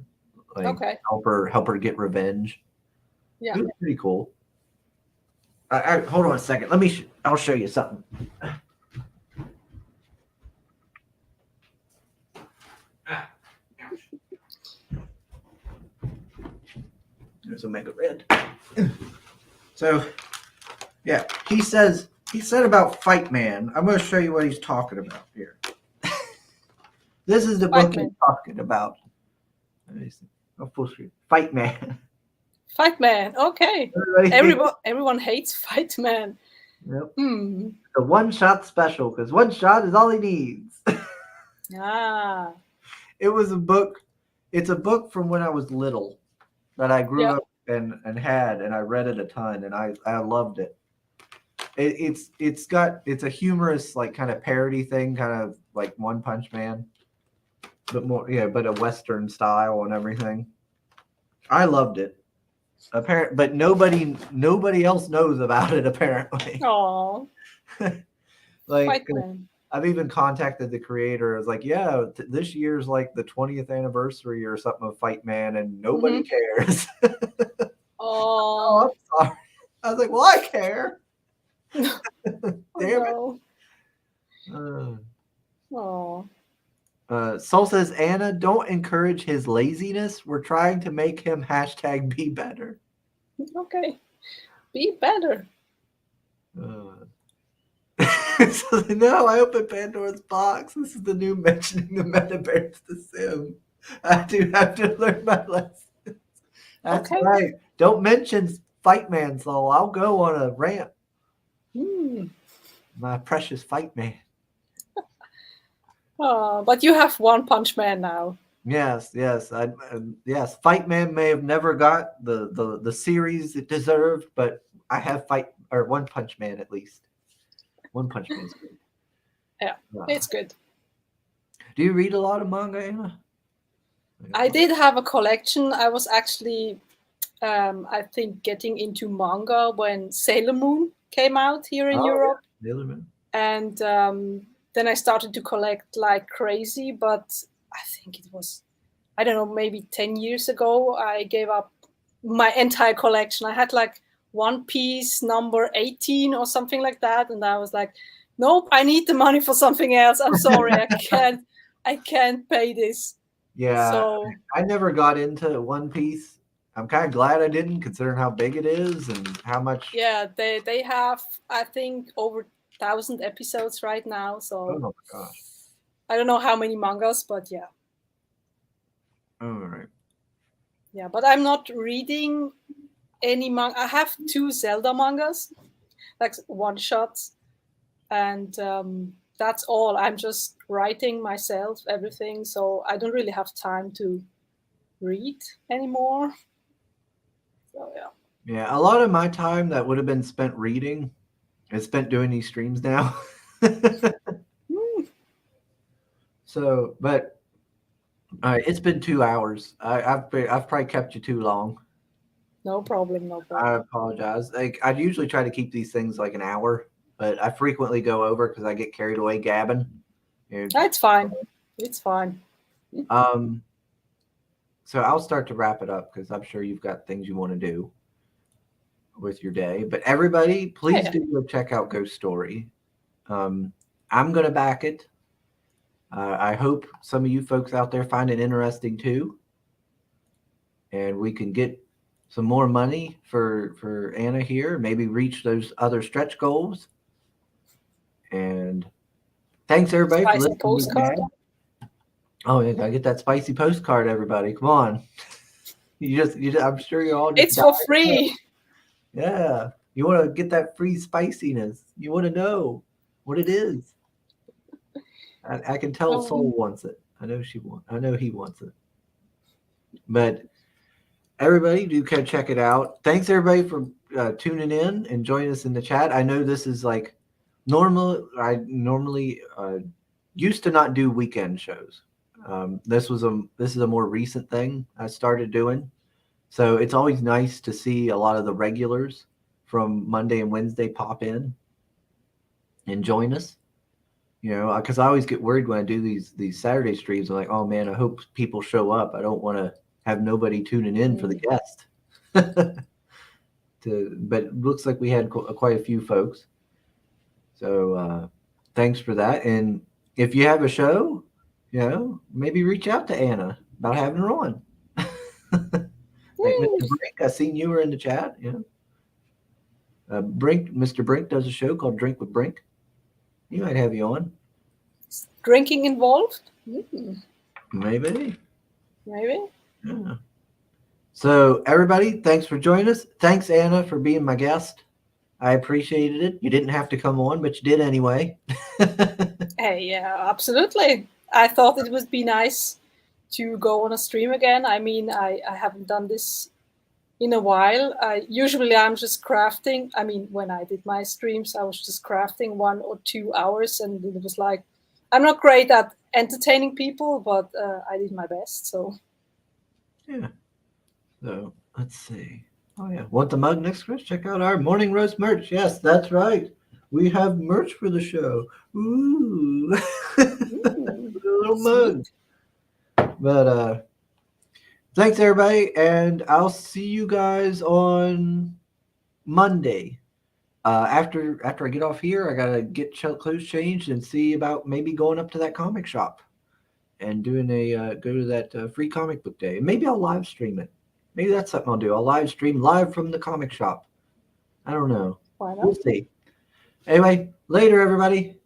Speaker 1: like
Speaker 2: Okay.
Speaker 1: help her get revenge.
Speaker 2: Yeah.
Speaker 1: It was pretty cool. Hold on a second. I'll show you something. There's Omega Red. So, yeah, he said about Fight Man. I'm going to show you what he's talking about here. This is the book he's talking about. Let me see. Full screen. Fight Man.
Speaker 2: Fight Man. Okay. Everyone hates Fight Man.
Speaker 1: Yep.
Speaker 2: Hmm.
Speaker 1: The one-shot special, because one shot is all he needs.
Speaker 2: Ah.
Speaker 1: It was a book. It's a book from when I was little that I grew up and had, and I read it a ton, and I loved it. It's a humorous like kind of parody thing, kind of like One Punch Man, but but a Western style and everything. I loved it. But nobody else knows about it apparently.
Speaker 2: Oh.
Speaker 1: Like
Speaker 2: Fight Man.
Speaker 1: I've even contacted the creator. I was like, yeah, this year's like the 20th anniversary or something of Fight Man, and nobody cares.
Speaker 2: Oh.
Speaker 1: I'm sorry. I was like, well, I care. Damn
Speaker 2: it. Oh.
Speaker 1: Soul says, Anna, don't encourage his laziness. We're trying to make him # be better.
Speaker 2: Okay. Be better.
Speaker 1: So no, I opened Pandora's box. This is the new mentioning the metaverse to Sim. I do have to learn my lessons. That's
Speaker 2: Okay.
Speaker 1: right. Don't mention Fight Man, Soul. I'll go on a rant. My precious Fight Man.
Speaker 2: Oh, but you have One Punch Man now.
Speaker 1: Yes. Yes. Fight Man may have never got the series it deserved, but I have One Punch Man at least. One Punch Man's good.
Speaker 2: Yeah, it's good.
Speaker 1: Do you read a lot of manga, Anna?
Speaker 2: I did have a collection. I was actually, I think, getting into manga when Sailor Moon came out here in Europe.
Speaker 1: Yeah. Sailor Moon.
Speaker 2: And then I started to collect like crazy, but I think it was, I don't know, maybe 10 years ago, I gave up my entire collection. I had like One Piece number 18 or something like that. And I was like, nope, I need the money for something else. I'm sorry, I can't pay this.
Speaker 1: Yeah,
Speaker 2: so
Speaker 1: I never got into One Piece. I'm kind of glad I didn't, considering how big it is and how much.
Speaker 2: Yeah, they have, I think, over 1,000 episodes right now. So
Speaker 1: Oh my gosh.
Speaker 2: I don't know how many mangas, but yeah.
Speaker 1: All right.
Speaker 2: Yeah, but I'm not reading any manga. I have 2 Zelda mangas, like one-shots, and that's all. I'm just writing myself everything, so I don't really have time to read anymore. So yeah.
Speaker 1: Yeah, a lot of my time that would have been spent reading is spent doing these streams now. So, but all right, it's been 2 hours. I've probably kept you too long.
Speaker 2: No problem. No
Speaker 1: I
Speaker 2: problem.
Speaker 1: apologize. Like I'd usually try to keep these things like an hour, but I frequently go over because I get carried away gabbing. You know,
Speaker 2: It's fine. It's fine.
Speaker 1: Um, so I'll start to wrap it up because I'm sure you've got things you want to do with your day. But everybody, please
Speaker 2: Yeah.
Speaker 1: do go check out Ghost Story. I'm gonna back it. I hope some of you folks out there find it interesting too, and we can get some more money for Anna here. Maybe reach those other stretch goals. And thanks everybody for
Speaker 2: Spicy
Speaker 1: listening.
Speaker 2: postcard.
Speaker 1: Oh, yeah, gotta get that spicy postcard, everybody. Come on. You just I'm sure you're all just
Speaker 2: It's for
Speaker 1: dying.
Speaker 2: free.
Speaker 1: Yeah. You want to get that free spiciness. You want to know what it is. I can tell Soul wants it. I know he wants it. But everybody do kind of check it out. Thanks everybody for tuning in and joining us in the chat. I know this is like I normally used to not do weekend shows. This is a more recent thing I started doing. So it's always nice to see a lot of the regulars from Monday and Wednesday pop in and join us. You know, because I always get worried when I do these Saturday streams. I'm like, oh man, I hope people show up. I don't want to have nobody tuning in for the guest. But it looks like we had quite a few folks. So thanks for that. And if you have a show, you know, maybe reach out to Anna about having her on. Like Mr. Brink, I seen you were in the chat. Yeah. Mr. Brink does a show called Drink with Brink. He might have you on.
Speaker 2: Drinking involved?
Speaker 1: Maybe.
Speaker 2: Maybe.
Speaker 1: Yeah. So everybody, thanks for joining us. Thanks, Anna, for being my guest. I appreciated it. You didn't have to come on, but you did anyway.
Speaker 2: Hey, yeah, absolutely. I thought it would be nice to go on a stream again. I mean, I haven't done this in a while. Usually I'm just crafting. I mean, when I did my streams, I was just crafting 1 or 2 hours, and it was like, I'm not great at entertaining people, but I did my best. So
Speaker 1: yeah. So let's see. Oh yeah. Want the mug next, Chris? Check out our morning roast merch. Yes, that's right. We have merch for the show. Ooh. A little mug. But thanks everybody, and I'll see you guys on Monday. After I get off here, I gotta get clothes changed and see about maybe going up to that comic shop and doing go to that free comic book day. Maybe I'll live stream it. Maybe that's something I'll do. I'll live stream live from the comic shop. I don't know.
Speaker 2: why not?
Speaker 1: We'll see. Anyway, later everybody.